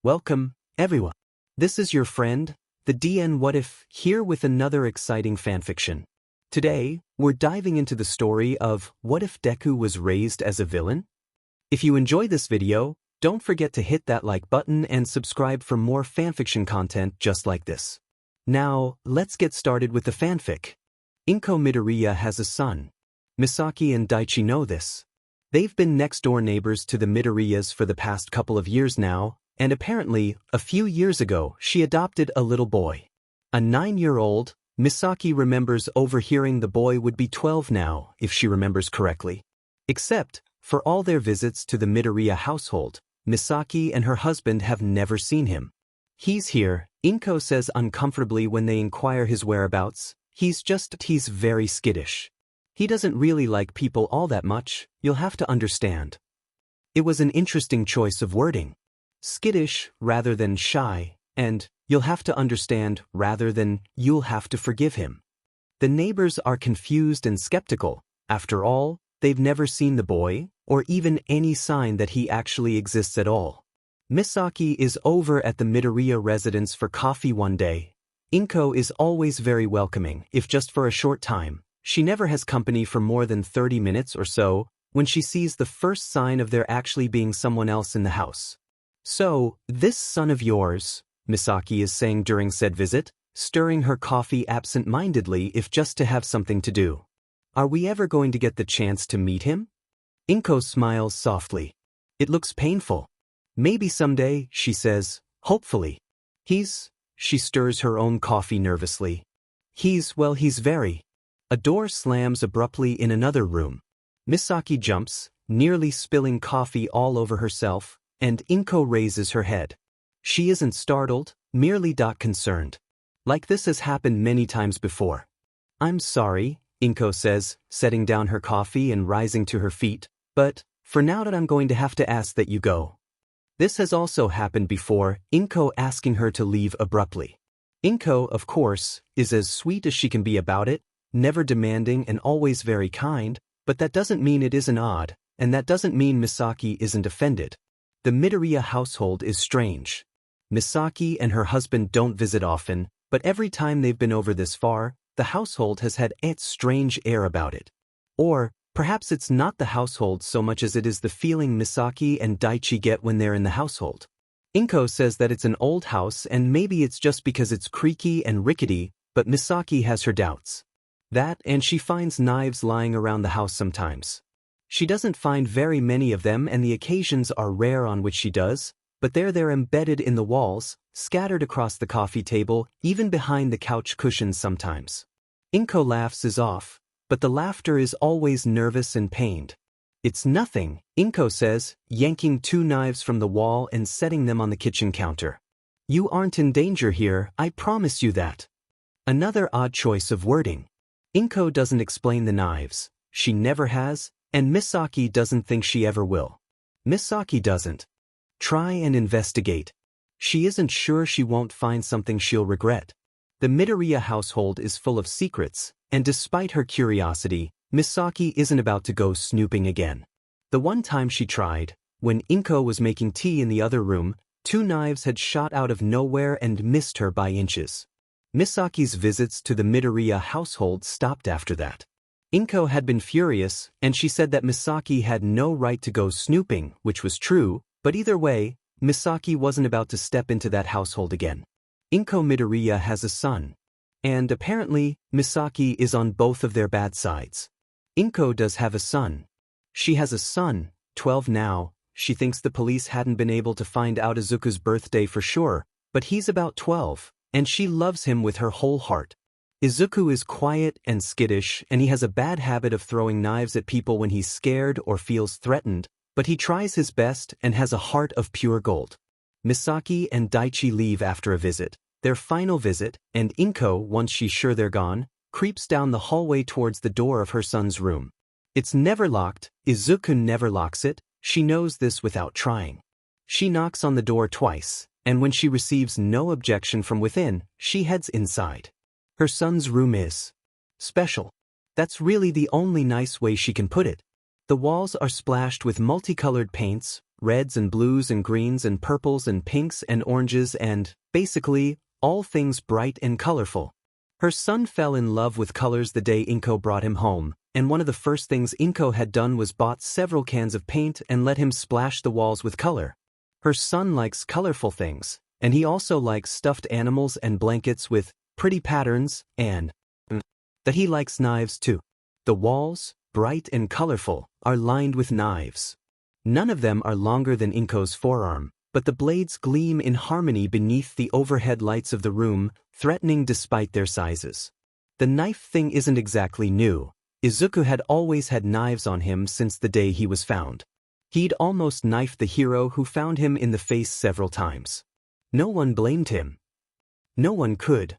Welcome, everyone. This is your friend, the DN What If, here with another exciting fanfiction. Today, we're diving into the story of What If Deku Was Raised as a Villain? If you enjoy this video, don't forget to hit that like button and subscribe for more fanfiction content just like this. Now, let's get started with the fanfic. Inko Midoriya has a son. Misaki and Daichi know this. They've been next-door neighbors to the Midoriyas for the past couple of years now, and apparently, a few years ago, she adopted a little boy. A 9-year-old, Misaki remembers overhearing the boy would be 12 now, if she remembers correctly. Except, for all their visits to the Midoriya household, Misaki and her husband have never seen him. He's here, Inko says uncomfortably when they inquire his whereabouts. He's very skittish. He doesn't really like people all that much, you'll have to understand. It was an interesting choice of wording. Skittish rather than shy, and you'll have to understand rather than you'll have to forgive him. The neighbors are confused and skeptical. After all, they've never seen the boy, or even any sign that he actually exists at all. Misaki is over at the Midoriya residence for coffee one day. Inko is always very welcoming, if just for a short time. She never has company for more than 30 minutes or so, when she sees the first sign of there actually being someone else in the house. "So, this son of yours," Misaki is saying during said visit, stirring her coffee absent-mindedly if just to have something to do. "Are we ever going to get the chance to meet him?" Inko smiles softly. "It looks painful." "Maybe someday," she says, "hopefully." She stirs her own coffee nervously. He's very. A door slams abruptly in another room. Misaki jumps, nearly spilling coffee all over herself, and Inko raises her head. She isn't startled, merely concerned. Like this has happened many times before. "I'm sorry," Inko says, setting down her coffee and rising to her feet, "but, for now that I'm going to have to ask that you go." This has also happened before, Inko asking her to leave abruptly. Inko, of course, is as sweet as she can be about it, never demanding and always very kind, but that doesn't mean it isn't odd, and that doesn't mean Misaki isn't offended. The Midoriya household is strange. Misaki and her husband don't visit often, but every time they've been over this far, the household has had its strange air about it. Or, perhaps it's not the household so much as it is the feeling Misaki and Daichi get when they're in the household. Inko says that it's an old house and maybe it's just because it's creaky and rickety, but Misaki has her doubts. That and she finds knives lying around the house sometimes. She doesn't find very many of them and the occasions are rare on which she does, but they're embedded in the walls, scattered across the coffee table, even behind the couch cushions sometimes. Inko laughs is off, but the laughter is always nervous and pained. "It's nothing," Inko says, yanking 2 knives from the wall and setting them on the kitchen counter. "You aren't in danger here, I promise you that." Another odd choice of wording. Inko doesn't explain the knives. She never has, and Misaki doesn't think she ever will. Misaki doesn't try and investigate. She isn't sure she won't find something she'll regret. The Midoriya household is full of secrets, and despite her curiosity, Misaki isn't about to go snooping again. The one time she tried, when Inko was making tea in the other room, 2 knives had shot out of nowhere and missed her by inches. Misaki's visits to the Midoriya household stopped after that. Inko had been furious, and she said that Misaki had no right to go snooping, which was true, but either way, Misaki wasn't about to step into that household again. Inko Midoriya has a son. And apparently, Misaki is on both of their bad sides. Inko does have a son. She has a son, 12 now. She thinks the police hadn't been able to find out Izuku's birthday for sure, but he's about 12, and she loves him with her whole heart. Izuku is quiet and skittish, and he has a bad habit of throwing knives at people when he's scared or feels threatened, but he tries his best and has a heart of pure gold. Misaki and Daichi leave after a visit, their final visit, and Inko, once she's sure they're gone, creeps down the hallway towards the door of her son's room. It's never locked, Izuku never locks it, she knows this without trying. She knocks on the door twice, and when she receives no objection from within, she heads inside. Her son's room is special. That's really the only nice way she can put it. The walls are splashed with multicolored paints, reds and blues and greens and purples and pinks and oranges and, basically, all things bright and colorful. Her son fell in love with colors the day Inko brought him home, and one of the first things Inko had done was bought several cans of paint and let him splash the walls with color. Her son likes colorful things, and he also likes stuffed animals and blankets with pretty patterns, and that he likes knives too. The walls, bright and colorful, are lined with knives. None of them are longer than Inko's forearm, but the blades gleam in harmony beneath the overhead lights of the room, threatening despite their sizes. The knife thing isn't exactly new. Izuku had always had knives on him since the day he was found. He'd almost knifed the hero who found him in the face several times. No one blamed him. No one could.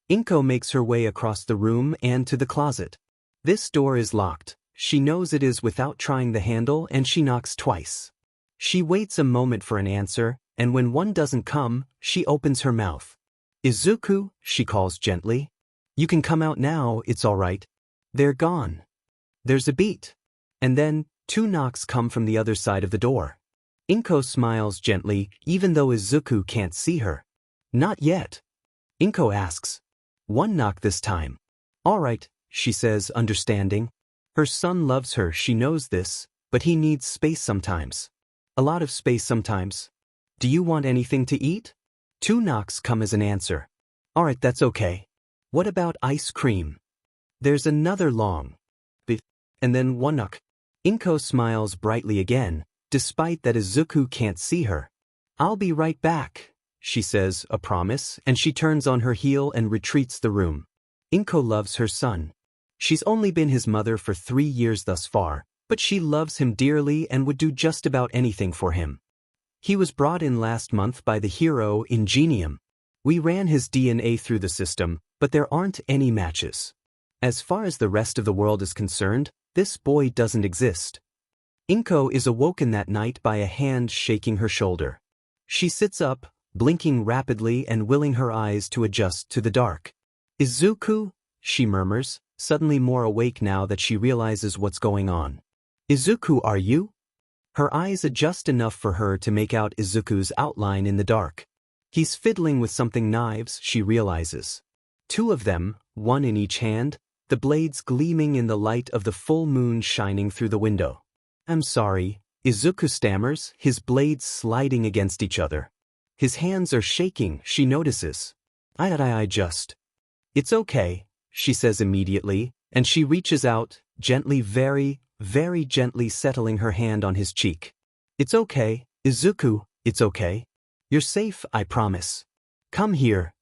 Inko makes her way across the room and to the closet. This door is locked. She knows it is without trying the handle, and she knocks twice. She waits a moment for an answer, and when one doesn't come, she opens her mouth. "Izuku," she calls gently. "You can come out now, it's all right." They're gone. There's a beat. And then, 2 knocks come from the other side of the door. Inko smiles gently, even though Izuku can't see her. "Not yet." Inko asks. 1 knock this time. "All right," she says, understanding. Her son loves her, she knows this, but he needs space sometimes. A lot of space sometimes. "Do you want anything to eat?" 2 knocks come as an answer. "All right, that's okay. What about ice cream?" There's another long beat, and then 1 knock. Inko smiles brightly again, despite that Izuku can't see her. "I'll be right back," she says, a promise, and she turns on her heel and retreats the room. Inko loves her son. She's only been his mother for 3 years thus far, but she loves him dearly and would do just about anything for him. He was brought in last month by the hero Ingenium. We ran his DNA through the system, but there aren't any matches. As far as the rest of the world is concerned, this boy doesn't exist. Inko is awoken that night by a hand shaking her shoulder. She sits up, blinking rapidly and willing her eyes to adjust to the dark. "Izuku?" she murmurs, suddenly more awake now that she realizes what's going on. "Izuku, are you?" Her eyes adjust enough for her to make out Izuku's outline in the dark. He's fiddling with something knives, she realizes. 2 of them, 1 in each hand, the blades gleaming in the light of the full moon shining through the window. "I'm sorry," Izuku stammers, his blades sliding against each other. His hands are shaking, she notices. I just. "It's okay," she says immediately, and she reaches out, gently, very, very gently settling her hand on his cheek. "It's okay, Izuku, it's okay. You're safe, I promise. Come here."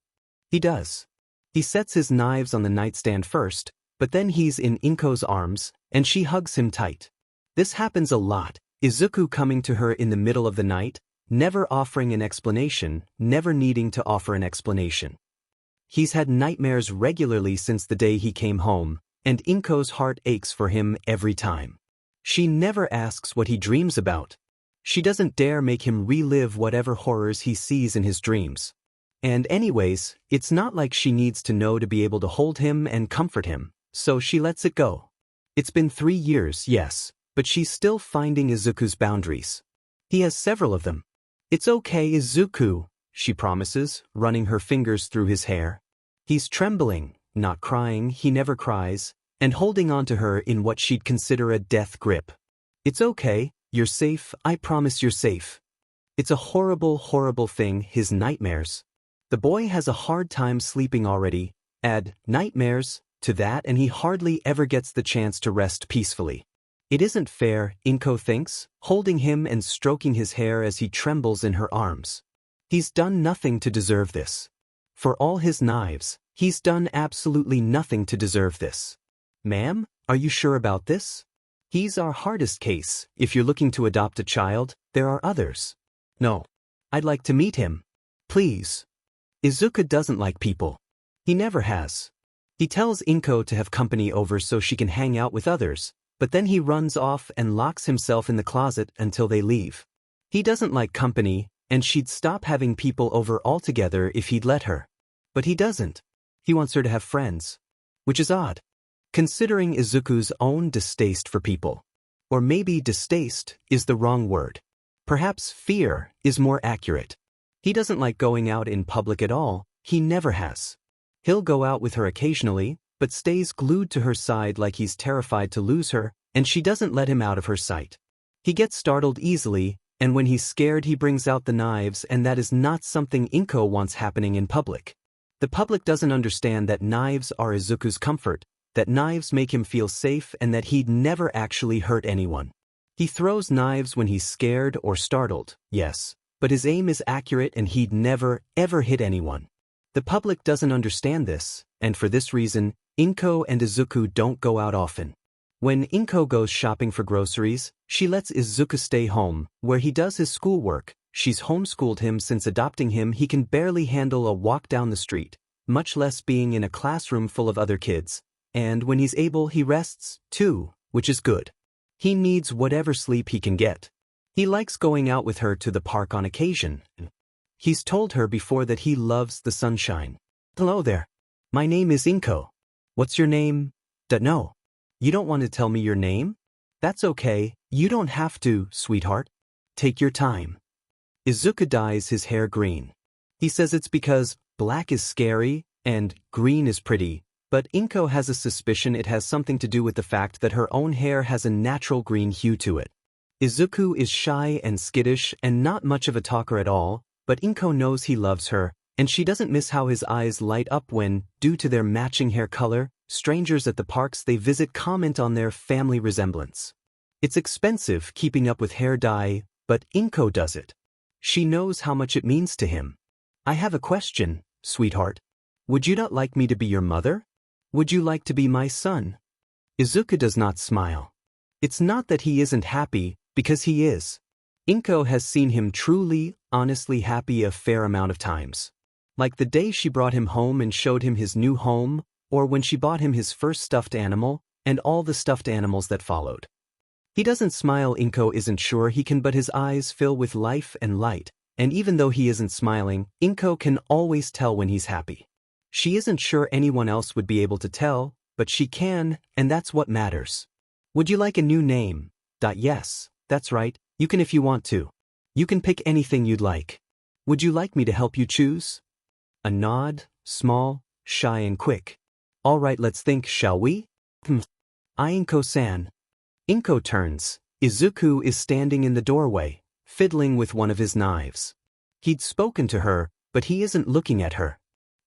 He does. He sets his knives on the nightstand first, but then he's in Inko's arms, and she hugs him tight. This happens a lot, Izuku coming to her in the middle of the night, never offering an explanation, never needing to offer an explanation. He's had nightmares regularly since the day he came home, and Inko's heart aches for him every time. She never asks what he dreams about. She doesn't dare make him relive whatever horrors he sees in his dreams. And anyways, it's not like she needs to know to be able to hold him and comfort him, so she lets it go. It's been 3 years, yes, but she's still finding Izuku's boundaries. He has several of them. "It's okay, Izuku," she promises, running her fingers through his hair. He's trembling, not crying, he never cries, and holding on to her in what she'd consider a death grip. "It's okay, you're safe, I promise you're safe." It's a horrible, horrible thing, his nightmares. The boy has a hard time sleeping already. Add nightmares to that and he hardly ever gets the chance to rest peacefully. It isn't fair, Inko thinks, holding him and stroking his hair as he trembles in her arms. He's done nothing to deserve this. For all his knives, he's done absolutely nothing to deserve this. "Ma'am, are you sure about this? He's our hardest case. If you're looking to adopt a child, there are others." "No. I'd like to meet him. Please." Izuku doesn't like people. He never has. He tells Inko to have company over so she can hang out with others, but then he runs off and locks himself in the closet until they leave. He doesn't like company, and she'd stop having people over altogether if he'd let her. But he doesn't. He wants her to have friends. Which is odd, considering Izuku's own distaste for people. Or maybe distaste is the wrong word. Perhaps fear is more accurate. He doesn't like going out in public at all, he never has. He'll go out with her occasionally, but stays glued to her side like he's terrified to lose her, and she doesn't let him out of her sight. He gets startled easily, and when he's scared he brings out the knives, and that is not something Inko wants happening in public. The public doesn't understand that knives are Izuku's comfort, that knives make him feel safe, and that he'd never actually hurt anyone. He throws knives when he's scared or startled, yes, but his aim is accurate and he'd never, ever hit anyone. The public doesn't understand this, and for this reason, Inko and Izuku don't go out often. When Inko goes shopping for groceries, she lets Izuku stay home, where he does his schoolwork. She's homeschooled him since adopting him. He can barely handle a walk down the street, much less being in a classroom full of other kids. And when he's able, he rests, too, which is good. He needs whatever sleep he can get. He likes going out with her to the park on occasion. He's told her before that he loves the sunshine. Hello there. My name is Inko. What's your name? No. You don't want to tell me your name? That's okay, you don't have to, sweetheart. Take your time. Izuku dyes his hair green. He says it's because black is scary and green is pretty, but Inko has a suspicion it has something to do with the fact that her own hair has a natural green hue to it. Izuku is shy and skittish and not much of a talker at all, but Inko knows he loves her, and she doesn't miss how his eyes light up when, due to their matching hair color, strangers at the parks they visit comment on their family resemblance. It's expensive keeping up with hair dye, but Inko does it. She knows how much it means to him. I have a question, sweetheart. Would you not like me to be your mother? Would you like to be my son? Izuku does not smile. It's not that he isn't happy, because he is. Inko has seen him truly, honestly happy a fair amount of times. Like the day she brought him home and showed him his new home, or when she bought him his first stuffed animal, and all the stuffed animals that followed. He doesn't smile. Inko isn't sure he can, but his eyes fill with life and light, and even though he isn't smiling, Inko can always tell when he's happy. She isn't sure anyone else would be able to tell, but she can, and that's what matters. Would you like a new name? Yes, that's right, you can if you want to. You can pick anything you'd like. Would you like me to help you choose? A nod, small, shy and quick. All right, let's think, shall we? Inko-san. Inko turns. Izuku is standing in the doorway, fiddling with one of his knives. He'd spoken to her, but he isn't looking at her.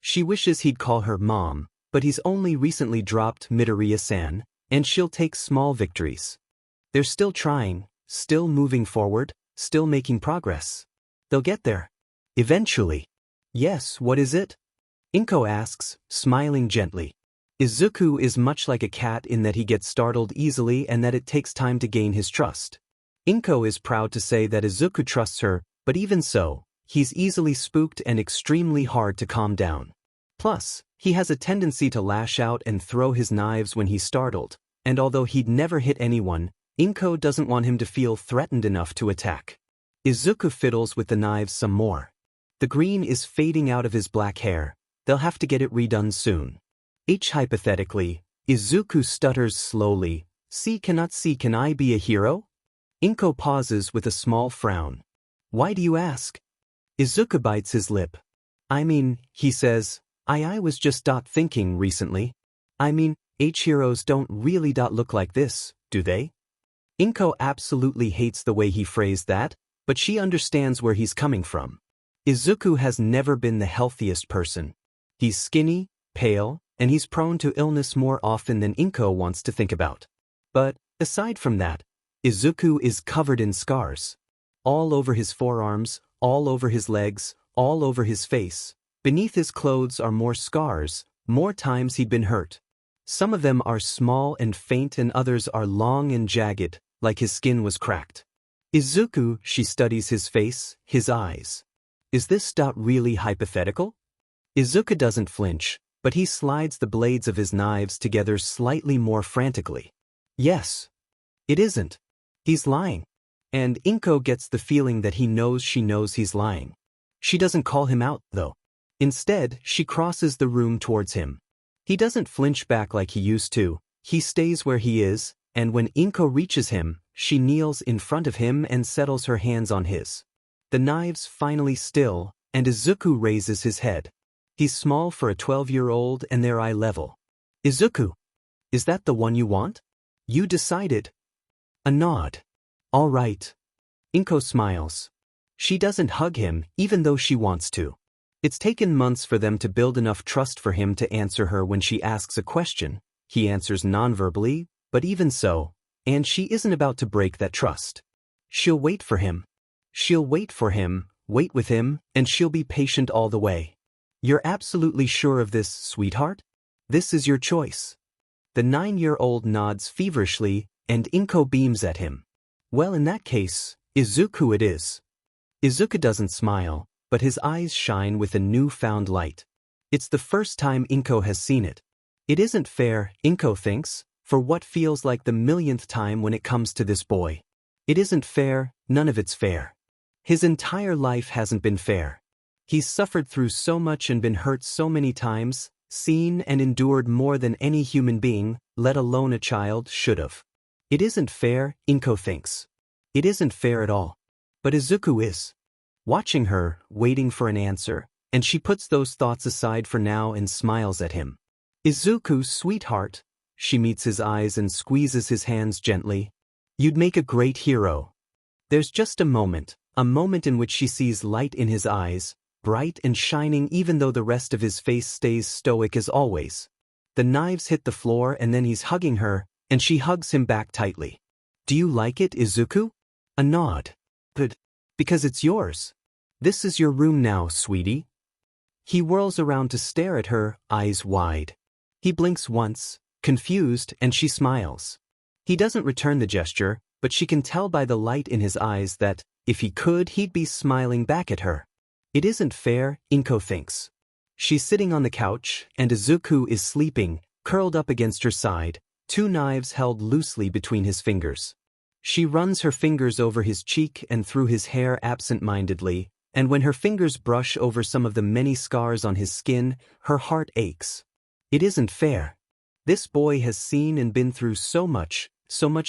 She wishes he'd call her mom, but he's only recently dropped Midoriya-san, and she'll take small victories. They're still trying, still moving forward, still making progress. They'll get there. Eventually. Yes, what is it? Inko asks, smiling gently. Izuku is much like a cat in that he gets startled easily and that it takes time to gain his trust. Inko is proud to say that Izuku trusts her, but even so, he's easily spooked and extremely hard to calm down. Plus, he has a tendency to lash out and throw his knives when he's startled, and although he'd never hit anyone, Inko doesn't want him to feel threatened enough to attack. Izuku fiddles with the knives some more. The green is fading out of his black hair. They'll have to get it redone soon. Hypothetically, Izuku stutters slowly. Can I be a hero? Inko pauses with a small frown. Why do you ask? Izuku bites his lip. He says, I was just thinking recently. Heroes don't really look like this, do they? Inko absolutely hates the way he phrased that, but she understands where he's coming from. Izuku has never been the healthiest person. He's skinny, pale, and he's prone to illness more often than Inko wants to think about. But, aside from that, Izuku is covered in scars. All over his forearms, all over his legs, all over his face. Beneath his clothes are more scars, more times he'd been hurt. Some of them are small and faint and others are long and jagged, like his skin was cracked. Izuku, she studies his face, his eyes. Is this really hypothetical? Izuku doesn't flinch, but he slides the blades of his knives together slightly more frantically. Yes. It isn't. He's lying. And Inko gets the feeling that she knows he's lying. She doesn't call him out, though. Instead, she crosses the room towards him. He doesn't flinch back like he used to, he stays where he is, and when Inko reaches him, she kneels in front of him and settles her hands on his. The knives finally still, and Izuku raises his head. He's small for a 12-year-old and they're eye level. Izuku, is that the one you want? You decided. A nod. All right. Inko smiles. She doesn't hug him, even though she wants to. It's taken months for them to build enough trust for him to answer her when she asks a question. He answers non-verbally, but even so, and she isn't about to break that trust. She'll wait for him. She'll wait for him, wait with him, and she'll be patient all the way. You're absolutely sure of this, sweetheart? This is your choice. The 9-year-old nods feverishly, and Inko beams at him. Well, in that case, Izuku it is. Izuku doesn't smile, but his eyes shine with a newfound light. It's the first time Inko has seen it. It isn't fair, Inko thinks, for what feels like the millionth time when it comes to this boy. It isn't fair, none of it's fair. His entire life hasn't been fair. He's suffered through so much and been hurt so many times, seen and endured more than any human being, let alone a child, should have. It isn't fair, Inko thinks. It isn't fair at all. But Izuku is. Watching her, waiting for an answer, and she puts those thoughts aside for now and smiles at him. Izuku, sweetheart. She meets his eyes and squeezes his hands gently. You'd make a great hero. There's just a moment in which she sees light in his eyes, bright and shining even though the rest of his face stays stoic as always. The knives hit the floor and then he's hugging her, and she hugs him back tightly. Do you like it, Izuku? A nod. Good. Because it's yours. This is your room now, sweetie. He whirls around to stare at her, eyes wide. He blinks once, confused, and she smiles. He doesn't return the gesture, but she can tell by the light in his eyes that, if he could, he'd be smiling back at her. It isn't fair, Inko thinks. She's sitting on the couch, and Izuku is sleeping, curled up against her side, 2 knives held loosely between his fingers. She runs her fingers over his cheek and through his hair absent-mindedly, and when her fingers brush over some of the many scars on his skin, her heart aches. It isn't fair. This boy has seen and been through so much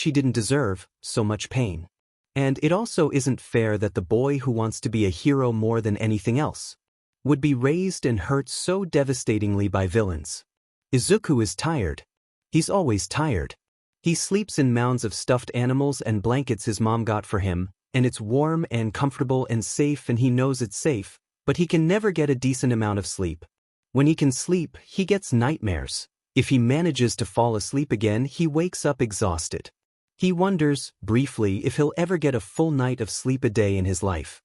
he didn't deserve, so much pain. And it also isn't fair that the boy who wants to be a hero more than anything else would be raised and hurt so devastatingly by villains. Izuku is tired. He's always tired. He sleeps in mounds of stuffed animals and blankets his mom got for him, and it's warm and comfortable and safe and he knows it's safe, but he can never get a decent amount of sleep. When he can sleep, he gets nightmares. If he manages to fall asleep again, he wakes up exhausted. He wonders, briefly, if he'll ever get a full night of sleep a day in his life.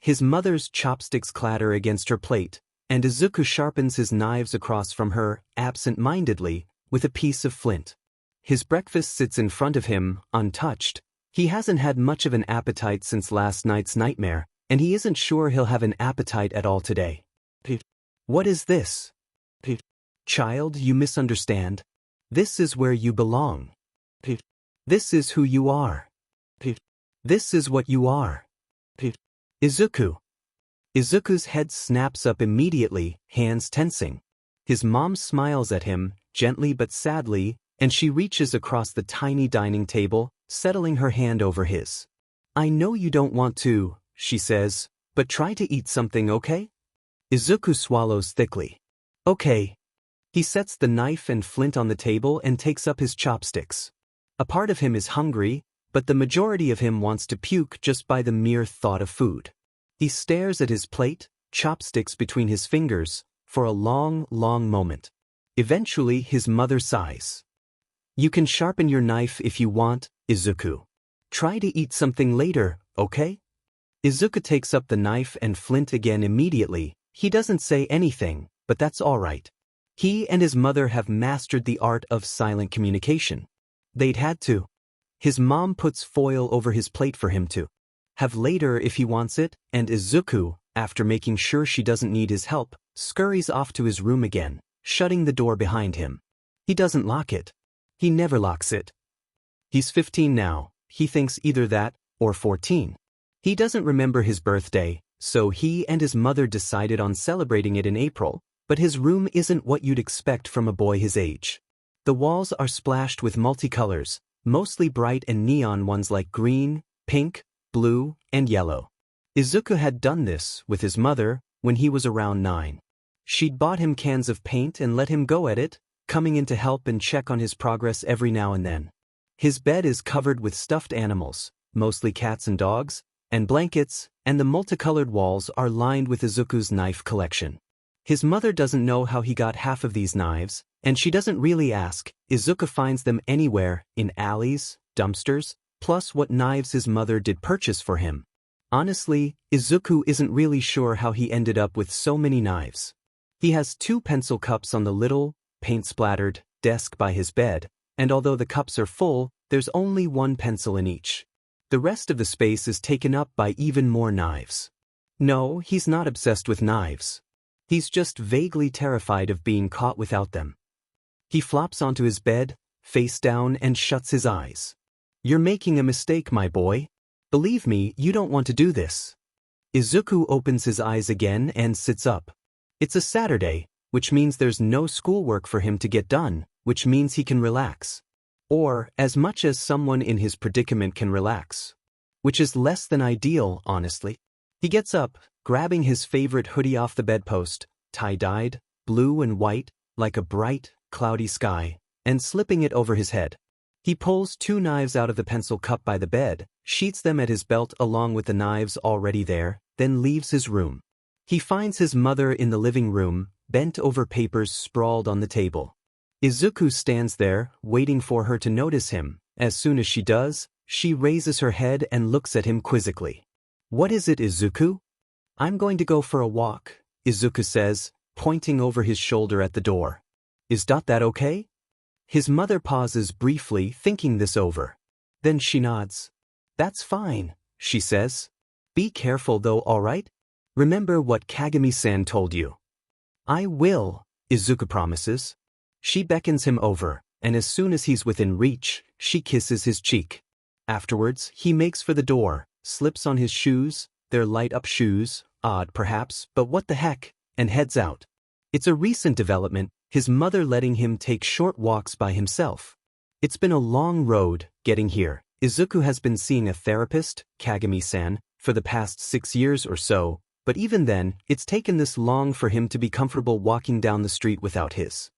His mother's chopsticks clatter against her plate, and Izuku sharpens his knives across from her, absent-mindedly, with a piece of flint. His breakfast sits in front of him, untouched. He hasn't had much of an appetite since last night's nightmare, and he isn't sure he'll have an appetite at all today. What is this? Child, you misunderstand. This is where you belong. This is who you are. This is what you are. Izuku. Izuku's head snaps up immediately, hands tensing. His mom smiles at him, gently but sadly, and she reaches across the tiny dining table, settling her hand over his. I know you don't want to, she says, but try to eat something, okay? Izuku swallows thickly. Okay. He sets the knife and flint on the table and takes up his chopsticks. A part of him is hungry, but the majority of him wants to puke just by the mere thought of food. He stares at his plate, chopsticks between his fingers, for a long, long moment. Eventually, his mother sighs. You can sharpen your knife if you want, Izuku. Try to eat something later, okay? Izuku takes up the knife and flint again immediately. He doesn't say anything, but that's all right. He and his mother have mastered the art of silent communication. They'd had to. His mom puts foil over his plate for him to have later if he wants it, and Izuku, after making sure she doesn't need his help, scurries off to his room again, shutting the door behind him. He doesn't lock it. He never locks it. He's 15 now. He thinks either that, or 14. He doesn't remember his birthday, so he and his mother decided on celebrating it in April, but his room isn't what you'd expect from a boy his age. The walls are splashed with multicolors, mostly bright and neon ones like green, pink, blue, and yellow. Izuku had done this with his mother when he was around 9. She'd bought him cans of paint and let him go at it, coming in to help and check on his progress every now and then. His bed is covered with stuffed animals, mostly cats and dogs, and blankets, and the multicolored walls are lined with Izuku's knife collection. His mother doesn't know how he got half of these knives, and she doesn't really ask. Izuku finds them anywhere, in alleys, dumpsters, plus what knives his mother did purchase for him. Honestly, Izuku isn't really sure how he ended up with so many knives. He has 2 pencil cups on the little, paint-splattered, desk by his bed, and although the cups are full, there's only 1 pencil in each. The rest of the space is taken up by even more knives. No, he's not obsessed with knives. He's just vaguely terrified of being caught without them. He flops onto his bed, face down, and shuts his eyes. "You're making a mistake, my boy. Believe me, you don't want to do this." Izuku opens his eyes again and sits up. It's a Saturday, which means there's no schoolwork for him to get done, which means he can relax. Or, as much as someone in his predicament can relax. Which is less than ideal, honestly. He gets up, grabbing his favorite hoodie off the bedpost, tie-dyed, blue and white, like a bright, cloudy sky, and slipping it over his head. He pulls 2 knives out of the pencil cup by the bed, sheets them at his belt along with the knives already there, then leaves his room. He finds his mother in the living room, bent over papers sprawled on the table. Izuku stands there, waiting for her to notice him. As soon as she does, she raises her head and looks at him quizzically. "What is it, Izuku?" "I'm going to go for a walk," Izuku says, pointing over his shoulder at the door. "Is that okay?" His mother pauses briefly, thinking this over. Then she nods. "That's fine," she says. "Be careful though, alright? Remember what Kagami-san told you." "I will," Izuku promises. She beckons him over, and as soon as he's within reach, she kisses his cheek. Afterwards, he makes for the door, slips on his shoes, their light-up shoes, odd perhaps, but what the heck, and heads out. It's a recent development, his mother letting him take short walks by himself. It's been a long road, getting here. Izuku has been seeing a therapist, Kagami-san, for the past 6 years or so, but even then, it's taken this long for him to be comfortable walking down the street without his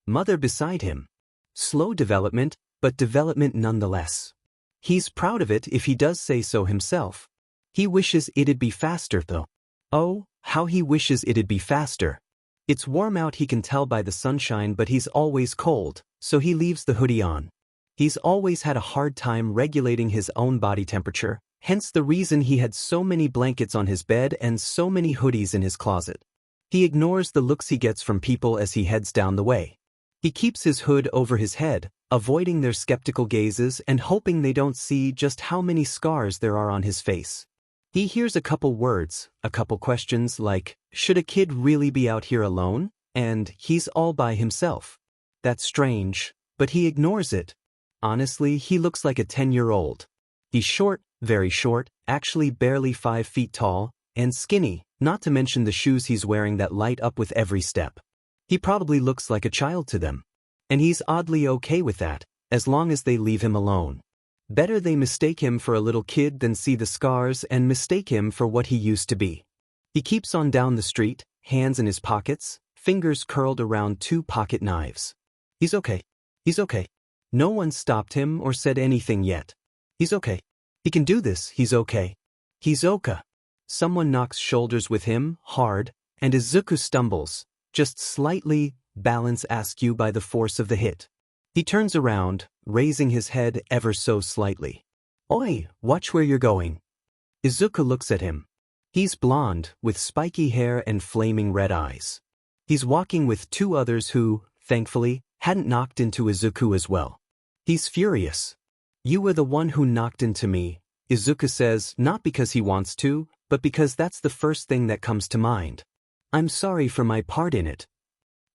mother beside him. Slow development, but development nonetheless. He's proud of it if he does say so himself. He wishes it'd be faster though. Oh, how he wishes it'd be faster. It's warm out, he can tell by the sunshine, but he's always cold, so he leaves the hoodie on. He's always had a hard time regulating his own body temperature, hence the reason he had so many blankets on his bed and so many hoodies in his closet. He ignores the looks he gets from people as he heads down the way. He keeps his hood over his head, avoiding their skeptical gazes and hoping they don't see just how many scars there are on his face. He hears a couple words, a couple questions like, "Should a kid really be out here alone?" and "He's all by himself." That's strange, but he ignores it. Honestly, he looks like a 10-year-old. He's short, very short, actually barely 5 feet tall, and skinny, not to mention the shoes he's wearing that light up with every step. He probably looks like a child to them. And he's oddly okay with that, as long as they leave him alone. Better they mistake him for a little kid than see the scars and mistake him for what he used to be. He keeps on down the street, hands in his pockets, fingers curled around 2 pocket knives. He's okay. He's okay. No one stopped him or said anything yet. He's okay. He can do this, he's okay. He's Oka. Someone knocks shoulders with him, hard, and Izuku stumbles, just slightly, balance askew by the force of the hit. He turns around, raising his head ever so slightly. "Oi, watch where you're going." Izuku looks at him. He's blonde, with spiky hair and flaming red eyes. He's walking with 2 others who, thankfully, hadn't knocked into Izuku as well. He's furious. "You were the one who knocked into me," Izuku says, not because he wants to, but because that's the first thing that comes to mind. "I'm sorry for my part in it."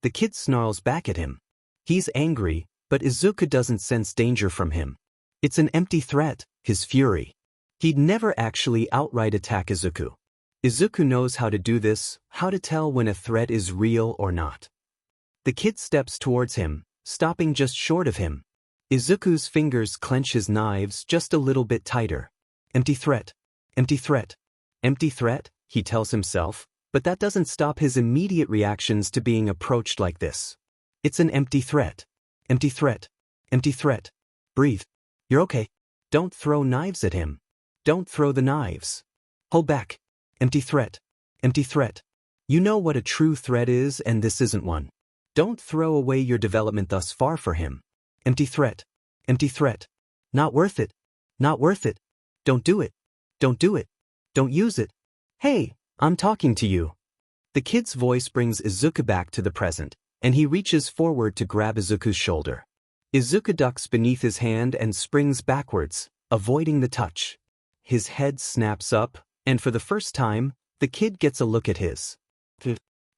The kid snarls back at him. He's angry, but Izuku doesn't sense danger from him. It's an empty threat, his fury. He'd never actually outright attack Izuku. Izuku knows how to do this, how to tell when a threat is real or not. The kid steps towards him, stopping just short of him. Izuku's fingers clench his knives just a little bit tighter. Empty threat. Empty threat. Empty threat, he tells himself, but that doesn't stop his immediate reactions to being approached like this. It's an empty threat. Empty threat. Empty threat. Breathe. You're okay. Don't throw knives at him. Don't throw the knives. Hold back. Empty threat. Empty threat. You know what a true threat is, and this isn't one. Don't throw away your development thus far for him. Empty threat. Empty threat. Not worth it. Not worth it. Don't do it. Don't do it. Don't use it. Hey, I'm talking to you. The kid's voice brings Izuku back to the present, and he reaches forward to grab Izuku's shoulder. Izuku ducks beneath his hand and springs backwards, avoiding the touch. His head snaps up, and for the first time, the kid gets a look at his.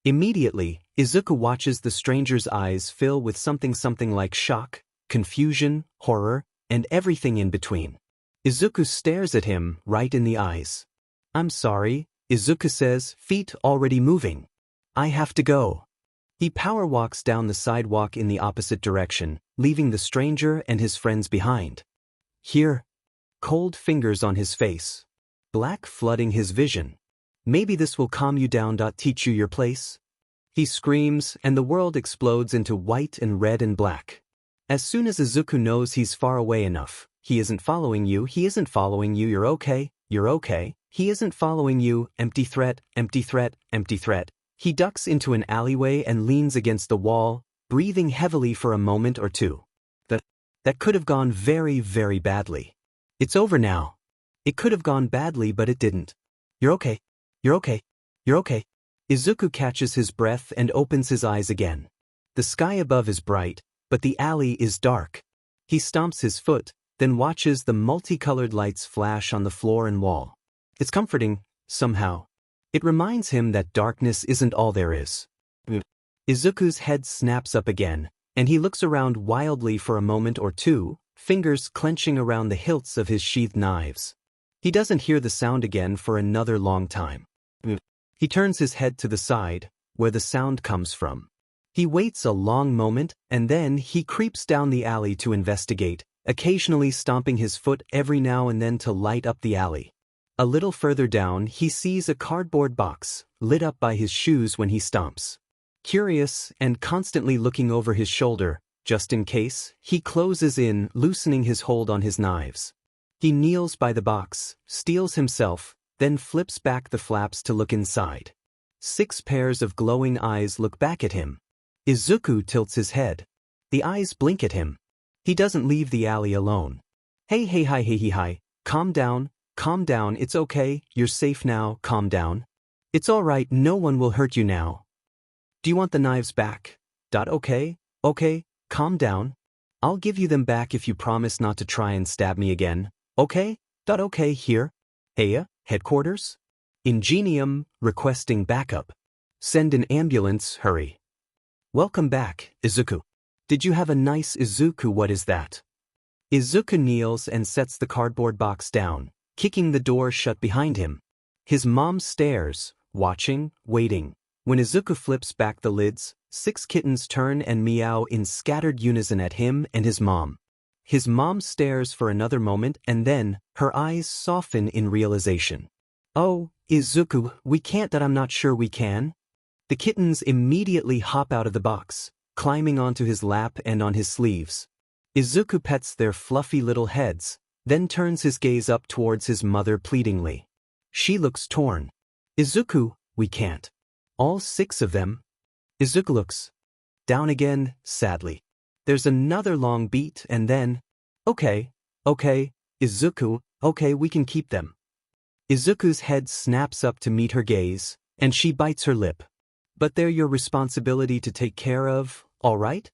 Immediately, Izuku watches the stranger's eyes fill with something like shock, confusion, horror, and everything in between. Izuku stares at him right in the eyes. I'm sorry, Izuku says, feet already moving. I have to go. He power walks down the sidewalk in the opposite direction, leaving the stranger and his friends behind. Here. Cold fingers on his face. Black flooding his vision. Maybe this will calm you down. Teach you your place? He screams, and the world explodes into white and red and black. As soon as Izuku knows he's far away enough, he isn't following you, you're okay, he isn't following you, empty threat, empty threat, empty threat. He ducks into an alleyway and leans against the wall, breathing heavily for a moment or two. That could have gone very, very badly. It's over now. It could have gone badly, but it didn't. You're okay. You're okay. You're okay. Izuku catches his breath and opens his eyes again. The sky above is bright, but the alley is dark. He stomps his foot, then watches the multicolored lights flash on the floor and wall. It's comforting, somehow. It reminds him that darkness isn't all there is. Izuku's head snaps up again, and he looks around wildly for a moment or two, fingers clenching around the hilts of his sheathed knives. He doesn't hear the sound again for another long time. He turns his head to the side, where the sound comes from. He waits a long moment, and then he creeps down the alley to investigate, occasionally stomping his foot every now and then to light up the alley. A little further down, he sees a cardboard box, lit up by his shoes when he stomps. Curious and constantly looking over his shoulder, just in case, he closes in, loosening his hold on his knives. He kneels by the box, steels himself, then flips back the flaps to look inside. 6 pairs of glowing eyes look back at him. Izuku tilts his head. The eyes blink at him. He doesn't leave the alley alone. Hey, calm down, it's okay, you're safe now, calm down. It's alright, no one will hurt you now. Do you want the knives back? Okay, calm down. I'll give you them back if you promise not to try and stab me again, okay? Okay, here. Heya, headquarters? Ingenium, requesting backup. Send an ambulance, hurry. Welcome back, Izuku. Did you have a nice Izuku? What is that? Izuku kneels and sets the cardboard box down, kicking the door shut behind him. His mom stares, watching, waiting. When Izuku flips back the lids, 6 kittens turn and meow in scattered unison at him and his mom. His mom stares for another moment and then, her eyes soften in realization. Oh, Izuku, we can't. I'm not sure we can. The kittens immediately hop out of the box, climbing onto his lap and on his sleeves. Izuku pets their fluffy little heads, then turns his gaze up towards his mother pleadingly. She looks torn. Izuku, we can't. All 6 of them? Izuku looks down again, sadly. There's another long beat and then, okay, Izuku, okay, we can keep them. Izuku's head snaps up to meet her gaze, and she bites her lip. But they're your responsibility to take care of, all right?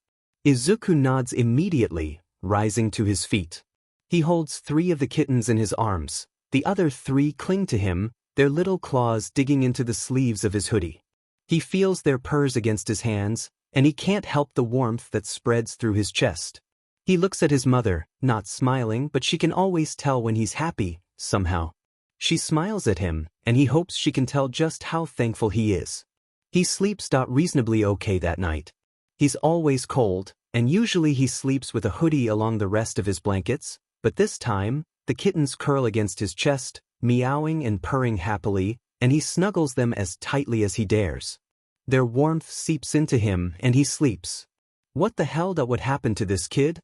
Izuku nods immediately, rising to his feet. He holds 3 of the kittens in his arms. The other 3 cling to him, their little claws digging into the sleeves of his hoodie. He feels their purrs against his hands, and he can't help the warmth that spreads through his chest. He looks at his mother, not smiling, but she can always tell when he's happy, somehow. She smiles at him, and he hopes she can tell just how thankful he is. He sleeps reasonably okay that night. He's always cold, and usually he sleeps with a hoodie along the rest of his blankets, but this time, the kittens curl against his chest, meowing and purring happily, and he snuggles them as tightly as he dares. Their warmth seeps into him and he sleeps. What the hell would happen to this kid?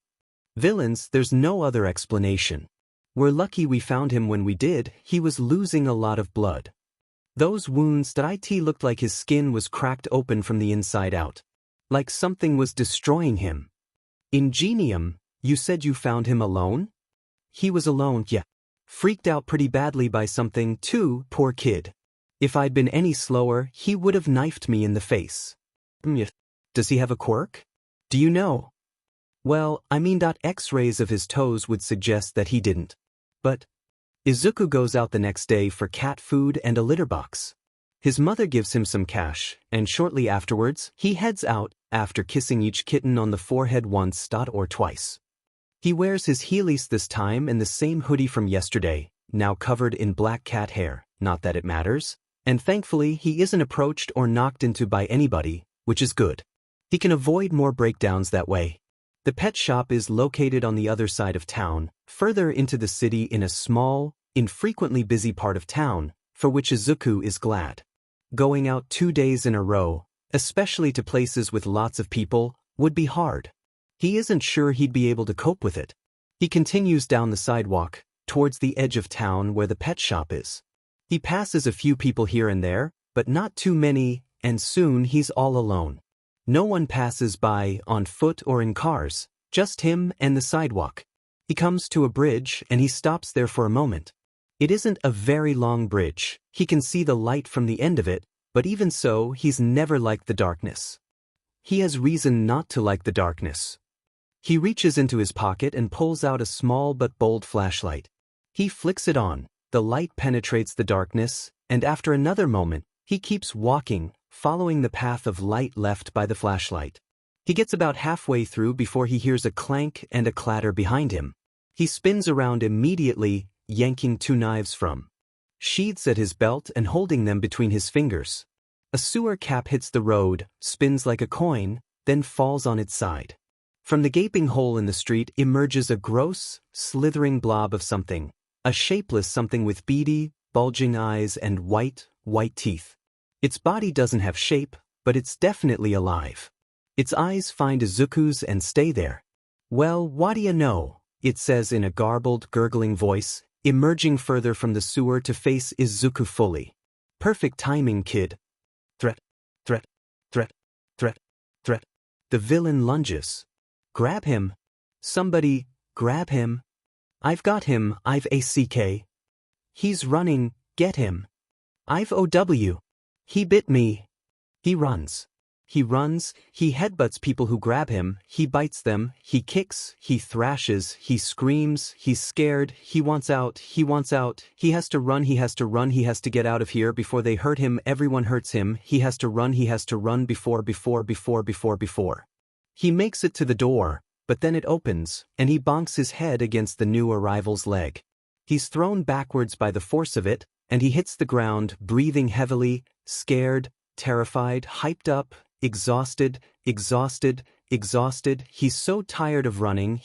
Villains, there's no other explanation. We're lucky we found him when we did. He was losing a lot of blood. Those wounds that it looked like his skin was cracked open from the inside out. Like something was destroying him. Ingenium, you said you found him alone? He was alone, yeah. Freaked out pretty badly by something too, poor kid. If I'd been any slower, he would have knifed me in the face. Does he have a quirk? Do you know? Well, X-rays of his toes would suggest that he didn't. But Izuku goes out the next day for cat food and a litter box. His mother gives him some cash, and shortly afterwards, he heads out, after kissing each kitten on the forehead once or twice. He wears his heelys this time and the same hoodie from yesterday, now covered in black cat hair, not that it matters, and thankfully he isn't approached or knocked into by anybody, which is good. He can avoid more breakdowns that way. The pet shop is located on the other side of town, further into the city in a small, infrequently busy part of town, for which Izuku is glad. Going out 2 days in a row, especially to places with lots of people, would be hard. He isn't sure he'd be able to cope with it. He continues down the sidewalk, towards the edge of town where the pet shop is. He passes a few people here and there, but not too many, and soon he's all alone. No one passes by on foot or in cars, just him and the sidewalk. He comes to a bridge and he stops there for a moment. It isn't a very long bridge. He can see the light from the end of it, but even so, he's never liked the darkness. He has reason not to like the darkness. He reaches into his pocket and pulls out a small but bold flashlight. He flicks it on, the light penetrates the darkness, and after another moment, he keeps walking, following the path of light left by the flashlight. He gets about halfway through before he hears a clank and a clatter behind him. He spins around immediately, yanking 2 knives from sheaths at his belt and holding them between his fingers. A sewer cap hits the road, spins like a coin, then falls on its side. From the gaping hole in the street emerges a gross, slithering blob of something, a shapeless something with beady, bulging eyes and white teeth. Its body doesn't have shape, but it's definitely alive. Its eyes find Izuku's and stay there. Well, what do you know? It says in a garbled, gurgling voice, emerging further from the sewer to face Izuku fully. Perfect timing, kid. Threat, threat, threat, threat, threat. The villain lunges. Grab him. Somebody, grab him. I've got him, I've ACK. He's running, get him. I've OW. He bit me. He runs. He runs, he headbutts people who grab him, he bites them, he kicks, he thrashes, he screams, he's scared, he wants out, he has to run, he has to get out of here before they hurt him, everyone hurts him, he has to run before. He makes it to the door, but then it opens, and he bonks his head against the new arrival's leg. He's thrown backwards by the force of it, and he hits the ground, breathing heavily, scared, terrified, hyped up, exhausted. He's so tired of running.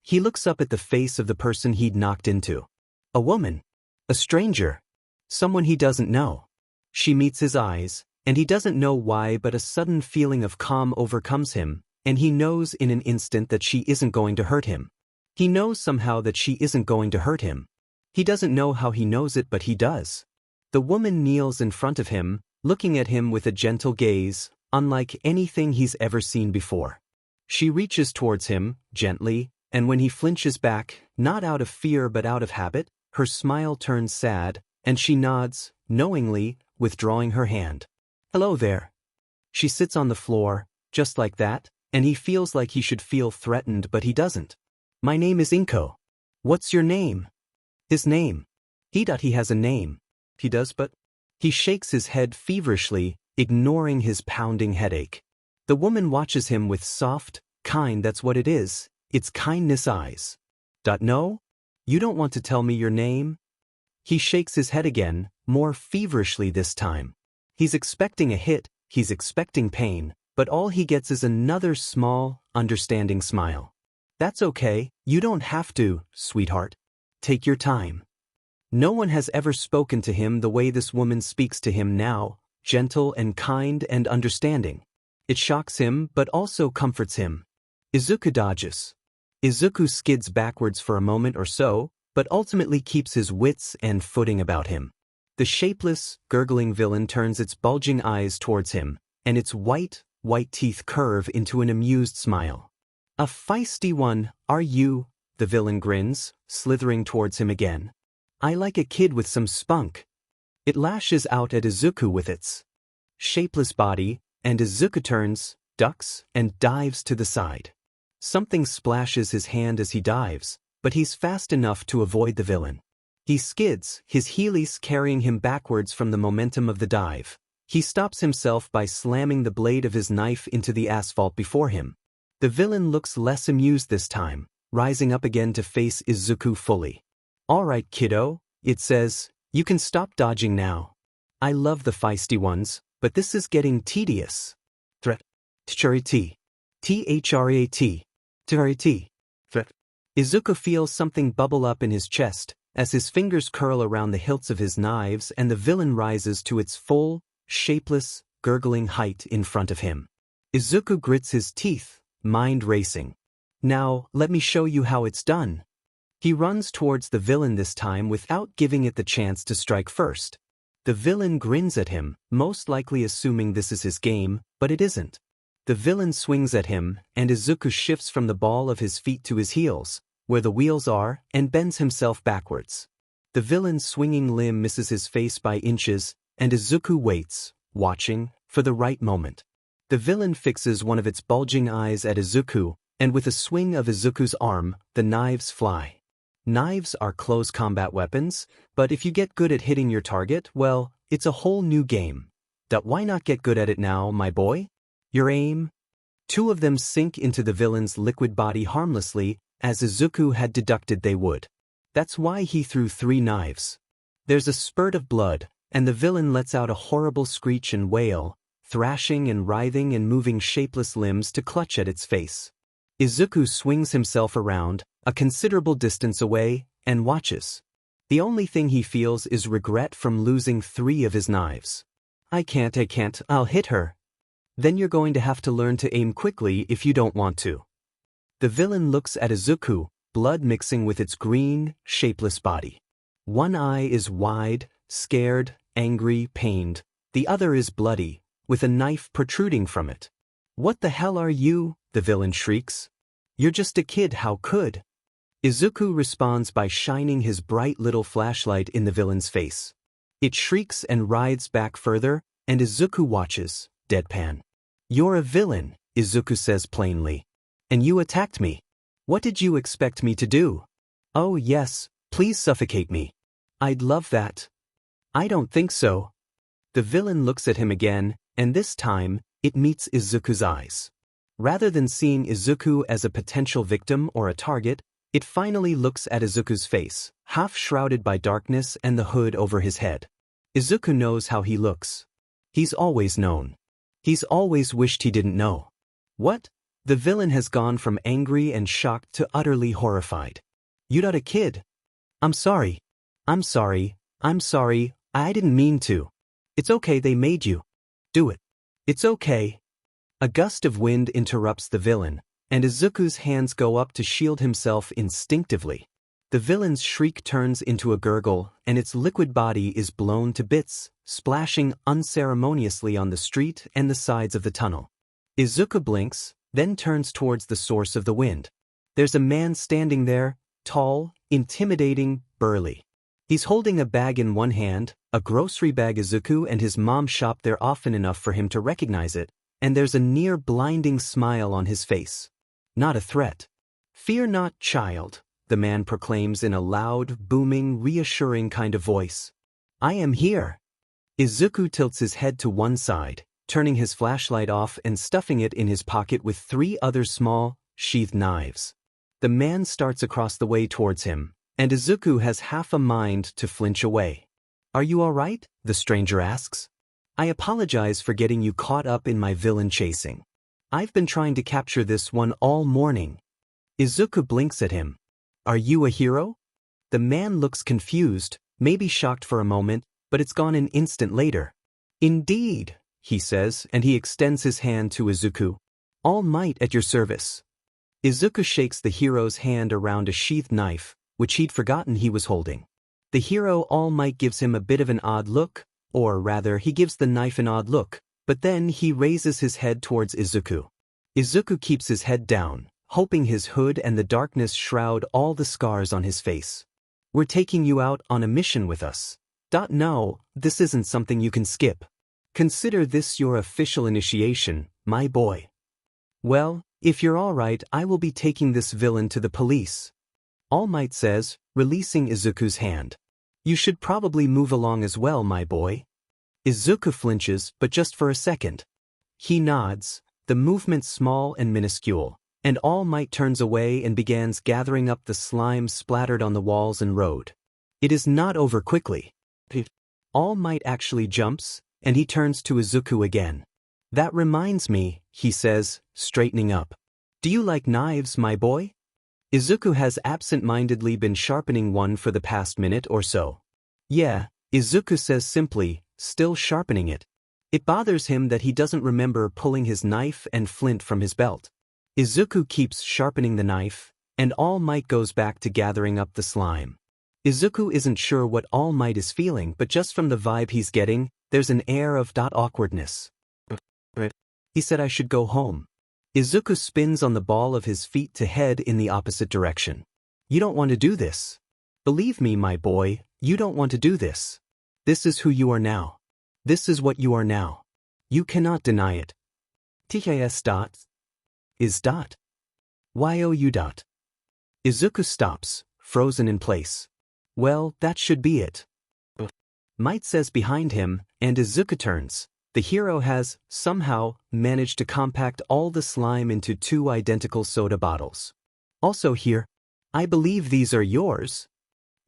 He looks up at the face of the person he'd knocked into. A woman. A stranger. Someone he doesn't know. She meets his eyes, and he doesn't know why, but a sudden feeling of calm overcomes him, and he knows in an instant that she isn't going to hurt him. He knows somehow that she isn't going to hurt him. He doesn't know how he knows it, but he does. The woman kneels in front of him, looking at him with a gentle gaze, unlike anything he's ever seen before. She reaches towards him, gently, and when he flinches back, not out of fear but out of habit, her smile turns sad, and she nods, knowingly, withdrawing her hand. Hello there. She sits on the floor, just like that, and he feels like he should feel threatened, but he doesn't. My name is Inko. What's your name? His name. He has a name. He does, but he shakes his head feverishly, ignoring his pounding headache. The woman watches him with soft, kind, that's what it is, it's kindness eyes. No? You don't want to tell me your name? He shakes his head again, more feverishly this time. He's expecting a hit, he's expecting pain, but all he gets is another small, understanding smile. That's okay, you don't have to, sweetheart. Take your time. No one has ever spoken to him the way this woman speaks to him now, gentle and kind and understanding. It shocks him but also comforts him. Izuku dodges. Izuku skids backwards for a moment or so, but ultimately keeps his wits and footing about him. The shapeless, gurgling villain turns its bulging eyes towards him, and its white teeth curve into an amused smile. A feisty one, are you? The villain grins, slithering towards him again. I like a kid with some spunk. It lashes out at Izuku with its shapeless body, and Izuku turns, ducks, and dives to the side. Something splashes his hand as he dives, but he's fast enough to avoid the villain. He skids, his heelys carrying him backwards from the momentum of the dive. He stops himself by slamming the blade of his knife into the asphalt before him. The villain looks less amused this time, rising up again to face Izuku fully. All right, kiddo, it says, you can stop dodging now. I love the feisty ones, but this is getting tedious. Threat. Tchart. Thrat. Thrat. Threat. Izuku feels something bubble up in his chest, as his fingers curl around the hilts of his knives and the villain rises to its full, shapeless, gurgling height in front of him. Izuku grits his teeth, mind racing. Now, let me show you how it's done. He runs towards the villain this time without giving it the chance to strike first. The villain grins at him, most likely assuming this is his game, but it isn't. The villain swings at him, and Izuku shifts from the ball of his feet to his heels, where the wheels are, and bends himself backwards. The villain's swinging limb misses his face by inches, and Izuku waits, watching, for the right moment. The villain fixes one of its bulging eyes at Izuku, and with a swing of Izuku's arm, the knives fly. Knives are close combat weapons, but if you get good at hitting your target, well, it's a whole new game. Why not get good at it now, my boy? Your aim? Two of them sink into the villain's liquid body harmlessly, as Izuku had deducted they would. That's why he threw 3 knives. There's a spurt of blood, and the villain lets out a horrible screech and wail, thrashing and writhing and moving shapeless limbs to clutch at its face. Izuku swings himself around, a considerable distance away, and watches. The only thing he feels is regret from losing 3 of his knives. I can't, I'll hit her. Then you're going to have to learn to aim quickly if you don't want to. The villain looks at Izuku, blood mixing with its green, shapeless body. One eye is wide, scared, angry, pained. The other is bloody, with a knife protruding from it. What the hell are you? The villain shrieks. You're just a kid, how could? Izuku responds by shining his bright little flashlight in the villain's face. It shrieks and writhes back further, and Izuku watches, deadpan. You're a villain, Izuku says plainly. And you attacked me. What did you expect me to do? Oh yes, please suffocate me. I'd love that. I don't think so. The villain looks at him again, and this time, it meets Izuku's eyes. Rather than seeing Izuku as a potential victim or a target, it finally looks at Izuku's face, half shrouded by darkness and the hood over his head. Izuku knows how he looks. He's always known. He's always wished he didn't know. What? The villain has gone from angry and shocked to utterly horrified. You're not a kid. I'm sorry. I didn't mean to. It's okay, they made you. Do it. It's okay. A gust of wind interrupts the villain, and Izuku's hands go up to shield himself instinctively. The villain's shriek turns into a gurgle, and its liquid body is blown to bits, splashing unceremoniously on the street and the sides of the tunnel. Izuku blinks, then turns towards the source of the wind. There's a man standing there, tall, intimidating, burly. He's holding a bag in one hand, a grocery bag. Izuku and his mom shop there often enough for him to recognize it, and there's a near blinding smile on his face. Not a threat. Fear not, child, the man proclaims in a loud, booming, reassuring kind of voice. I am here. Izuku tilts his head to one side, turning his flashlight off and stuffing it in his pocket with 3 other small, sheathed knives. The man starts across the way towards him, and Izuku has half a mind to flinch away. Are you all right? The stranger asks. I apologize for getting you caught up in my villain chasing. I've been trying to capture this one all morning. Izuku blinks at him. Are you a hero? The man looks confused, maybe shocked for a moment, but it's gone an instant later. Indeed, he says, and he extends his hand to Izuku. All might at your service. Izuku shakes the hero's hand around a sheathed knife, which he'd forgotten he was holding. The hero All Might gives him a bit of an odd look, or rather he gives the knife an odd look, but then he raises his head towards Izuku. Izuku keeps his head down, hoping his hood and the darkness shroud all the scars on his face. We're taking you out on a mission with us. No, this isn't something you can skip. Consider this your official initiation, my boy. Well, if you're all right, I will be taking this villain to the police. All Might says, releasing Izuku's hand. You should probably move along as well, my boy. Izuku flinches, but just for a second. He nods, the movement small and minuscule, and All Might turns away and begins gathering up the slime splattered on the walls and road. It is not over quickly. All Might actually jumps, and he turns to Izuku again. That reminds me, he says, straightening up. Do you like knives, my boy? Izuku has absent-mindedly been sharpening one for the past minute or so. Yeah, Izuku says simply, still sharpening it. It bothers him that he doesn't remember pulling his knife and flint from his belt. Izuku keeps sharpening the knife, and All Might goes back to gathering up the slime. Izuku isn't sure what All Might is feeling, but just from the vibe he's getting, there's an air of awkwardness. He said I should go home. Izuku spins on the ball of his feet to head in the opposite direction. You don't want to do this. Believe me, my boy, you don't want to do this. This is who you are now. This is what you are now. You cannot deny it. TKS dot. Is dot. YOU dot. Izuku stops, frozen in place. Well, that should be it. Might says behind him, and Izuku turns. The hero has, somehow, managed to compact all the slime into 2 identical soda bottles. Also here, I believe these are yours.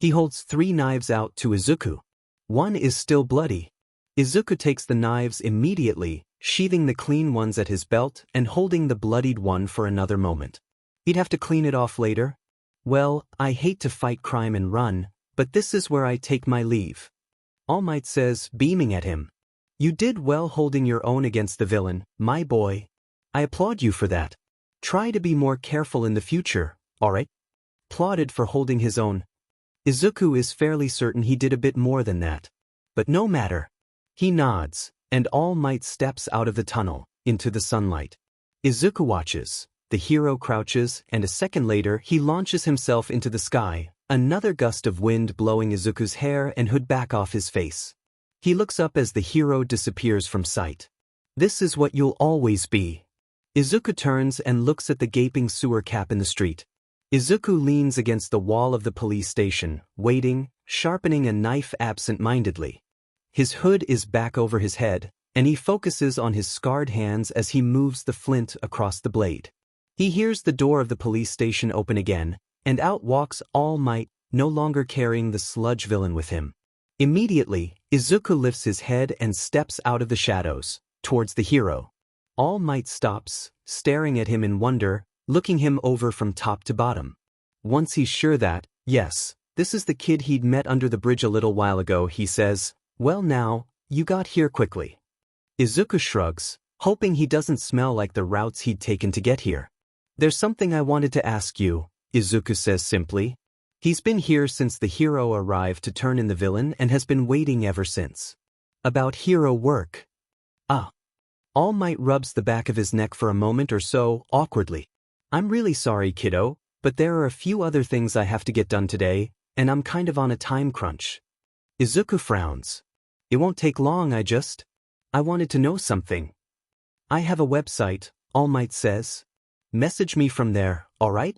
He holds 3 knives out to Izuku. One is still bloody. Izuku takes the knives immediately, sheathing the clean ones at his belt and holding the bloodied one for another moment. He'd have to clean it off later. Well, I hate to fight crime and run, but this is where I take my leave. All Might says, beaming at him. You did well holding your own against the villain, my boy. I applaud you for that. Try to be more careful in the future, alright? Applauded for holding his own. Izuku is fairly certain he did a bit more than that. But no matter. He nods, and All Might steps out of the tunnel, into the sunlight. Izuku watches, the hero crouches, and a second later he launches himself into the sky, another gust of wind blowing Izuku's hair and hood back off his face. He looks up as the hero disappears from sight. This is what you'll always be. Izuku turns and looks at the gaping sewer cap in the street. Izuku leans against the wall of the police station, waiting, sharpening a knife absent-mindedly. His hood is back over his head, and he focuses on his scarred hands as he moves the flint across the blade. He hears the door of the police station open again, and out walks All Might, no longer carrying the sludge villain with him. Immediately, Izuku lifts his head and steps out of the shadows, towards the hero. All Might stops, staring at him in wonder, looking him over from top to bottom. Once he's sure that, yes, this is the kid he'd met under the bridge a little while ago, he says, well now, you got here quickly. Izuku shrugs, hoping he doesn't smell like the routes he'd taken to get here. There's something I wanted to ask you, Izuku says simply. He's been here since the hero arrived to turn in the villain and has been waiting ever since. About hero work. Ah. All Might rubs the back of his neck for a moment or so, awkwardly. I'm really sorry, kiddo, but there are a few other things I have to get done today, and I'm kind of on a time crunch. Izuku frowns. It won't take long, I wanted to know something. I have a website, All Might says. Message me from there, alright?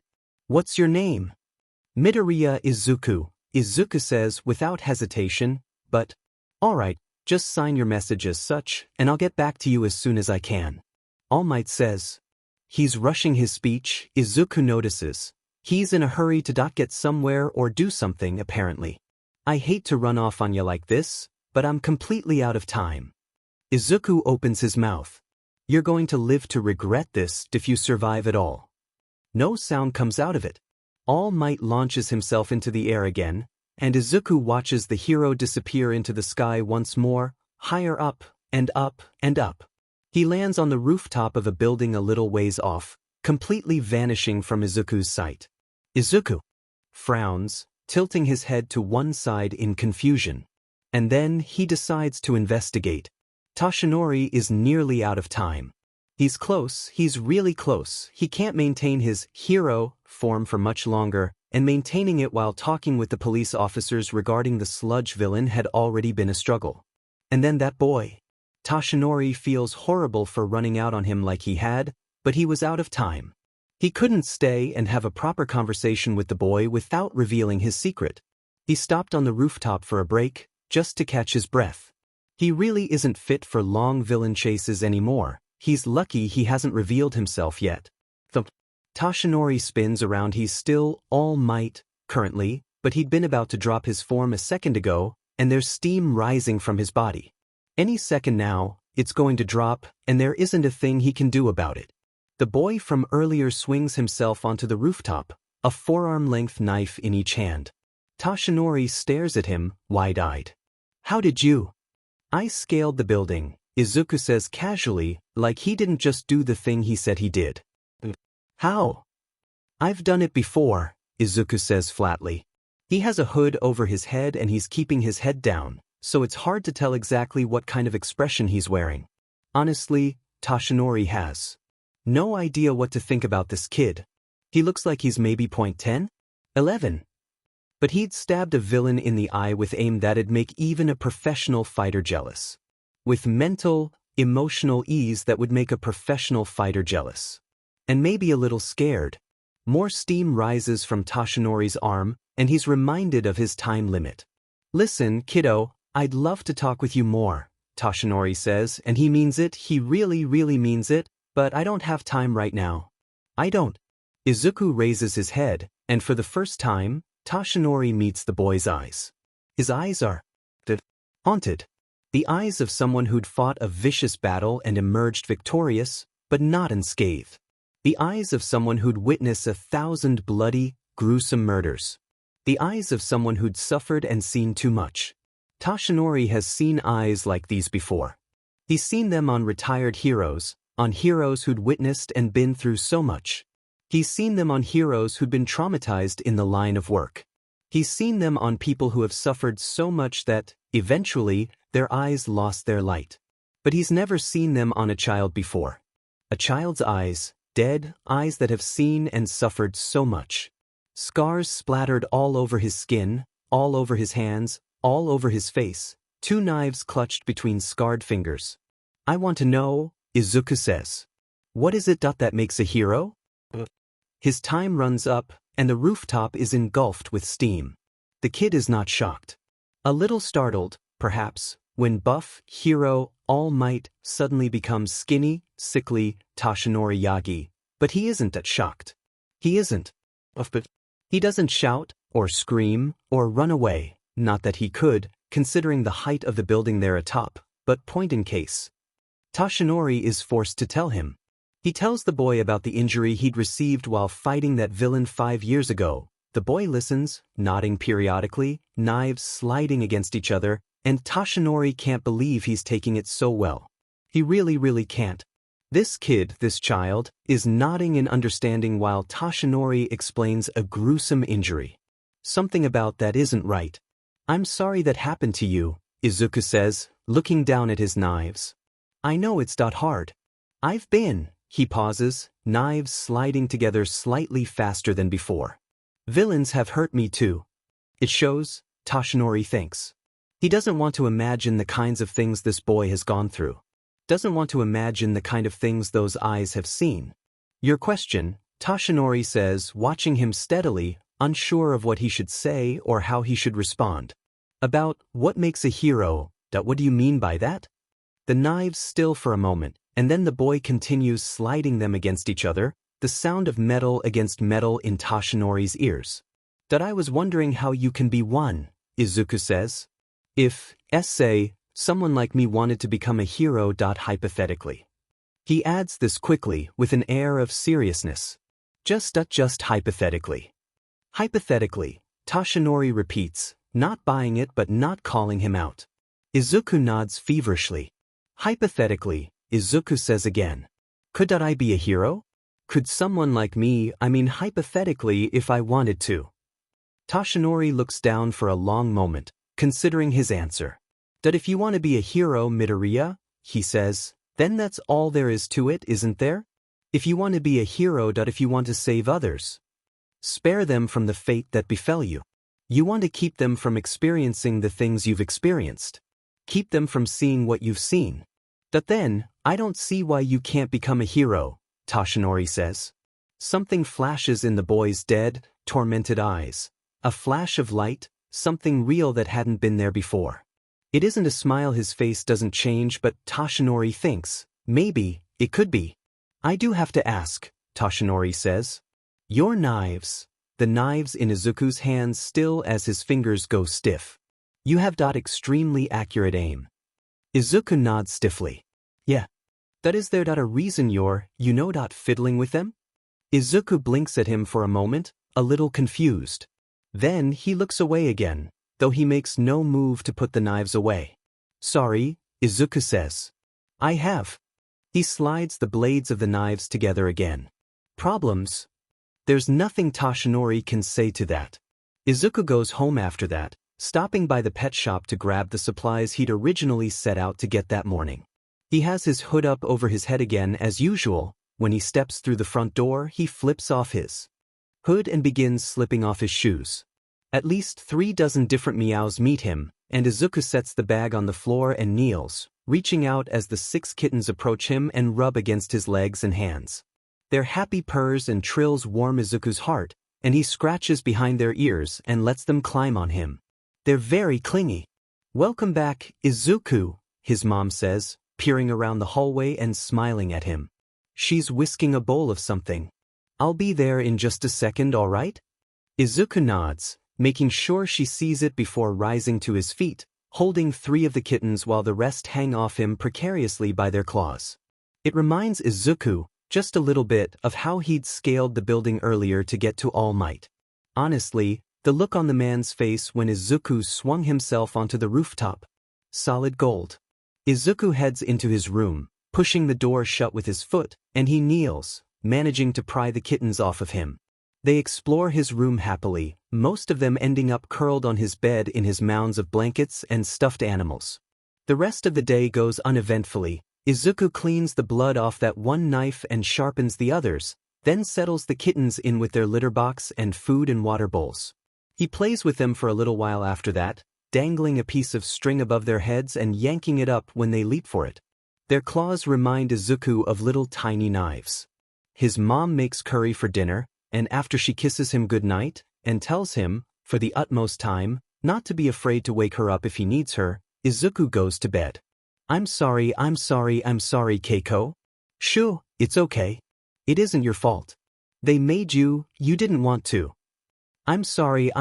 What's your name? Midoriya Izuku, Izuku says without hesitation, but, alright, just sign your message as such, and I'll get back to you as soon as I can. All Might says. He's rushing his speech, Izuku notices. He's in a hurry to get somewhere or do something, apparently. I hate to run off on you like this, but I'm completely out of time. Izuku opens his mouth. You're going to live to regret this if you survive at all. No sound comes out of it. All Might launches himself into the air again, and Izuku watches the hero disappear into the sky once more, higher up, and up, and up. He lands on the rooftop of a building a little ways off, completely vanishing from Izuku's sight. Izuku frowns, tilting his head to one side in confusion. And then he decides to investigate. Toshinori is nearly out of time. He's close, he's really close. He can't maintain his hero form for much longer, and maintaining it while talking with the police officers regarding the sludge villain had already been a struggle. And then that boy. Toshinori feels horrible for running out on him like he had, but he was out of time. He couldn't stay and have a proper conversation with the boy without revealing his secret. He stopped on the rooftop for a break, just to catch his breath. He really isn't fit for long villain chases anymore. He's lucky he hasn't revealed himself yet. Toshinori spins around. He's still All Might, currently, but he'd been about to drop his form a second ago, and there's steam rising from his body. Any second now, it's going to drop, and there isn't a thing he can do about it. The boy from earlier swings himself onto the rooftop, a forearm-length knife in each hand. Toshinori stares at him, wide-eyed. How did you? I scaled the building, Izuku says casually, like he didn't just do the thing he said he did. How? I've done it before, Izuku says flatly. He has a hood over his head and he's keeping his head down, so it's hard to tell exactly what kind of expression he's wearing. Honestly, Toshinori has no idea what to think about this kid. He looks like he's maybe 10, 11. But he'd stabbed a villain in the eye with aim that'd make even a professional fighter jealous. With mental, emotional ease that would make a professional fighter jealous. And maybe a little scared. More steam rises from Toshinori's arm, and he's reminded of his time limit. Listen, kiddo, I'd love to talk with you more, Toshinori says, and he means it, he really, really means it, but I don't have time right now. I don't. Izuku raises his head, and for the first time, Toshinori meets the boy's eyes. His eyes are haunted. The eyes of someone who'd fought a vicious battle and emerged victorious, but not unscathed. The eyes of someone who'd witnessed 1,000 bloody, gruesome murders. The eyes of someone who'd suffered and seen too much. Toshinori has seen eyes like these before. He's seen them on retired heroes, on heroes who'd witnessed and been through so much. He's seen them on heroes who'd been traumatized in the line of work. He's seen them on people who have suffered so much that, eventually, their eyes lost their light. But he's never seen them on a child before. A child's eyes, dead eyes that have seen and suffered so much. Scars splattered all over his skin, all over his hands, all over his face, 2 knives clutched between scarred fingers. I want to know, Izuku says. What is it that makes a hero? His time runs up, and the rooftop is engulfed with steam. The kid is not shocked. A little startled, perhaps, when buff, hero, All Might suddenly becomes skinny, sickly, Toshinori Yagi, but he isn't that shocked. He isn't. He doesn't shout, or scream, or run away, not that he could, considering the height of the building there atop, but point in case. Toshinori is forced to tell him. He tells the boy about the injury he'd received while fighting that villain 5 years ago. The boy listens, nodding periodically, knives sliding against each other, and Toshinori can't believe he's taking it so well. He really, really can't. This kid, this child, is nodding in understanding while Toshinori explains a gruesome injury. Something about that isn't right. I'm sorry that happened to you, Izuku says, looking down at his knives. I know it's hard. I've been. He pauses, knives sliding together slightly faster than before. Villains have hurt me too. It shows, Toshinori thinks. He doesn't want to imagine the kinds of things this boy has gone through. Doesn't want to imagine the kind of things those eyes have seen. Your question, Toshinori says, watching him steadily, unsure of what he should say or how he should respond. About what makes a hero, what do you mean by that? The knives still for a moment, and then the boy continues sliding them against each other, the sound of metal against metal in Toshinori's ears. That I was wondering how you can be one, Izuku says. If, say, someone like me wanted to become a hero. Hypothetically. He adds this quickly with an air of seriousness. Just hypothetically. Hypothetically, Toshinori repeats, not buying it but not calling him out. Izuku nods feverishly. Hypothetically, Izuku says again. Could I be a hero? Could someone like me, hypothetically if I wanted to? Toshinori looks down for a long moment, considering his answer. That if you want to be a hero, Midoriya, he says, then that's all there is to it, isn't there? If you want to be a hero, if you want to save others, spare them from the fate that befell you. You want to keep them from experiencing the things you've experienced. Keep them from seeing what you've seen. But then, I don't see why you can't become a hero, Toshinori says. Something flashes in the boy's dead, tormented eyes. A flash of light, something real that hadn't been there before. It isn't a smile, his face doesn't change, but Toshinori thinks, maybe, it could be. I do have to ask, Toshinori says. Your knives. The knives in Izuku's hands still as his fingers go stiff. You have extremely accurate aim. Izuku nods stiffly. Yeah. That is there a reason you're, fiddling with them? Izuku blinks at him for a moment, a little confused. Then he looks away again, though he makes no move to put the knives away. Sorry, Izuku says. I have. He slides the blades of the knives together again. Problems? There's nothing Toshinori can say to that. Izuku goes home after that, stopping by the pet shop to grab the supplies he'd originally set out to get that morning. He has his hood up over his head again as usual. When he steps through the front door, he flips off his hood and begins slipping off his shoes. At least 3 dozen different meows meet him, and Izuku sets the bag on the floor and kneels, reaching out as the 6 kittens approach him and rub against his legs and hands. Their happy purrs and trills warm Izuku's heart, and he scratches behind their ears and lets them climb on him. They're very clingy. Welcome back, Izuku, his mom says, peering around the hallway and smiling at him. She's whisking a bowl of something. I'll be there in just a second, all right? Izuku nods, making sure she sees it before rising to his feet, holding 3 of the kittens while the rest hang off him precariously by their claws. It reminds Izuku, just a little bit, of how he'd scaled the building earlier to get to All Might. Honestly, the look on the man's face when Izuku swung himself onto the rooftop. Solid gold. Izuku heads into his room, pushing the door shut with his foot, and he kneels, managing to pry the kittens off of him. They explore his room happily, most of them ending up curled on his bed in his mounds of blankets and stuffed animals. The rest of the day goes uneventfully. Izuku cleans the blood off that one knife and sharpens the others, then settles the kittens in with their litter box and food and water bowls. He plays with them for a little while after that, dangling a piece of string above their heads and yanking it up when they leap for it. Their claws remind Izuku of little tiny knives. His mom makes curry for dinner, and after she kisses him goodnight, and tells him, for the utmost time, not to be afraid to wake her up if he needs her, Izuku goes to bed. I'm sorry, Keiko. Shoo, it's okay. It isn't your fault. They made you, you didn't want to. I'm sorry.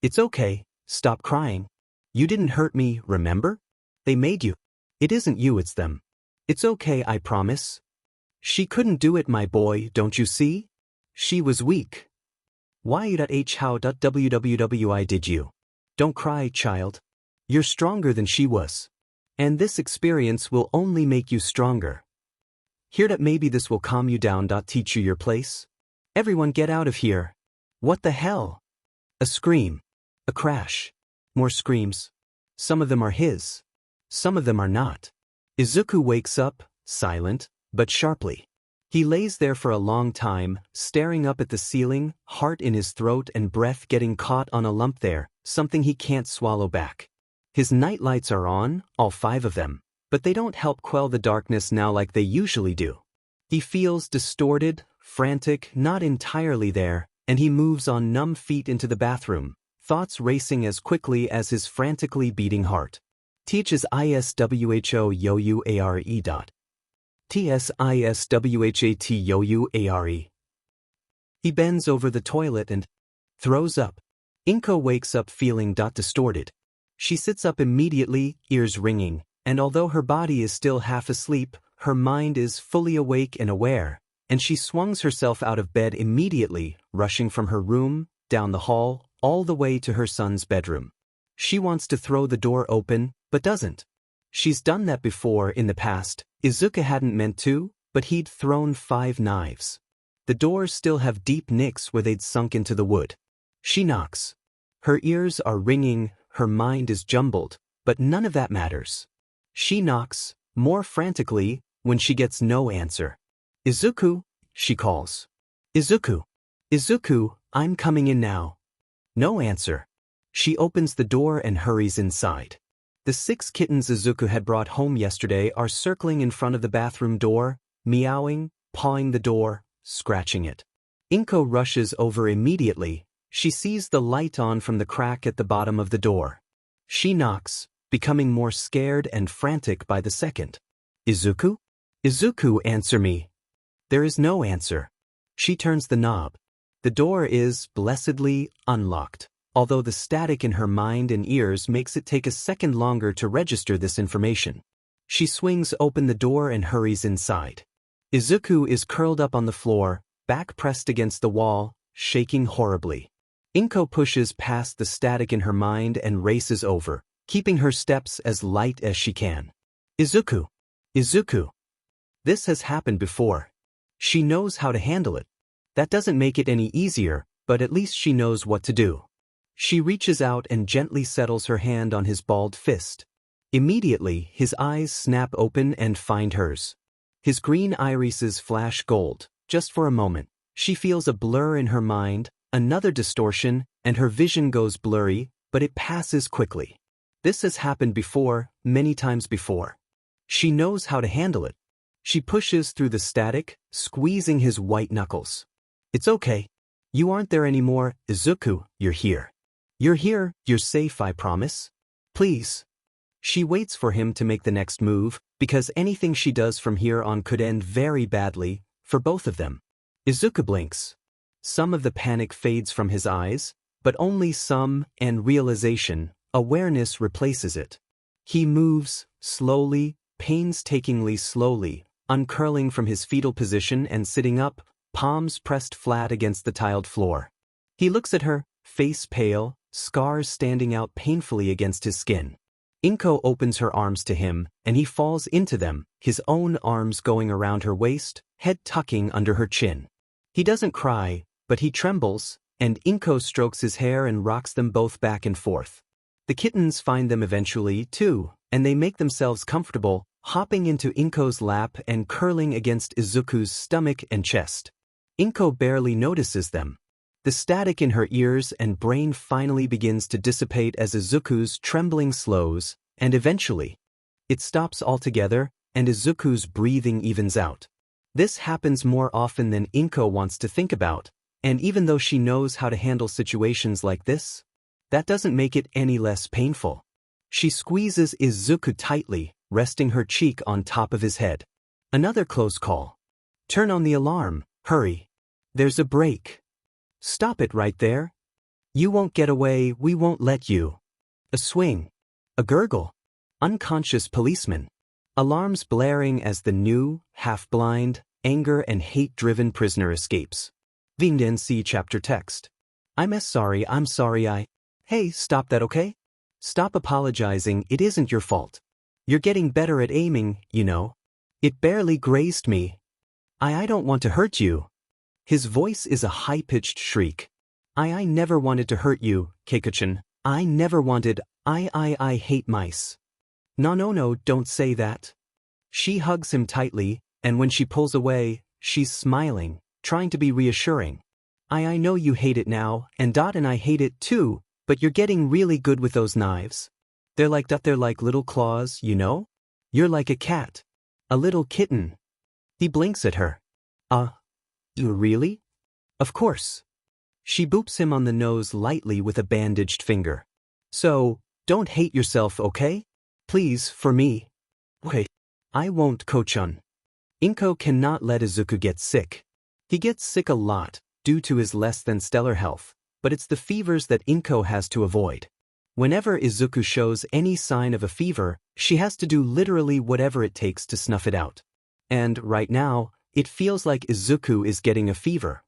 It's okay, stop crying. You didn't hurt me, remember? They made you. It isn't you, it's them. It's okay, I promise. She couldn't do it, my boy, don't you see? She was weak. How wwwi did you? Don't cry, child. You're stronger than she was. And this experience will only make you stronger. Hear that maybe this will calm you down. Teach you your place. Everyone get out of here. What the hell? A scream. A crash. More screams. Some of them are his. Some of them are not. Izuku wakes up, silent, but sharply. He lays there for a long time, staring up at the ceiling, heart in his throat and breath getting caught on a lump there, something he can't swallow back. His nightlights are on, all 5 of them, but they don't help quell the darkness now like they usually do. He feels distorted, frantic, not entirely there, and he moves on numb feet into the bathroom, thoughts racing as quickly as his frantically beating heart. Teaches ISWHO YOUARE. TSISWHAT YOUARE. He bends over the toilet and throws up. Inko wakes up feeling distorted. She sits up immediately, ears ringing, and although her body is still half asleep, her mind is fully awake and aware, and she swings herself out of bed immediately, rushing from her room, down the hall, all the way to her son's bedroom. She wants to throw the door open, but doesn't. She's done that before in the past. Izuku hadn't meant to, but he'd thrown 5 knives. The doors still have deep nicks where they'd sunk into the wood. She knocks. Her ears are ringing, her mind is jumbled, but none of that matters. She knocks, more frantically, when she gets no answer. "Izuku," she calls. "Izuku. Izuku, I'm coming in now." No answer. She opens the door and hurries inside. The 6 kittens Izuku had brought home yesterday are circling in front of the bathroom door, meowing, pawing the door, scratching it. Inko rushes over immediately. She sees the light on from the crack at the bottom of the door. She knocks, becoming more scared and frantic by the second. "Izuku? Izuku, answer me." There is no answer. She turns the knob. The door is, blessedly, unlocked, although the static in her mind and ears makes it take a second longer to register this information. She swings open the door and hurries inside. Izuku is curled up on the floor, back pressed against the wall, shaking horribly. Inko pushes past the static in her mind and races over, keeping her steps as light as she can. "Izuku! Izuku!" This has happened before. She knows how to handle it. That doesn't make it any easier, but at least she knows what to do. She reaches out and gently settles her hand on his bald fist. Immediately, his eyes snap open and find hers. His green irises flash gold. Just for a moment, she feels a blur in her mind, another distortion, and her vision goes blurry, but it passes quickly. This has happened before, many times before. She knows how to handle it. She pushes through the static, squeezing his white knuckles. "It's okay. You aren't there anymore, Izuku, you're here. You're here, you're safe, I promise. Please." She waits for him to make the next move, because anything she does from here on could end very badly, for both of them. Izuku blinks. Some of the panic fades from his eyes, but only some, and realization, awareness replaces it. He moves, slowly, painstakingly slowly, uncurling from his fetal position and sitting up, palms pressed flat against the tiled floor. He looks at her, face pale, scars standing out painfully against his skin. Inko opens her arms to him, and he falls into them, his own arms going around her waist, head tucking under her chin. He doesn't cry, but he trembles, and Inko strokes his hair and rocks them both back and forth. The kittens find them eventually, too, and they make themselves comfortable, hopping into Inko's lap and curling against Izuku's stomach and chest. Inko barely notices them. The static in her ears and brain finally begins to dissipate as Izuku's trembling slows, and eventually, it stops altogether, and Izuku's breathing evens out. This happens more often than Inko wants to think about, and even though she knows how to handle situations like this, that doesn't make it any less painful. She squeezes Izuku tightly, resting her cheek on top of his head. Another close call. "Turn on the alarm, hurry. There's a break. Stop it right there. You won't get away, we won't let you." A swing. A gurgle. Unconscious policeman. Alarms blaring as the new, half-blind, anger and hate-driven prisoner escapes. Vinden see chapter text. I'm sorry, Hey, stop that, okay? Stop apologizing, it isn't your fault. You're getting better at aiming, you know. It barely grazed me. I don't want to hurt you. His voice is a high-pitched shriek. I never wanted to hurt you, Keiko-chan. I never wanted, I hate mice. No, don't say that. She hugs him tightly, and when she pulls away, she's smiling, trying to be reassuring. I know you hate it now, and Dot and I hate it too, but you're getting really good with those knives. They're like little claws, you know? You're like a cat. A little kitten. He blinks at her. You really? Of course. She boops him on the nose lightly with a bandaged finger. So, don't hate yourself, okay? Please, for me. Okay. I won't, Ko-chan. Inko cannot let Izuku get sick. He gets sick a lot, due to his less than stellar health, but it's the fevers that Inko has to avoid. Whenever Izuku shows any sign of a fever, she has to do literally whatever it takes to snuff it out. and right now, it feels like Izuku is getting a fever.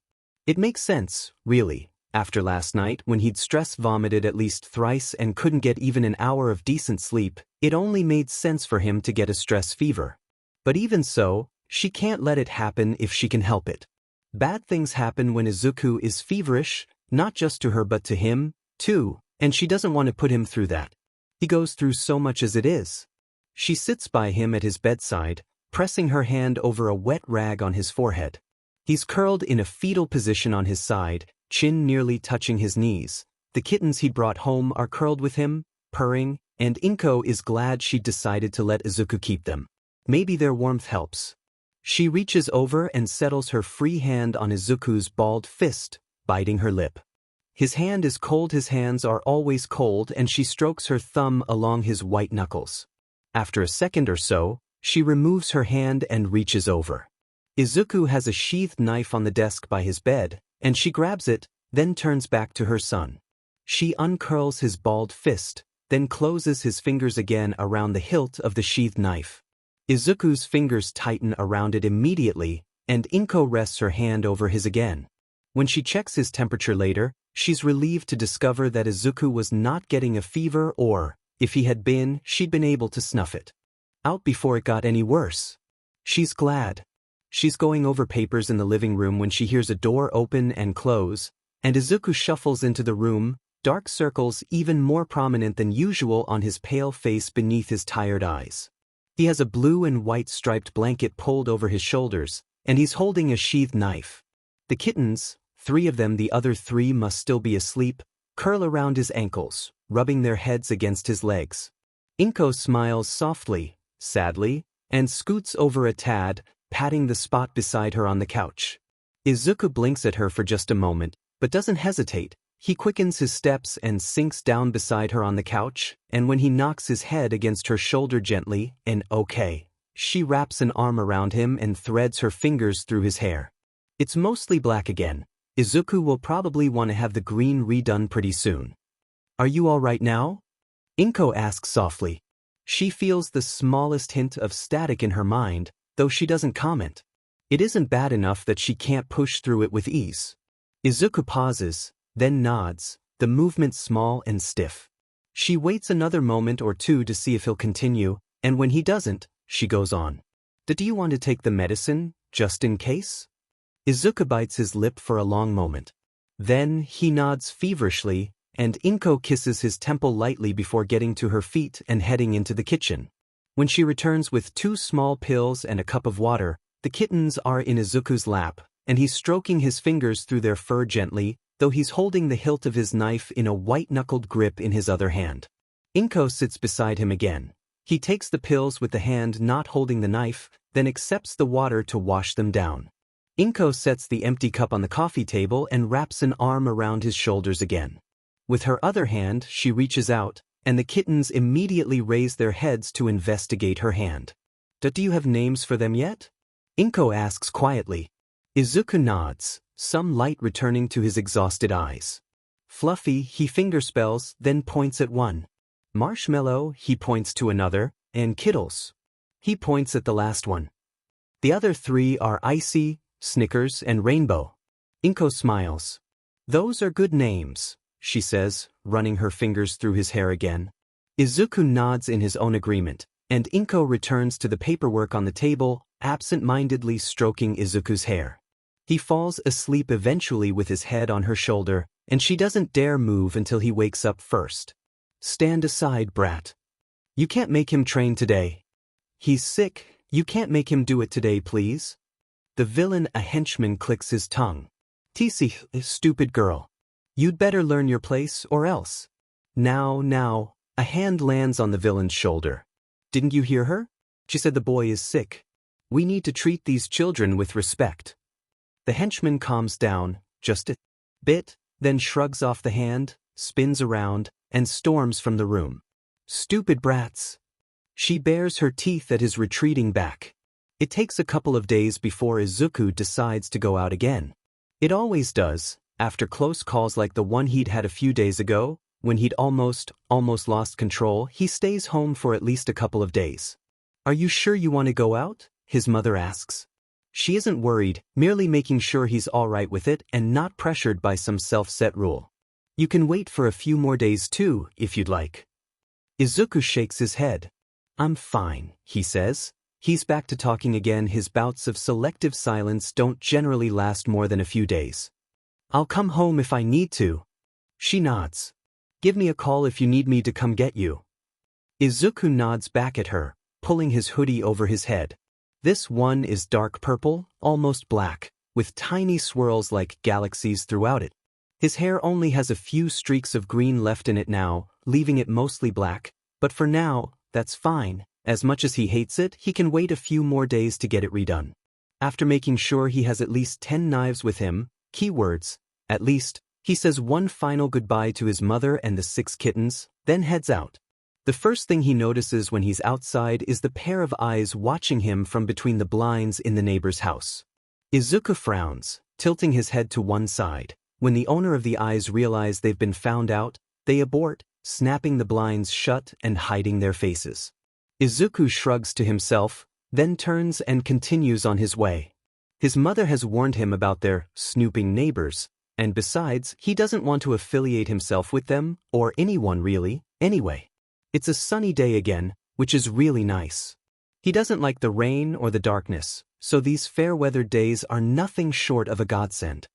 It makes sense, really, after last night when he'd stress vomited at least thrice and couldn't get even an hour of decent sleep. It only made sense for him to get a stress fever. But even so, she can't let it happen if she can help it. Bad things happen when Izuku is feverish, not just to her but to him, too, and she doesn't want to put him through that. He goes through so much as it is. She sits by him at his bedside, pressing her hand over a wet rag on his forehead. He's curled in a fetal position on his side, chin nearly touching his knees. The kittens he'd brought home are curled with him, purring, and Inko is glad she'd decided to let Izuku keep them. Maybe their warmth helps. She reaches over and settles her free hand on Izuku's balled fist, biting her lip. His hand is cold, his hands are always cold, and she strokes her thumb along his white knuckles. After a second or so, she removes her hand and reaches over. Izuku has a sheathed knife on the desk by his bed, and she grabs it, then turns back to her son. She uncurls his balled fist, then closes his fingers again around the hilt of the sheathed knife. Izuku's fingers tighten around it immediately, and Inko rests her hand over his again. When she checks his temperature later, she's relieved to discover that Izuku was not getting a fever or, if he had been, she'd been able to snuff it out before it got any worse. She's glad. She's going over papers in the living room when she hears a door open and close, and Izuku shuffles into the room, dark circles even more prominent than usual on his pale face beneath his tired eyes. He has a blue and white striped blanket pulled over his shoulders, and he's holding a sheathed knife. The kittens, 3 of them, the other 3 must still be asleep, curl around his ankles, rubbing their heads against his legs. Inko smiles softly, sadly, and scoots over a tad, patting the spot beside her on the couch. Izuku blinks at her for just a moment, but doesn't hesitate. He quickens his steps and sinks down beside her on the couch, and when he knocks his head against her shoulder gently, okay, she wraps an arm around him and threads her fingers through his hair. It's mostly black again. Izuku will probably want to have the green redone pretty soon. Are you all right now? Inko asks softly. She feels the smallest hint of static in her mind, though she doesn't comment. It isn't bad enough that she can't push through it with ease. Izuku pauses, then nods, the movement small and stiff. She waits another moment or two to see if he'll continue, and when he doesn't, she goes on. Do you want to take the medicine, just in case? Izuku bites his lip for a long moment. Then he nods feverishly, and Inko kisses his temple lightly before getting to her feet and heading into the kitchen. When she returns with 2 small pills and a cup of water, the kittens are in Izuku's lap, and he's stroking his fingers through their fur gently, though he's holding the hilt of his knife in a white-knuckled grip in his other hand. Inko sits beside him again. He takes the pills with the hand not holding the knife, then accepts the water to wash them down. Inko sets the empty cup on the coffee table and wraps an arm around his shoulders again. With her other hand, she reaches out, and the kittens immediately raise their heads to investigate her hand. Do you have names for them yet? Inko asks quietly. Izuku nods, some light returning to his exhausted eyes. Fluffy, he fingerspells, then points at one. Marshmallow, he points to another, and Kittles. He points at the last one. The other 3 are Icy, Snickers, and Rainbow. Inko smiles. Those are good names, she says, running her fingers through his hair again. Izuku nods in his own agreement, and Inko returns to the paperwork on the table, absent-mindedly stroking Izuku's hair. He falls asleep eventually with his head on her shoulder, and she doesn't dare move until he wakes up first. Stand aside, brat. You can't make him train today. He's sick, you can't make him do it today, please. The villain, a henchman, clicks his tongue. TC, stupid girl. You'd better learn your place or else. Now, a hand lands on the villain's shoulder. Didn't you hear her? She said the boy is sick. We need to treat these children with respect. The henchman calms down, just a bit, then shrugs off the hand, spins around, and storms from the room. Stupid brats. She bares her teeth at his retreating back. It takes a couple of days before Izuku decides to go out again. It always does, after close calls like the one he'd had a few days ago, when he'd almost lost control. He stays home for at least a couple of days. Are you sure you want to go out? his mother asks. She isn't worried, merely making sure he's alright with it and not pressured by some self-set rule. You can wait for a few more days too, if you'd like. Izuku shakes his head. I'm fine, he says. He's back to talking again. His bouts of selective silence don't generally last more than a few days. I'll come home if I need to. She nods. Give me a call if you need me to come get you. Izuku nods back at her, pulling his hoodie over his head. This one is dark purple, almost black, with tiny swirls like galaxies throughout it. His hair only has a few streaks of green left in it now, leaving it mostly black, but for now, that's fine. As much as he hates it, he can wait a few more days to get it redone. After making sure he has at least 10 knives with him, keywords, at least, he says one final goodbye to his mother and the 6 kittens, then heads out. The first thing he notices when he's outside is the pair of eyes watching him from between the blinds in the neighbor's house. Izuku frowns, tilting his head to one side. When the owner of the eyes realize they've been found out, they abort, snapping the blinds shut and hiding their faces. Izuku shrugs to himself, then turns and continues on his way. His mother has warned him about their snooping neighbors, and besides, he doesn't want to affiliate himself with them, or anyone really, anyway. It's a sunny day again, which is really nice. He doesn't like the rain or the darkness, so these fair-weathered days are nothing short of a godsend.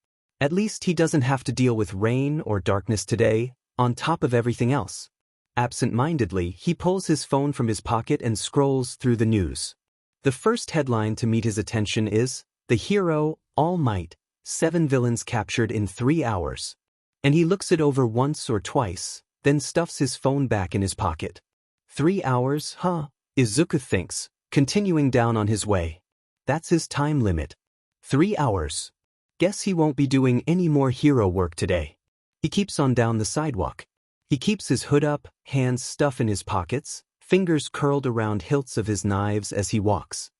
At least he doesn't have to deal with rain or darkness today, on top of everything else. Absent-mindedly, he pulls his phone from his pocket and scrolls through the news. The first headline to meet his attention is, "The hero, All Might, 7 villains captured in 3 hours." And he looks it over once or twice, then stuffs his phone back in his pocket. 3 hours, huh? Izuku thinks, continuing down on his way. That's his time limit. 3 hours. Guess he won't be doing any more hero work today. He keeps on down the sidewalk. He keeps his hood up, hands stuffed in his pockets, fingers curled around hilts of his knives as he walks.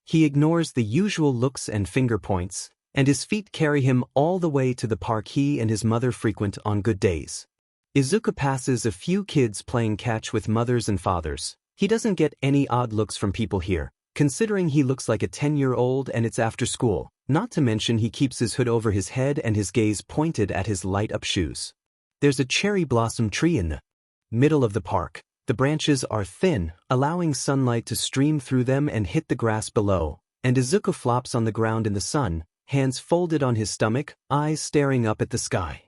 He ignores the usual looks and finger points, and his feet carry him all the way to the park he and his mother frequent on good days. Izuku passes a few kids playing catch with mothers and fathers. He doesn't get any odd looks from people here, considering he looks like a 10-year-old and it's after school, not to mention he keeps his hood over his head and his gaze pointed at his light-up shoes. There's a cherry blossom tree in the middle of the park. The branches are thin, allowing sunlight to stream through them and hit the grass below, and Izuku flops on the ground in the sun, hands folded on his stomach, eyes staring up at the sky.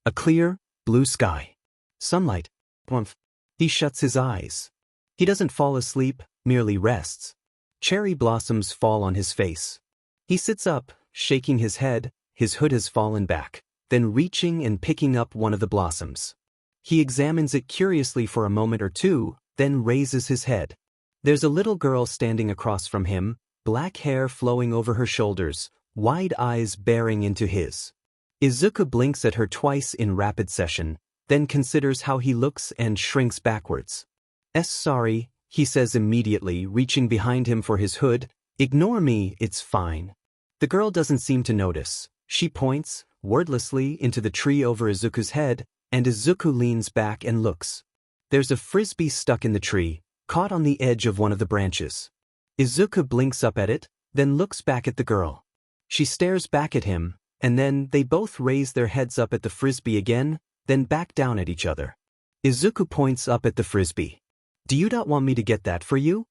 A clear, blue sky. Sunlight. Poof. He shuts his eyes. He doesn't fall asleep, merely rests. Cherry blossoms fall on his face. He sits up, shaking his head, his hood has fallen back, then reaching and picking up one of the blossoms. He examines it curiously for a moment or two, then raises his head. There's a little girl standing across from him, black hair flowing over her shoulders, wide eyes bearing into his. Izuku blinks at her twice in rapid succession, then considers how he looks and shrinks backwards. Sorry, he says immediately, reaching behind him for his hood. Ignore me, it's fine. The girl doesn't seem to notice. She points, wordlessly, into the tree over Izuku's head, and Izuku leans back and looks. There's a frisbee stuck in the tree, caught on the edge of one of the branches. Izuku blinks up at it, then looks back at the girl. She stares back at him, and then they both raise their heads up at the frisbee again, then back down at each other. Izuku points up at the frisbee. Do you not want me to get that for you?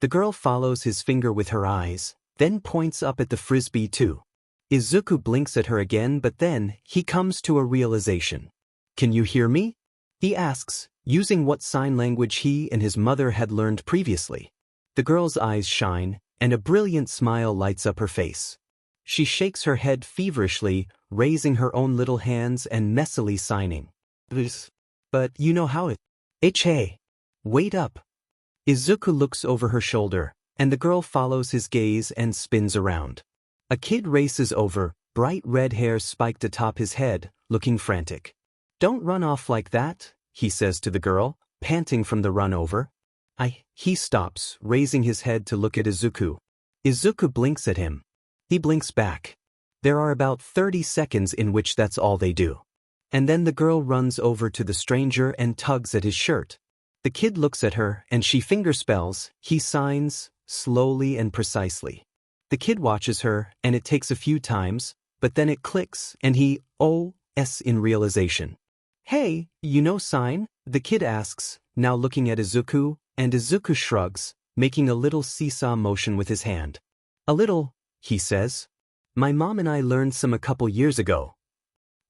The girl follows his finger with her eyes, then points up at the frisbee too. Izuku blinks at her again, but then he comes to a realization. Can you hear me? He asks, using what sign language he and his mother had learned previously. The girl's eyes shine, and a brilliant smile lights up her face. She shakes her head feverishly, raising her own little hands and messily signing. But you know how it. Hey, wait up. Izuku looks over her shoulder, and the girl follows his gaze and spins around. A kid races over, bright red hair spiked atop his head, looking frantic. Don't run off like that, he says to the girl, panting from the run over. He stops, raising his head to look at Izuku. Izuku blinks at him. He blinks back. There are about 30 seconds in which that's all they do. And then the girl runs over to the stranger and tugs at his shirt. The kid looks at her and she fingerspells, he signs, slowly and precisely. The kid watches her, and it takes a few times, but then it clicks, and he OS in realization. Hey, you know sign? The kid asks, now looking at Izuku, and Izuku shrugs, making a little seesaw motion with his hand. A little, he says. My mom and I learned some a couple years ago.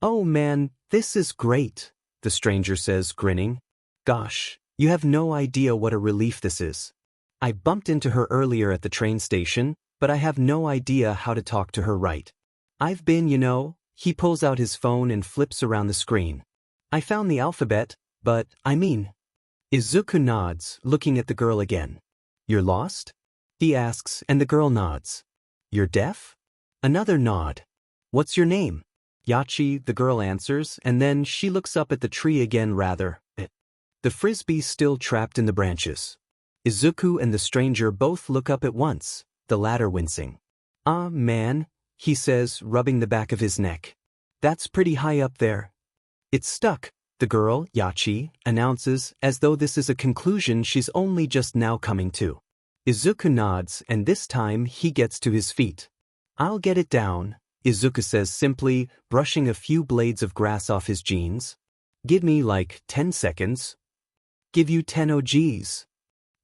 Oh man, this is great, the stranger says, grinning. Gosh, you have no idea what a relief this is. I bumped into her earlier at the train station, but I have no idea how to talk to her right. I've been, he pulls out his phone and flips around the screen. I found the alphabet, but, Izuku nods, looking at the girl again. You're lost? He asks, and the girl nods. You're deaf? Another nod. What's your name? Yachi, the girl answers, and then she looks up at the tree again rather. The frisbee still trapped in the branches. Izuku and the stranger both look up at once, the latter wincing. Ah, man, he says, rubbing the back of his neck. That's pretty high up there. It's stuck, the girl, Yachi, announces, as though this is a conclusion she's only just now coming to. Izuku nods, and this time he gets to his feet. I'll get it down, Izuku says simply, brushing a few blades of grass off his jeans. Give me 10 seconds. Give you 10 OGs.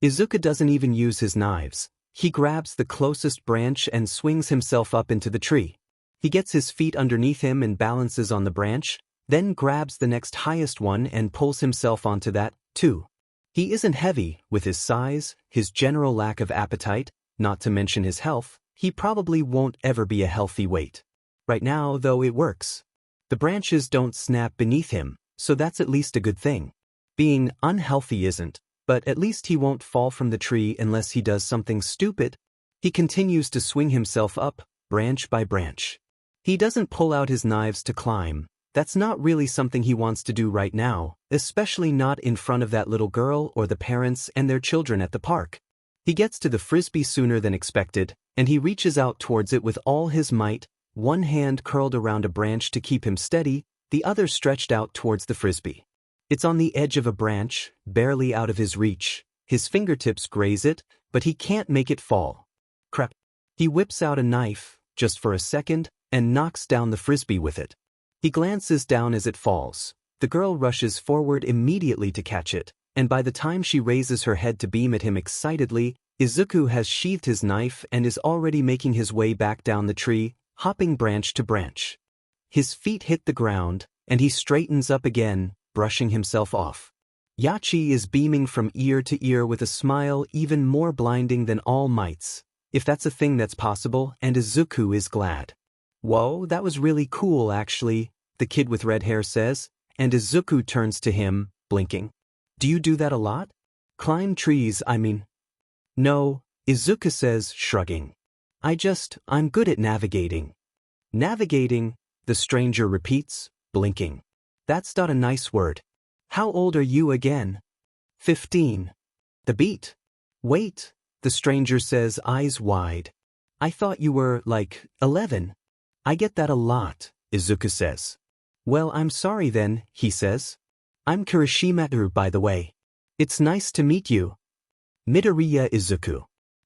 Izuku doesn't even use his knives. He grabs the closest branch and swings himself up into the tree. He gets his feet underneath him and balances on the branch, then grabs the next highest one and pulls himself onto that, too. He isn't heavy, with his size, his general lack of appetite, not to mention his health. He probably won't ever be a healthy weight. Right now, though, it works. The branches don't snap beneath him, so that's at least a good thing. Being unhealthy isn't, but at least he won't fall from the tree unless he does something stupid. He continues to swing himself up, branch by branch. He doesn't pull out his knives to climb. That's not really something he wants to do right now, especially not in front of that little girl or the parents and their children at the park. He gets to the frisbee sooner than expected, and he reaches out towards it with all his might, one hand curled around a branch to keep him steady, the other stretched out towards the frisbee. It's on the edge of a branch, barely out of his reach. His fingertips graze it, but he can't make it fall. Crap. He whips out a knife, just for a second, and knocks down the frisbee with it. He glances down as it falls. The girl rushes forward immediately to catch it, and by the time she raises her head to beam at him excitedly, Izuku has sheathed his knife and is already making his way back down the tree, hopping branch to branch. His feet hit the ground, and he straightens up again, brushing himself off. Yachi is beaming from ear to ear with a smile even more blinding than All Might's, if that's a thing that's possible, and Izuku is glad. Whoa, that was really cool actually, the kid with red hair says, and Izuku turns to him, blinking. Do you do that a lot? Climb trees, No, Izuku says, shrugging. I'm good at navigating. Navigating, the stranger repeats, blinking. That's not a nice word. How old are you again? 15. The beat. Wait, the stranger says, eyes wide. I thought you were, 11. I get that a lot, Izuku says. Well, I'm sorry then, he says. I'm Kirishima, by the way. It's nice to meet you. Midoriya Izuku.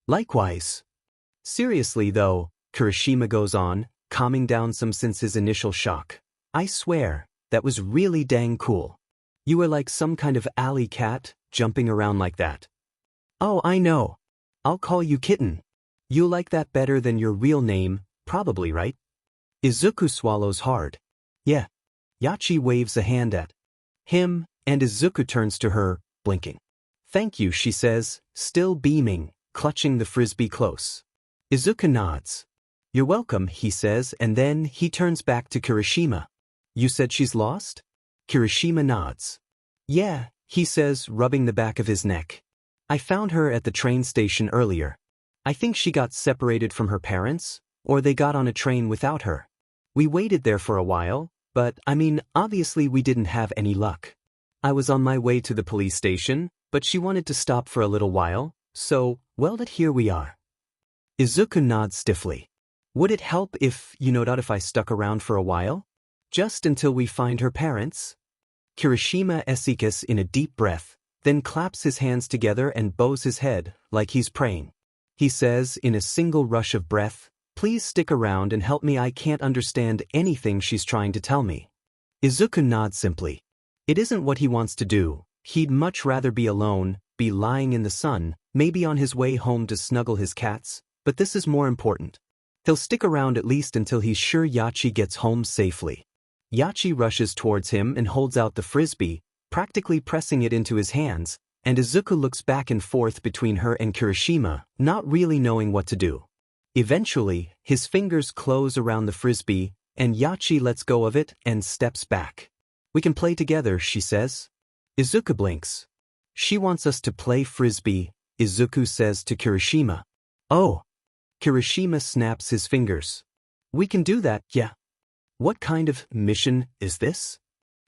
Likewise. Seriously though, Kirishima goes on, calming down some since his initial shock. I swear, that was really dang cool. You were like some kind of alley cat, jumping around like that. Oh, I know. I'll call you Kitten. You'll like that better than your real name, probably, right? Izuku swallows hard. Yeah. Yachi waves a hand at him, and Izuku turns to her, blinking. Thank you, she says, still beaming, clutching the frisbee close. Izuku nods. You're welcome, he says, and then he turns back to Kirishima. You said she's lost? Kirishima nods. Yeah, he says, rubbing the back of his neck. I found her at the train station earlier. I think she got separated from her parents, or they got on a train without her. We waited there for a while, but, obviously we didn't have any luck. I was on my way to the police station, but she wanted to stop for a little while, so, here we are. Izuku nods stiffly. Would it help if I stuck around for a while? Just until we find her parents? Kirishima seeks in a deep breath, then claps his hands together and bows his head, like he's praying. he says in a single rush of breath. Please stick around and help me, I can't understand anything she's trying to tell me. Izuku nods simply. It isn't what he wants to do. He'd much rather be alone, be lying in the sun, maybe on his way home to snuggle his cats, but this is more important. He'll stick around at least until he's sure Yachi gets home safely. Yachi rushes towards him and holds out the frisbee, practically pressing it into his hands, and Izuku looks back and forth between her and Kirishima, not really knowing what to do. Eventually, his fingers close around the frisbee, and Yachi lets go of it and steps back. We can play together, she says. Izuku blinks. She wants us to play frisbee, Izuku says to Kirishima. Oh. Kirishima snaps his fingers. We can do that, yeah. What kind of mission is this?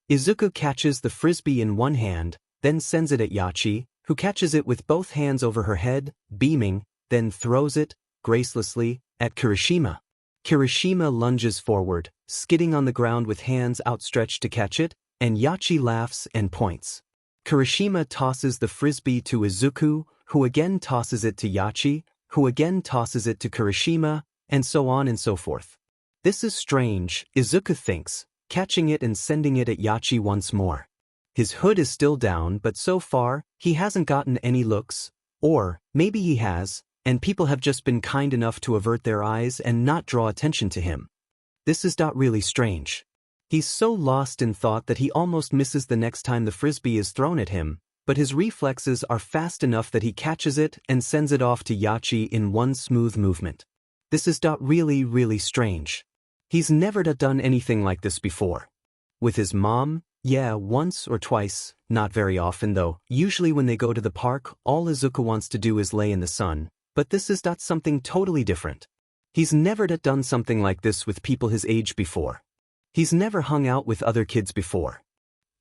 Izuku catches the frisbee in one hand, then sends it at Yachi, who catches it with both hands over her head, beaming, then throws it, gracelessly, at Kirishima. Kirishima lunges forward, skidding on the ground with hands outstretched to catch it, and Yachi laughs and points. Kirishima tosses the frisbee to Izuku, who again tosses it to Yachi, who again tosses it to Kirishima, and so on and so forth. This is strange, Izuku thinks, catching it and sending it at Yachi once more. His hood is still down, but so far, he hasn't gotten any looks, or maybe he has, and people have just been kind enough to avert their eyes and not draw attention to him. This is not really strange. He's so lost in thought that he almost misses the next time the frisbee is thrown at him, but his reflexes are fast enough that he catches it and sends it off to Yachi in one smooth movement. This is not really strange. He's never done anything like this before. With his mom, yeah, once or twice, not very often though. Usually when they go to the park, all Izuku wants to do is lay in the sun. But this is not something totally different. He's never done something like this with people his age before. He's never hung out with other kids before.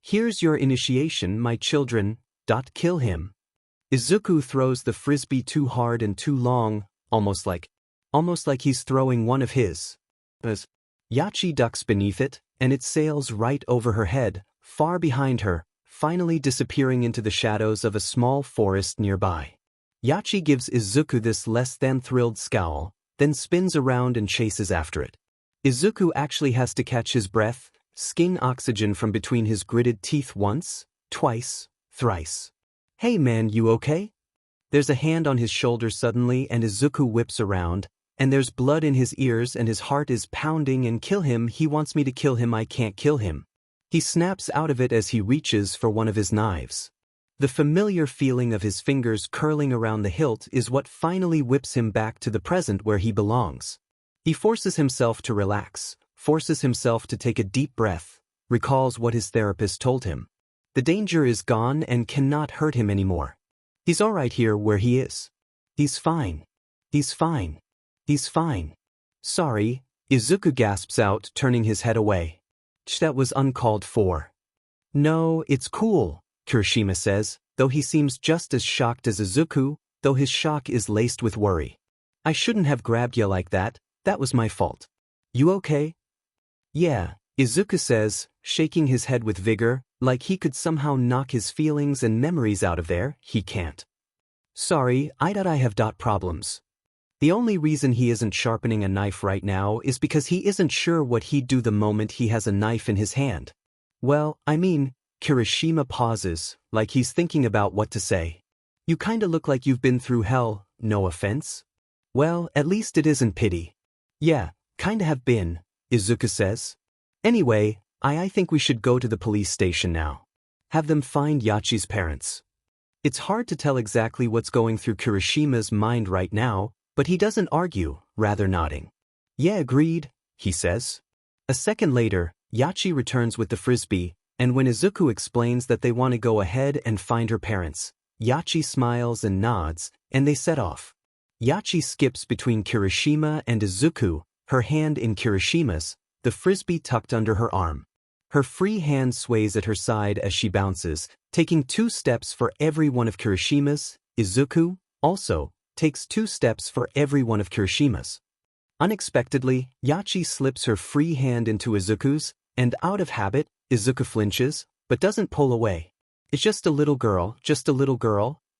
Here's your initiation, my children. Kill him. Izuku throws the frisbee too hard and too long, almost like he's throwing one of his. As Yachi ducks beneath it, and it sails right over her head, far behind her, finally disappearing into the shadows of a small forest nearby. Yachi gives Izuku this less than thrilled scowl, then spins around and chases after it. Izuku actually has to catch his breath, skin oxygen from between his gritted teeth once, twice, thrice. Hey man, you okay? There's a hand on his shoulder suddenly and Izuku whips around, and there's blood in his ears and his heart is pounding and kill him, he wants me to kill him, I can't kill him. He snaps out of it as he reaches for one of his knives. The familiar feeling of his fingers curling around the hilt is what finally whips him back to the present where he belongs. He forces himself to relax, forces himself to take a deep breath, recalls what his therapist told him. The danger is gone and cannot hurt him anymore. He's alright here where he is. He's fine. He's fine. He's fine. Sorry, Izuku gasps out, turning his head away. That was uncalled for. No, it's cool, Kirishima says, though he seems just as shocked as Izuku, though his shock is laced with worry. I shouldn't have grabbed you like that was my fault. You okay? Yeah, Izuku says, shaking his head with vigor, like he could somehow knock his feelings and memories out of there. He can't. Sorry, I have problems. The only reason he isn't sharpening a knife right now is because he isn't sure what he'd do the moment he has a knife in his hand. Well, I mean, Kirishima pauses, like he's thinking about what to say. You kinda look like you've been through hell, no offense. Well, at least it isn't pity. Yeah, kinda have been, Izuku says. Anyway, I think we should go to the police station now. Have them find Yachi's parents. It's hard to tell exactly what's going through Kirishima's mind right now, but he doesn't argue, rather nodding. Yeah, agreed, he says. A second later, Yachi returns with the frisbee, and when Izuku explains that they want to go ahead and find her parents, Yachi smiles and nods, and they set off. Yachi skips between Kirishima and Izuku, her hand in Kirishima's, the frisbee tucked under her arm. Her free hand sways at her side as she bounces, taking 2 steps for every one of Kirishima's. Izuku, also, takes 2 steps for every one of Kirishima's. Unexpectedly, Yachi slips her free hand into Izuku's, and out of habit, Izuku flinches, but doesn't pull away. It's just a little girl,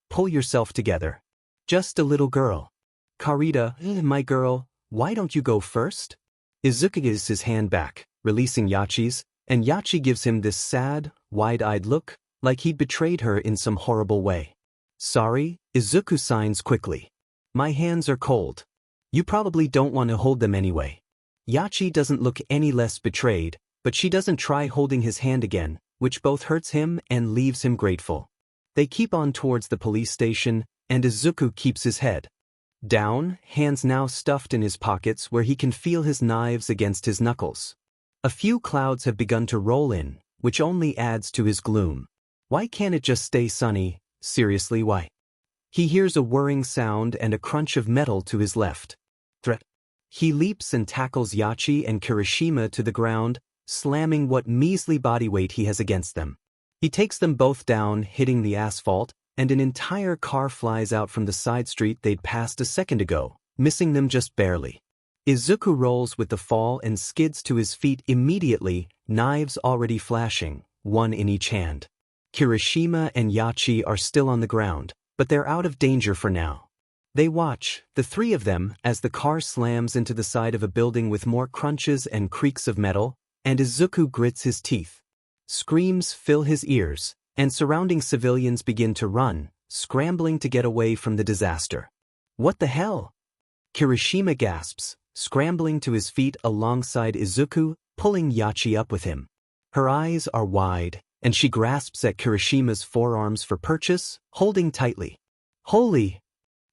pull yourself together. Just a little girl. Karita, my girl, why don't you go first? Izuku gives his hand back, releasing Yachi's, and Yachi gives him this sad, wide-eyed look, like he'd betrayed her in some horrible way. Sorry, Izuku signs quickly. My hands are cold. You probably don't want to hold them anyway. Yachi doesn't look any less betrayed, but she doesn't try holding his hand again, which both hurts him and leaves him grateful. They keep on towards the police station, and Izuku keeps his head down, hands now stuffed in his pockets where he can feel his knives against his knuckles. A few clouds have begun to roll in, which only adds to his gloom. Why can't it just stay sunny? Seriously, why? He hears a whirring sound and a crunch of metal to his left. Threat. He leaps and tackles Yachi and Kirishima to the ground, slamming what measly body weight he has against them. He takes them both down, hitting the asphalt, and an entire car flies out from the side street they'd passed a second ago, missing them just barely. Izuku rolls with the fall and skids to his feet immediately, knives already flashing, one in each hand. Kirishima and Yachi are still on the ground, but they're out of danger for now. They watch, the three of them, as the car slams into the side of a building with more crunches and creaks of metal, and Izuku grits his teeth. Screams fill his ears, and surrounding civilians begin to run, scrambling to get away from the disaster. What the hell? Kirishima gasps, scrambling to his feet alongside Izuku, pulling Yachi up with him. Her eyes are wide, and she grasps at Kirishima's forearms for purchase, holding tightly. Holy!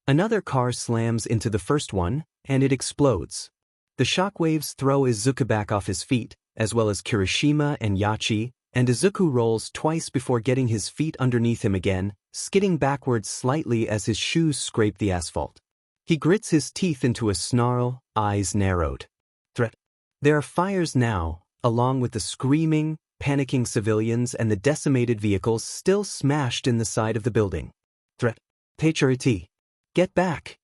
Another car slams into the first one, and it explodes. The shockwaves throw Izuku back off his feet, as well as Kirishima and Yachi, and Izuku rolls twice before getting his feet underneath him again, skidding backwards slightly as his shoes scrape the asphalt. He grits his teeth into a snarl, eyes narrowed. Threat. There are fires now, along with the screaming, panicking civilians and the decimated vehicles still smashed in the side of the building. Threat. Patrioti. Get back!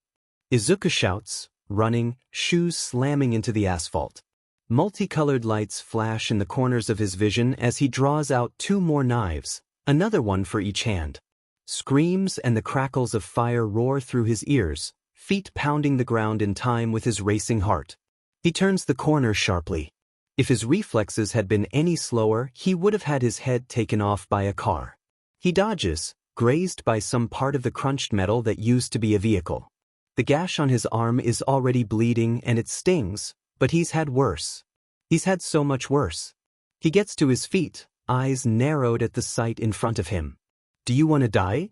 Izuku shouts, running, shoes slamming into the asphalt. Multicolored lights flash in the corners of his vision as he draws out two more knives, another one for each hand. Screams and the crackles of fire roar through his ears, feet pounding the ground in time with his racing heart. He turns the corner sharply. If his reflexes had been any slower, he would have had his head taken off by a car. He dodges, grazed by some part of the crunched metal that used to be a vehicle. The gash on his arm is already bleeding and it stings, but he's had worse. He's had so much worse. He gets to his feet, eyes narrowed at the sight in front of him. Do you want to die?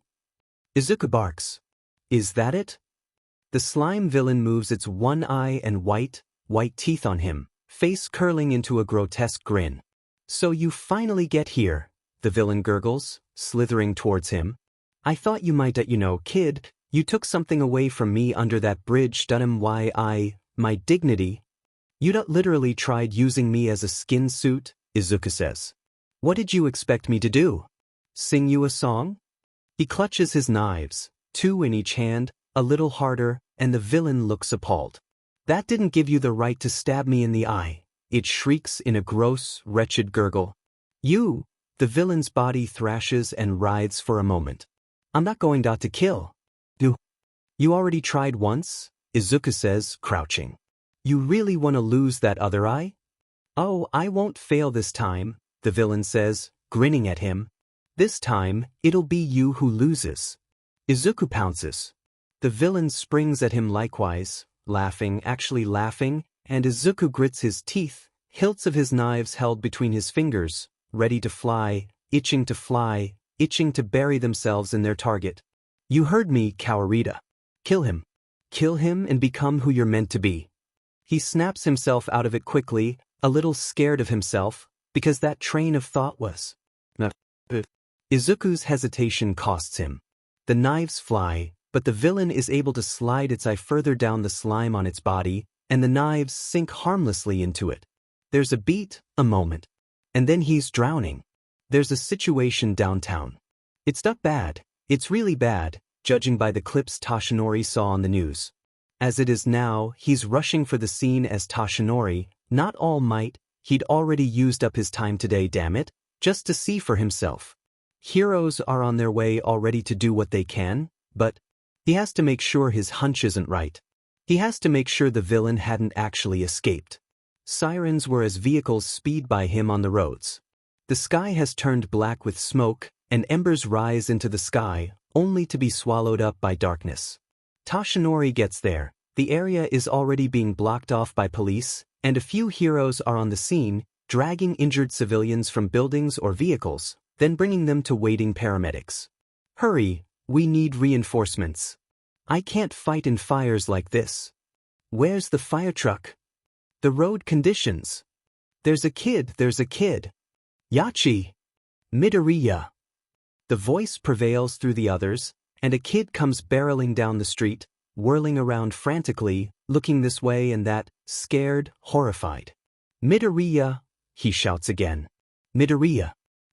Izuku barks. Is that it? The slime villain moves its one eye and white teeth on him, face curling into a grotesque grin. So you finally get here, the villain gurgles, slithering towards him. I thought you might, kid, you took something away from me under that bridge, my dignity. You literally tried using me as a skin suit, Izuku says. What did you expect me to do? Sing you a song? He clutches his knives, two in each hand, a little harder, and the villain looks appalled. That didn't give you the right to stab me in the eye, it shrieks in a gross, wretched gurgle. You, the villain's body thrashes and writhes for a moment. I'm not going to kill. You already tried once, Izuku says, crouching. You really want to lose that other eye? Oh, I won't fail this time, the villain says, grinning at him. This time, it'll be you who loses. Izuku pounces. The villain springs at him likewise, actually laughing, and Izuku grits his teeth, hilts of his knives held between his fingers, ready to fly, itching to bury themselves in their target. You heard me, Kawarita. Kill him. Kill him and become who you're meant to be. He snaps himself out of it quickly, a little scared of himself, because that train of thought was. Izuku's hesitation costs him. The knives fly, but the villain is able to slide its eye further down the slime on its body, and the knives sink harmlessly into it. There's a beat, a moment. And then he's drowning. There's a situation downtown. It's not bad. It's really bad, judging by the clips Toshinori saw on the news. As it is now, he's rushing for the scene as Toshinori, not All Might, he'd already used up his time today, damn it, just to see for himself. Heroes are on their way already to do what they can, but he has to make sure his hunch isn't right. He has to make sure the villain hadn't actually escaped. Sirens were as vehicles speed by him on the roads. The sky has turned black with smoke, and embers rise into the sky, only to be swallowed up by darkness. Toshinori gets there. The area is already being blocked off by police, and a few heroes are on the scene, dragging injured civilians from buildings or vehicles, then bringing them to waiting paramedics. Hurry, we need reinforcements. I can't fight in fires like this. Where's the fire truck? The road conditions. There's a kid. Yachi. Midoriya. The voice prevails through the others, and a kid comes barreling down the street, whirling around frantically, looking this way and that, scared, horrified. Midoriya, he shouts again. Midoriya.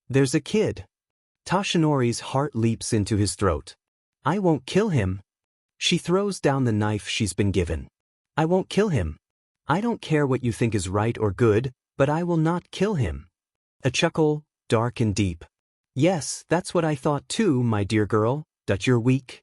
There's a kid. Toshinori's heart leaps into his throat. I won't kill him. She throws down the knife she's been given. I won't kill him. I don't care what you think is right or good, but I will not kill him. A chuckle, dark and deep. Yes, that's what I thought too, my dear girl, that you're weak.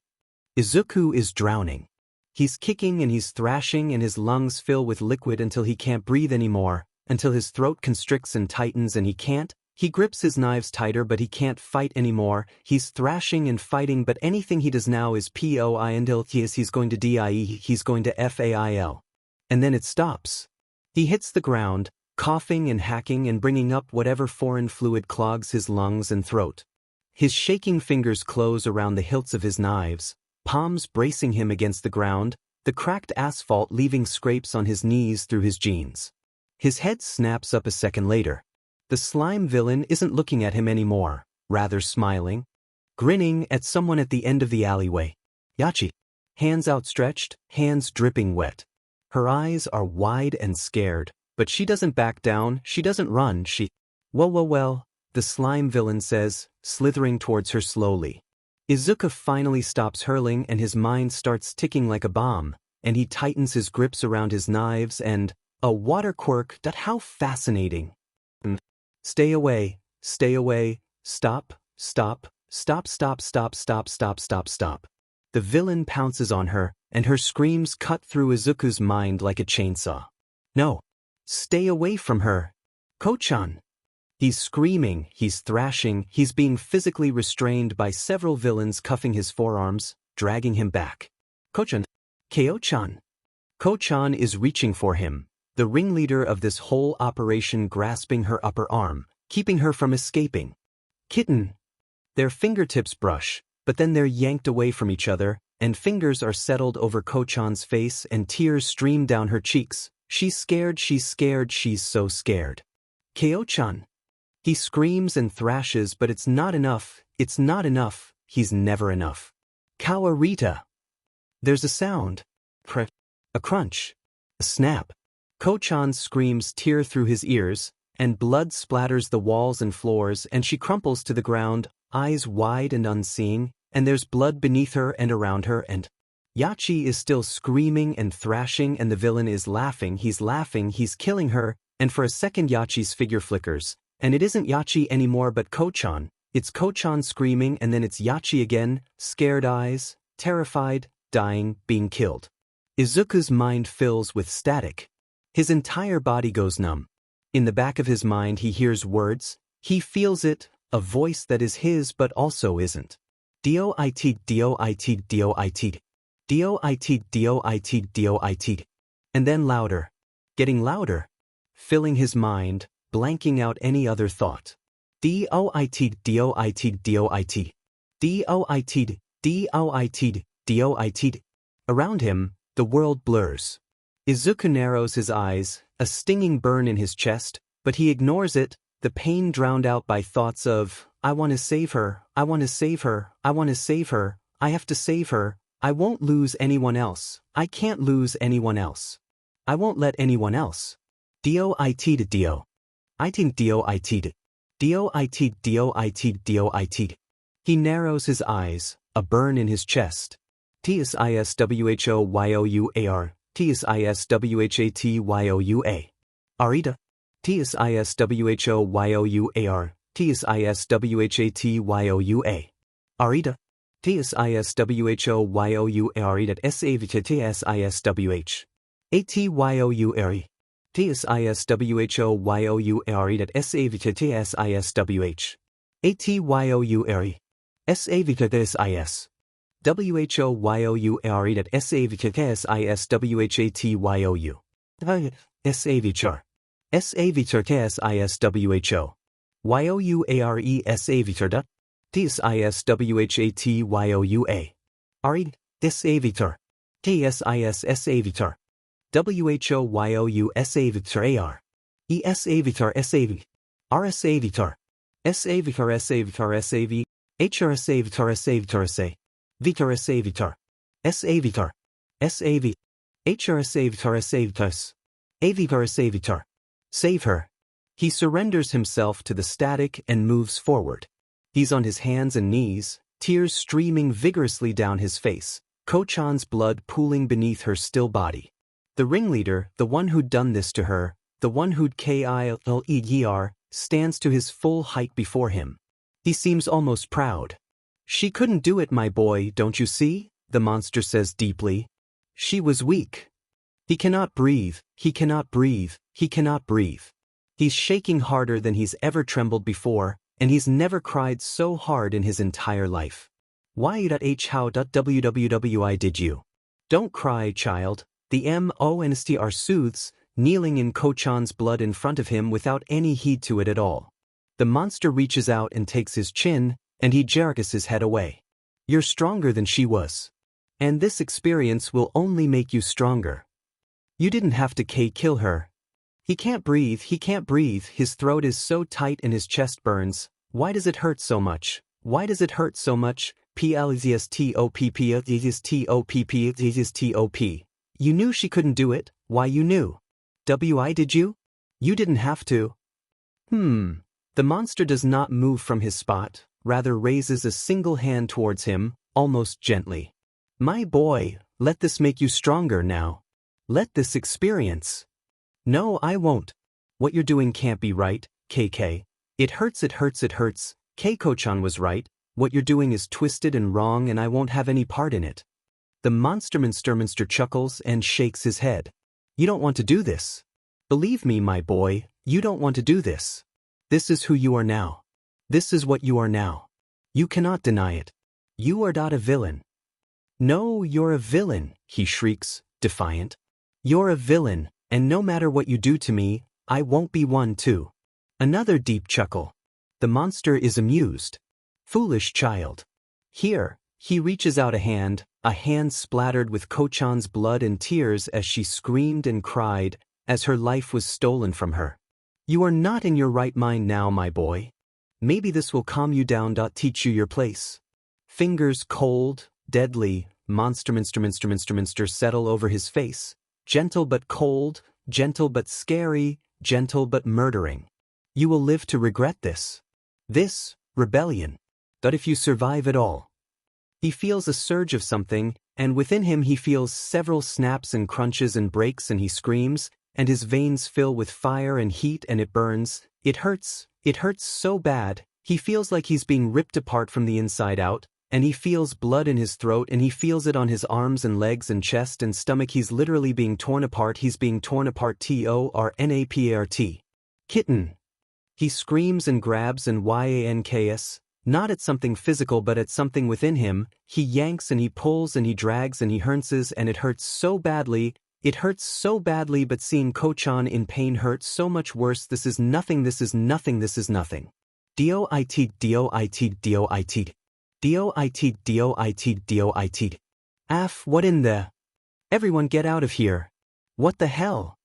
Izuku is drowning. He's kicking and he's thrashing and his lungs fill with liquid until he can't breathe anymore, until his throat constricts and tightens and he can't. He grips his knives tighter but he can't fight anymore. He's thrashing and fighting but anything he does now is POI until he's going to DIE, he's going to FAIL. And then it stops. He hits the ground, coughing and hacking and bringing up whatever foreign fluid clogs his lungs and throat. His shaking fingers close around the hilts of his knives, palms bracing him against the ground, the cracked asphalt leaving scrapes on his knees through his jeans. His head snaps up a second later. The slime villain isn't looking at him anymore, rather smiling, grinning at someone at the end of the alleyway. Yachi. Hands outstretched, hands dripping wet. Her eyes are wide and scared, but she doesn't back down, she doesn't run, Well, the slime villain says, slithering towards her slowly. Izuku finally stops hurling and his mind starts ticking like a bomb, and he tightens his grips around his knives and, a water quirk, how fascinating. Stay away, stop. The villain pounces on her, and her screams cut through Izuku's mind like a chainsaw. No. Stay away from her. Ko-chan. He's screaming, he's thrashing, he's being physically restrained by several villains cuffing his forearms, dragging him back. Ko-chan. Kyo-chan. Ko-chan is reaching for him, the ringleader of this whole operation grasping her upper arm, keeping her from escaping. Kitten. Their fingertips brush, but then they're yanked away from each other, and fingers are settled over Ko-chan's face and tears stream down her cheeks. She's scared, she's so scared. Kyo-chan. He screams and thrashes but it's not enough, he's never enough. Kawarita. There's a sound. A crunch. A snap. Ko-chan's screams tear through his ears, and blood splatters the walls and floors and she crumples to the ground, eyes wide and unseeing, and there's blood beneath her and around her and Yachi is still screaming and thrashing and the villain is laughing, he's killing her, and for a second Yachi's figure flickers, and it isn't Yachi anymore but Ko-chan. It's Ko-chan screaming and then it's Yachi again, scared eyes, terrified, dying, being killed. Izuku's mind fills with static. His entire body goes numb. In the back of his mind he hears words, he feels it, a voice that is his but also isn't. Doit. And then louder. Getting louder. Filling his mind, blanking out any other thought. Doit. Around him, the world blurs. Izuku narrows his eyes, a stinging burn in his chest, but he ignores it, the pain drowned out by thoughts of, I want to save her, I have to save her, I won't lose anyone else, I can't lose anyone else. I won't let anyone else. Doit. He narrows his eyes, a burn in his chest. Tsiswhoyour. Tsiswhatyoua. Arita. Tsiswhoyour. Tsiswhatyoua. Arita. tsiswhoyouare.savttsiswh. Atyoure. tsiswhoyouare.savttsiswh. Atyoure. savttis. whoyouare.savttsiswhatyou. savtr. savttsiswho. youare savtr. tsiswhatyoua. Ari. savtr. tsissavtr. whoyou savtr. esavtr sav. rsavtr. savtr savtr sav. hr savtr savtr sa. Vitar savtr. savtr. sav. hr savtr savtrs. Avitar savtr. Save her. He surrenders himself to the static and moves forward. He's on his hands and knees, tears streaming vigorously down his face, Ko-chan's blood pooling beneath her still body. The ringleader, the one who'd done this to her, the one who'd killed, stands to his full height before him. He seems almost proud. She couldn't do it, my boy, don't you see? The monster says deeply. She was weak. He cannot breathe, he cannot breathe, he cannot breathe. He's shaking harder than he's ever trembled before, and he's never cried so hard in his entire life. Why.h how.wwwi did you? Don't cry, child. The monstr soothes, kneeling in Ko-chan's blood in front of him without any heed to it at all. The monster reaches out and takes his chin, and he jerks his head away. You're stronger than she was. And this experience will only make you stronger. You didn't have to kill her. He can't breathe, his throat is so tight and his chest burns. Why does it hurt so much? Why does it hurt so much? Plzstop. You knew she couldn't do it, why you knew? Did you? You didn't have to. The monster does not move from his spot, rather raises a single hand towards him, almost gently. My boy, let this make you stronger now. Let this experience. No, I won't. What you're doing can't be right, KK. It hurts. Ko-chan was right. What you're doing is twisted and wrong and I won't have any part in it. The monster chuckles and shakes his head. You don't want to do this. Believe me, my boy, you don't want to do this. This is who you are now. This is what you are now. You cannot deny it. You are not a villain. No, you're a villain, he shrieks, defiant. You're a villain, and no matter what you do to me, I won't be one too. Another deep chuckle. The monster is amused. Foolish child. Here, he reaches out a hand splattered with Ko-chan's blood and tears as she screamed and cried, as her life was stolen from her. You are not in your right mind now, my boy. Maybe this will calm you down. Teach you your place. Fingers cold, deadly, monster settle over his face. Gentle but cold, gentle but scary, gentle but murdering. You will live to regret this. This, rebellion. But if you survive it all. He feels a surge of something, and within him he feels several snaps and crunches and breaks and he screams, and his veins fill with fire and heat and it burns. It hurts so bad, he feels like he's being ripped apart from the inside out, and he feels blood in his throat and he feels it on his arms and legs and chest and stomach. He's literally being torn apart. He's being torn apart. tornapart. Kitten. He screams and grabs and yanks, not at something physical but at something within him. He yanks and he pulls and he drags and he hurts and it hurts so badly. It hurts so badly, but seeing Ko-chan in pain hurts so much worse. This is nothing. Doit. What in the? Everyone get out of here. What the hell?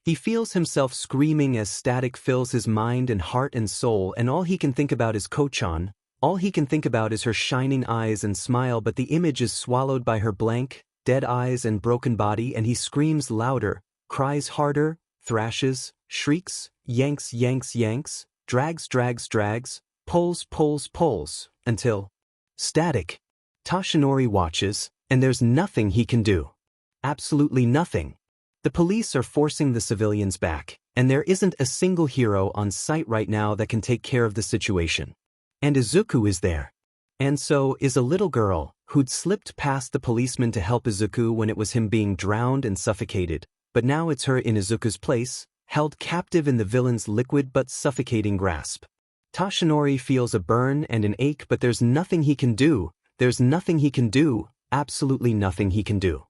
He feels himself screaming as static fills his mind and heart and soul, and all he can think about is Ko-chan. All he can think about is her shining eyes and smile, but the image is swallowed by her blank, dead eyes and broken body, and he screams louder, cries harder, thrashes, shrieks, yanks, drags, pulls, until static. Toshinori watches, and there's nothing he can do. Absolutely nothing. The police are forcing the civilians back, and there isn't a single hero on site right now that can take care of the situation. And Izuku is there. And so is a little girl, who'd slipped past the policeman to help Izuku when it was him being drowned and suffocated, but now it's her in Izuku's place, held captive in the villain's liquid but suffocating grasp. Tashinori feels a burn and an ache, but there's nothing he can do. There's nothing he can do, absolutely nothing he can do.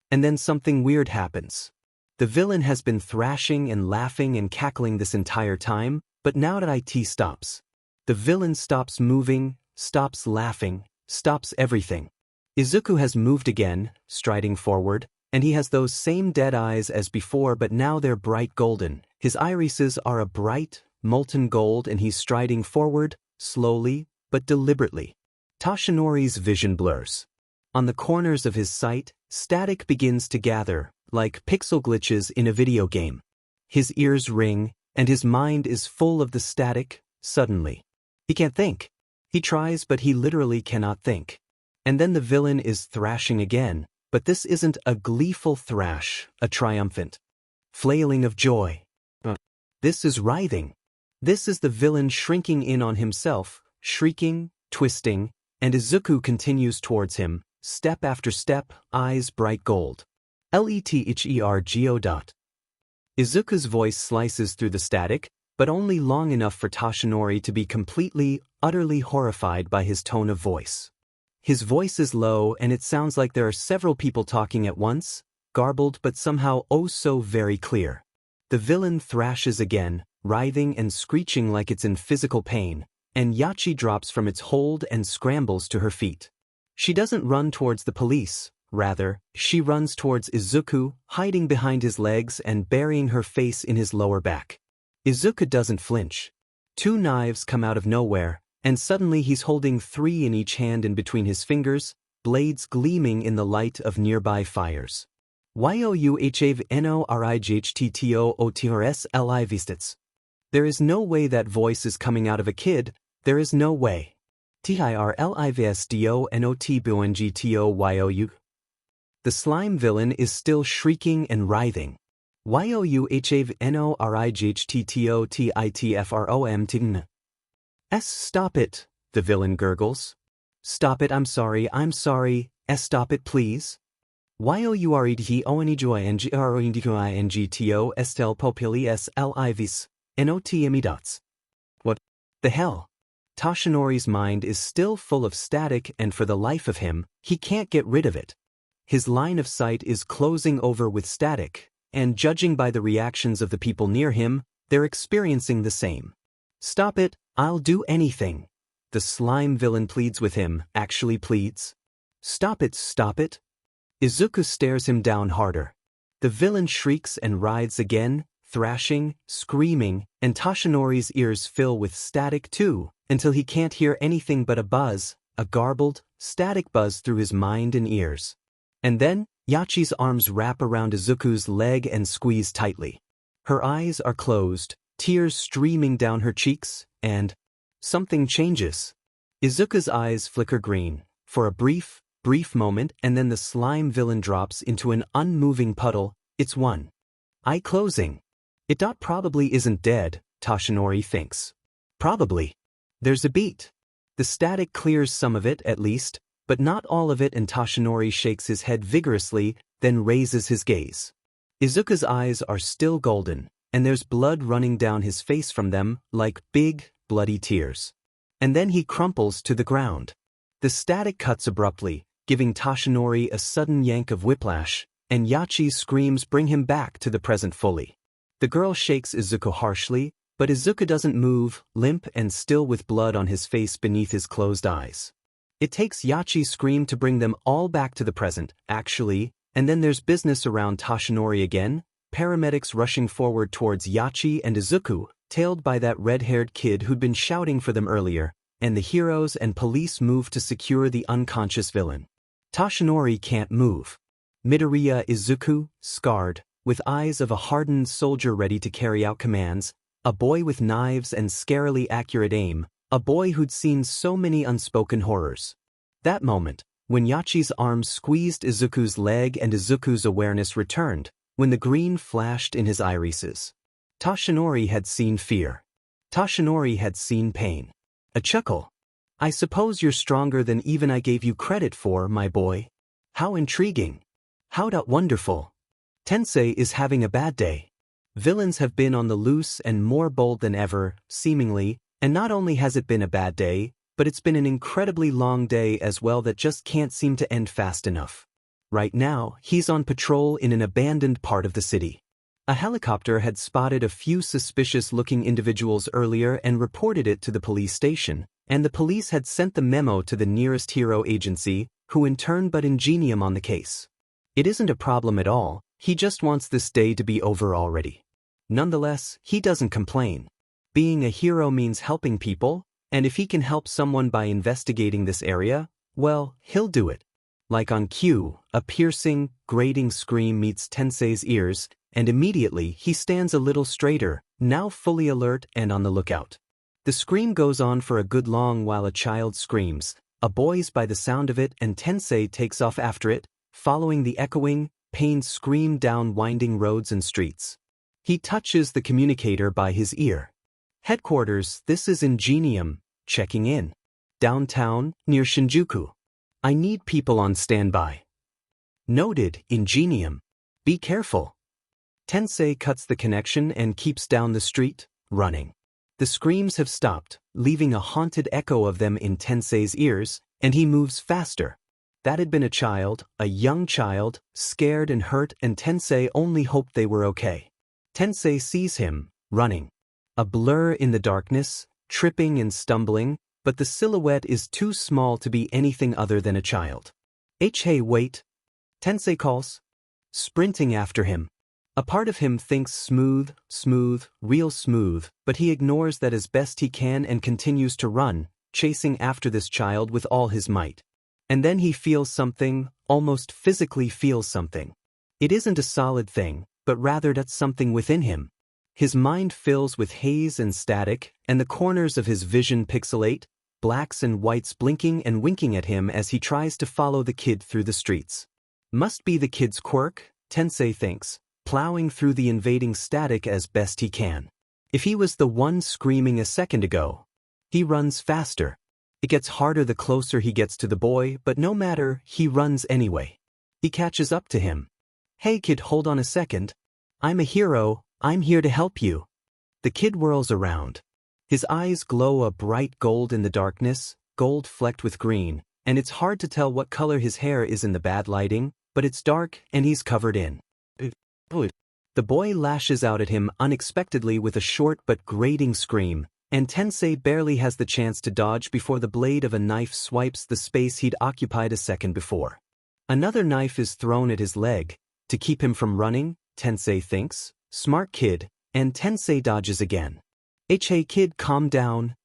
And then something weird happens. The villain has been thrashing and laughing and cackling this entire time, but now that it stops. The villain stops moving, stops laughing, stops everything. Izuku has moved again, striding forward, and he has those same dead eyes as before, but now they're bright golden. His irises are a bright, molten gold, and he's striding forward, slowly, but deliberately. Tashinori's vision blurs. On the corners of his sight, static begins to gather, like pixel glitches in a video game. His ears ring, and his mind is full of the static, suddenly. He can't think. He tries, but he literally cannot think. And then the villain is thrashing again, but this isn't a gleeful thrash, a triumphant flailing of joy. This is writhing. This is the villain shrinking in on himself, shrieking, twisting, and Izuku continues towards him, step after step, eyes bright gold. Lethergo. Izuku's voice slices through the static, but only long enough for Tashinori to be completely, utterly horrified by his tone of voice. His voice is low, and it sounds like there are several people talking at once, garbled but somehow oh so very clear. The villain thrashes again, writhing and screeching like it's in physical pain, and Yachi drops from its hold and scrambles to her feet. She doesn't run towards the police, rather, she runs towards Izuku, hiding behind his legs and burying her face in his lower back. Izuku doesn't flinch. 2 knives come out of nowhere, and suddenly he's holding 3 in each hand in between his fingers, blades gleaming in the light of nearby fires. Youhavnorightttotors There is no way that voice is coming out of a kid, there is no way. Tirlivsdonotbungtoyou. The slime villain is still shrieking and writhing. Youhavnorightttotitfrom. Stop it, the villain gurgles. Stop it, I'm sorry, stop it please. Yourethoenjoyngroingto estel populi slivis, notmidots. What the hell? Tashinori's mind is still full of static, and for the life of him, he can't get rid of it. His line of sight is closing over with static, and judging by the reactions of the people near him, they're experiencing the same. Stop it, I'll do anything. The slime villain pleads with him, actually pleads. Stop it, stop it. Izuku stares him down harder. The villain shrieks and writhes again, thrashing, screaming, and Tashinori's ears fill with static too, until he can't hear anything but a buzz, a garbled, static buzz through his mind and ears. And then, Yachi's arms wrap around Izuku's leg and squeeze tightly. Her eyes are closed, tears streaming down her cheeks, and something changes. Izuku's eyes flicker green, for a brief moment, and then the slime villain drops into an unmoving puddle, its one eye closing. It probably isn't dead, Tashinori thinks. Probably. There's a beat. The static clears some of it at least, but not all of it, and Tashinori shakes his head vigorously, then raises his gaze. Izuku's eyes are still golden, and there's blood running down his face from them, like big, bloody tears. And then he crumples to the ground. The static cuts abruptly, giving Tashinori a sudden yank of whiplash, and Yachi's screams bring him back to the present fully. The girl shakes Izuku harshly, but Izuku doesn't move, limp and still with blood on his face beneath his closed eyes. It takes Yachi's scream to bring them all back to the present, actually, and then there's business around Tashinori again, paramedics rushing forward towards Yachi and Izuku, tailed by that red-haired kid who'd been shouting for them earlier, and the heroes and police move to secure the unconscious villain. Tashinori can't move. Midoriya Izuku, scarred, with eyes of a hardened soldier ready to carry out commands, a boy with knives and scarily accurate aim, a boy who'd seen so many unspoken horrors. That moment, when Yachi's arms squeezed Izuku's leg and Izuku's awareness returned, when the green flashed in his irises. Tashinori had seen fear. Tashinori had seen pain. A chuckle. I suppose you're stronger than even I gave you credit for, my boy. How intriguing. Wonderful. Tensei is having a bad day. Villains have been on the loose and more bold than ever, seemingly, and not only has it been a bad day, but it's been an incredibly long day as well that just can't seem to end fast enough. Right now, he's on patrol in an abandoned part of the city. A helicopter had spotted a few suspicious-looking individuals earlier and reported it to the police station, and the police had sent the memo to the nearest hero agency, who in turn put Ingenium on the case. It isn't a problem at all, he just wants this day to be over already. Nonetheless, he doesn't complain. Being a hero means helping people, and if he can help someone by investigating this area, well, he'll do it. Like on cue, a piercing, grating scream meets Tensei's ears, and immediately he stands a little straighter, now fully alert and on the lookout. The scream goes on for a good long while a child screams, a boy's by the sound of it, and Tensei takes off after it, following the echoing, pained scream down winding roads and streets. He touches the communicator by his ear. Headquarters, this is Ingenium, checking in. Downtown, near Shinjuku. I need people on standby. Noted, Ingenium. Be careful. Tensei cuts the connection and keeps down the street, running. The screams have stopped, leaving a haunted echo of them in Tensei's ears, and he moves faster. That had been a young child, scared and hurt, and Tensei only hoped they were okay. Tensei sees him, running. A blur in the darkness, tripping and stumbling, but the silhouette is too small to be anything other than a child. Hey, wait. Tensei calls. Sprinting after him. A part of him thinks smooth, real smooth, but he ignores that as best he can and continues to run, chasing after this child with all his might. And then he feels something, almost physically feels something. It isn't a solid thing, but rather that's something within him. His mind fills with haze and static, and the corners of his vision pixelate, blacks and whites blinking and winking at him as he tries to follow the kid through the streets. Must be the kid's quirk, Tensei thinks, plowing through the invading static as best he can. If he was the one screaming a second ago, he runs faster. It gets harder the closer he gets to the boy, but no matter, he runs anyway. He catches up to him. Hey kid, hold on a second. I'm a hero, I'm here to help you. The kid whirls around. His eyes glow a bright gold in the darkness, gold flecked with green, and it's hard to tell what color his hair is in the bad lighting, but it's dark and he's covered in. The boy lashes out at him unexpectedly with a short but grating scream, and Tensei barely has the chance to dodge before the blade of a knife swipes the space he'd occupied a second before. Another knife is thrown at his leg, to keep him from running, Tensei thinks. Smart kid, and Tensei dodges again. Hey kid, calm down.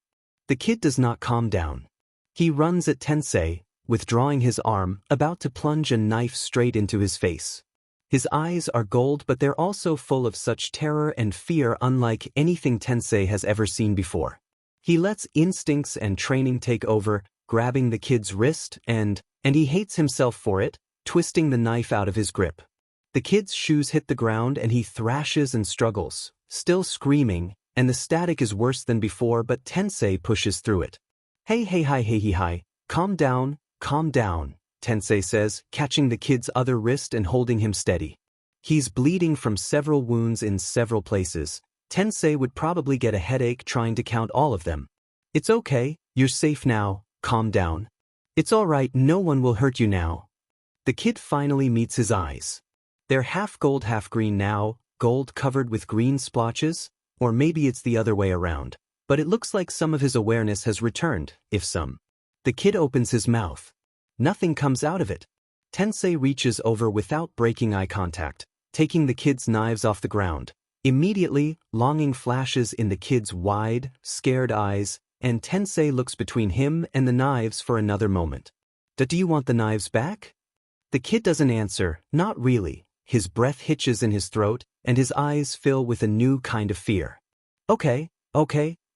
The kid does not calm down. He runs at Tensei, withdrawing his arm, about to plunge a knife straight into his face. His eyes are gold, but they're also full of such terror and fear unlike anything Tensei has ever seen before. He lets instincts and training take over, grabbing the kid's wrist, and he hates himself for it, twisting the knife out of his grip. The kid's shoes hit the ground and he thrashes and struggles, still screaming, and the static is worse than before, but Tensei pushes through it. Hey, calm down, Tensei says, catching the kid's other wrist and holding him steady. He's bleeding from several wounds in several places. Tensei would probably get a headache trying to count all of them. It's okay, you're safe now, calm down. It's alright, no one will hurt you now. The kid finally meets his eyes. They're half gold, half green now, gold covered with green splotches, or maybe it's the other way around, but it looks like some of his awareness has returned, if some. The kid opens his mouth. Nothing comes out of it. Tensei reaches over without breaking eye contact, taking the kid's knives off the ground. Immediately, longing flashes in the kid's wide, scared eyes, and Tensei looks between him and the knives for another moment. Do you want the knives back? The kid doesn't answer, not really. His breath hitches in his throat, and his eyes fill with a new kind of fear. Okay,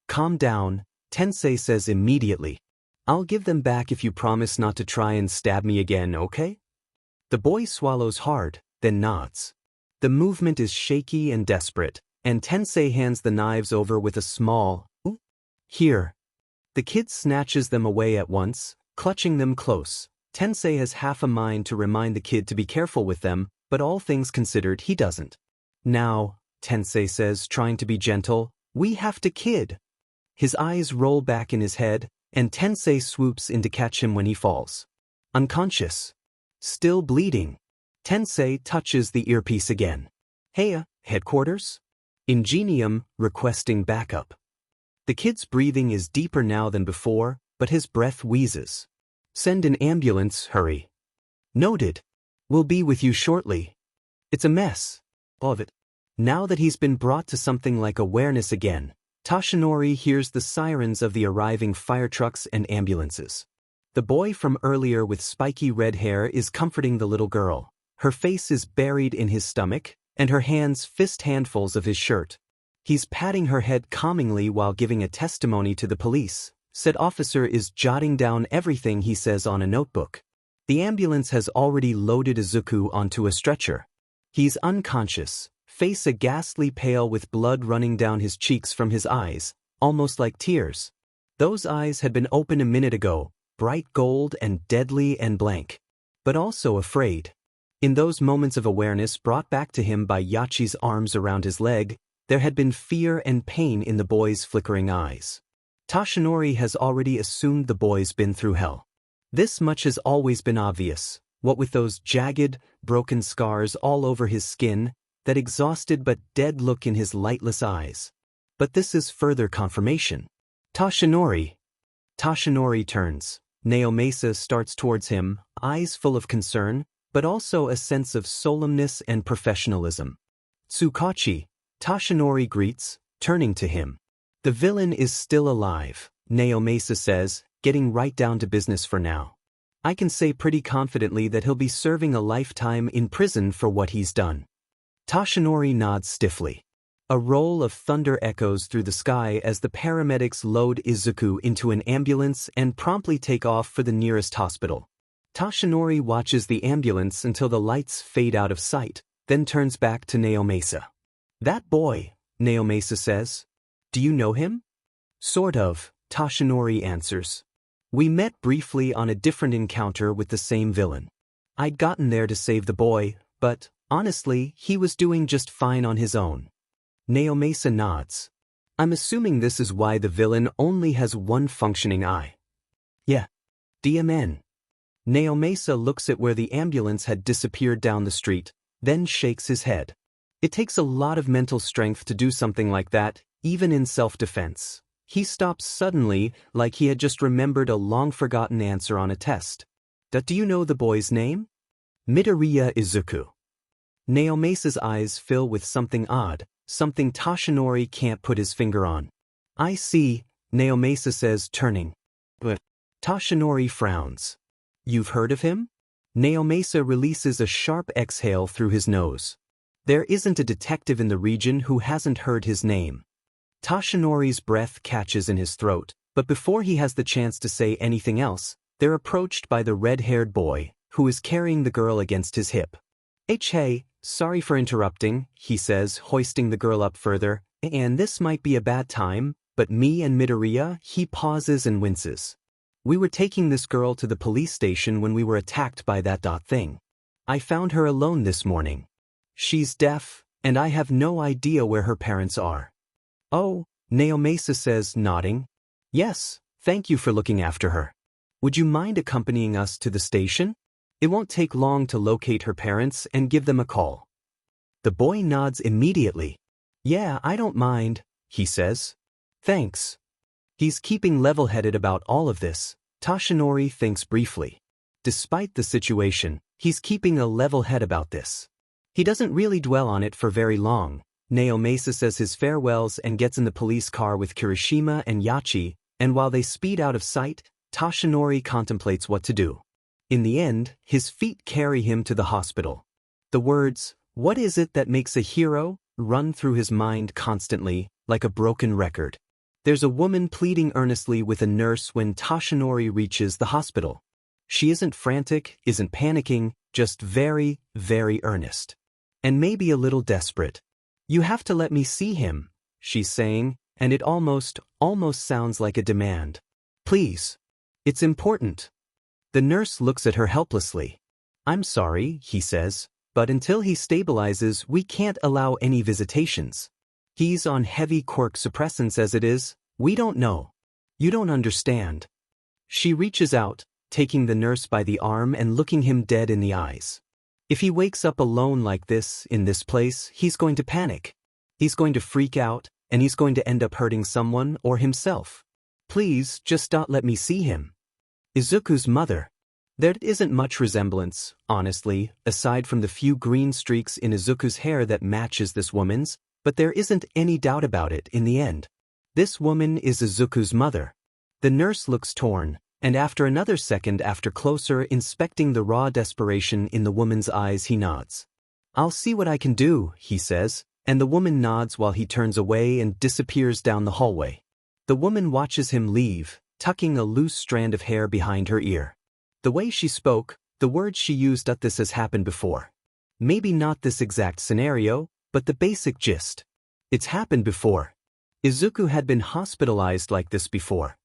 calm down, Tensei says immediately. I'll give them back if you promise not to try and stab me again, okay? The boy swallows hard, then nods. The movement is shaky and desperate, and Tensei hands the knives over with a small, "Ooh, here." The kid snatches them away at once, clutching them close. Tensei has half a mind to remind the kid to be careful with them, but all things considered he doesn't. Now, Tensei says, trying to be gentle, we have to kid. His eyes roll back in his head, and Tensei swoops in to catch him when he falls. Unconscious. Still bleeding. Tensei touches the earpiece again. Hey, headquarters? Ingenium, requesting backup. The kid's breathing is deeper now than before, but his breath wheezes. Send an ambulance, hurry. Noted. We'll be with you shortly. It's a mess. All of it. Now that he's been brought to something like awareness again, Toshinori hears the sirens of the arriving fire trucks and ambulances. The boy from earlier with spiky red hair is comforting the little girl. Her face is buried in his stomach, and her hands fist handfuls of his shirt. He's patting her head calmingly while giving a testimony to the police. Said officer is jotting down everything he says on a notebook. The ambulance has already loaded Izuku onto a stretcher. He's unconscious, face a ghastly pale with blood running down his cheeks from his eyes, almost like tears. Those eyes had been open a minute ago, bright gold and deadly and blank. But also afraid. In those moments of awareness brought back to him by Yachi's arms around his leg, there had been fear and pain in the boy's flickering eyes. Toshinori has already assumed the boy's been through hell. This much has always been obvious, what with those jagged, broken scars all over his skin, that exhausted but dead look in his lightless eyes. But this is further confirmation. Toshinori. Toshinori turns. Naomasa starts towards him, eyes full of concern, but also a sense of solemnness and professionalism. Tsukachi. Toshinori greets, turning to him. The villain is still alive, Naomasa says, getting right down to business for now. I can say pretty confidently that he'll be serving a lifetime in prison for what he's done. Toshinori nods stiffly. A roll of thunder echoes through the sky as the paramedics load Izuku into an ambulance and promptly take off for the nearest hospital. Toshinori watches the ambulance until the lights fade out of sight, then turns back to Naomasa. That boy, Naomasa says. Do you know him? Sort of, Toshinori answers. We met briefly on a different encounter with the same villain. I'd gotten there to save the boy, but, honestly, he was doing just fine on his own. Naomasa nods. I'm assuming this is why the villain only has one functioning eye. Yeah. DMN. Naomasa looks at where the ambulance had disappeared down the street, then shakes his head. It takes a lot of mental strength to do something like that, even in self-defense. He stops suddenly, like he had just remembered a long-forgotten answer on a test. Do you know the boy's name? Midoriya Izuku. Naomasa's eyes fill with something odd, something Toshinori can't put his finger on. I see, Naomasa says, turning. But Toshinori frowns. You've heard of him? Naomasa releases a sharp exhale through his nose. There isn't a detective in the region who hasn't heard his name. Toshinori's breath catches in his throat, but before he has the chance to say anything else, they're approached by the red-haired boy, who is carrying the girl against his hip. Hey, sorry for interrupting, he says, hoisting the girl up further, and this might be a bad time, but me and Midoriya, he pauses and winces. We were taking this girl to the police station when we were attacked by that thing. I found her alone this morning. She's deaf, and I have no idea where her parents are. Oh, Naomasa says, nodding. Yes, thank you for looking after her. Would you mind accompanying us to the station? It won't take long to locate her parents and give them a call. The boy nods immediately. Yeah, I don't mind, he says. Thanks. He's keeping level-headed about all of this, Toshinori thinks briefly. Despite the situation, he's keeping a level head about this. He doesn't really dwell on it for very long. Naomasa says his farewells and gets in the police car with Kirishima and Yachi, and while they speed out of sight, Toshinori contemplates what to do. In the end, his feet carry him to the hospital. The words, "What is it that makes a hero?" run through his mind constantly, like a broken record. There's a woman pleading earnestly with a nurse when Toshinori reaches the hospital. She isn't frantic, isn't panicking, just very, very earnest. And maybe a little desperate. You have to let me see him, she's saying, and it almost sounds like a demand. Please. It's important. The nurse looks at her helplessly. I'm sorry, he says, but until he stabilizes, we can't allow any visitations. He's on heavy quirk suppressants as it is. We don't know. You don't understand. She reaches out, taking the nurse by the arm and looking him dead in the eyes. If he wakes up alone like this, in this place, he's going to panic. He's going to freak out, and he's going to end up hurting someone or himself. Please, just don't let me see him. Izuku's mother. There isn't much resemblance, honestly, aside from the few green streaks in Izuku's hair that matches this woman's, but there isn't any doubt about it in the end. This woman is Izuku's mother. The nurse looks torn, and after another second after closer inspecting the raw desperation in the woman's eyes he nods. I'll see what I can do, he says, and the woman nods while he turns away and disappears down the hallway. The woman watches him leave, tucking a loose strand of hair behind her ear. The way she spoke, the words she used, this has happened before. Maybe not this exact scenario, but the basic gist. It's happened before. Izuku had been hospitalized like this before.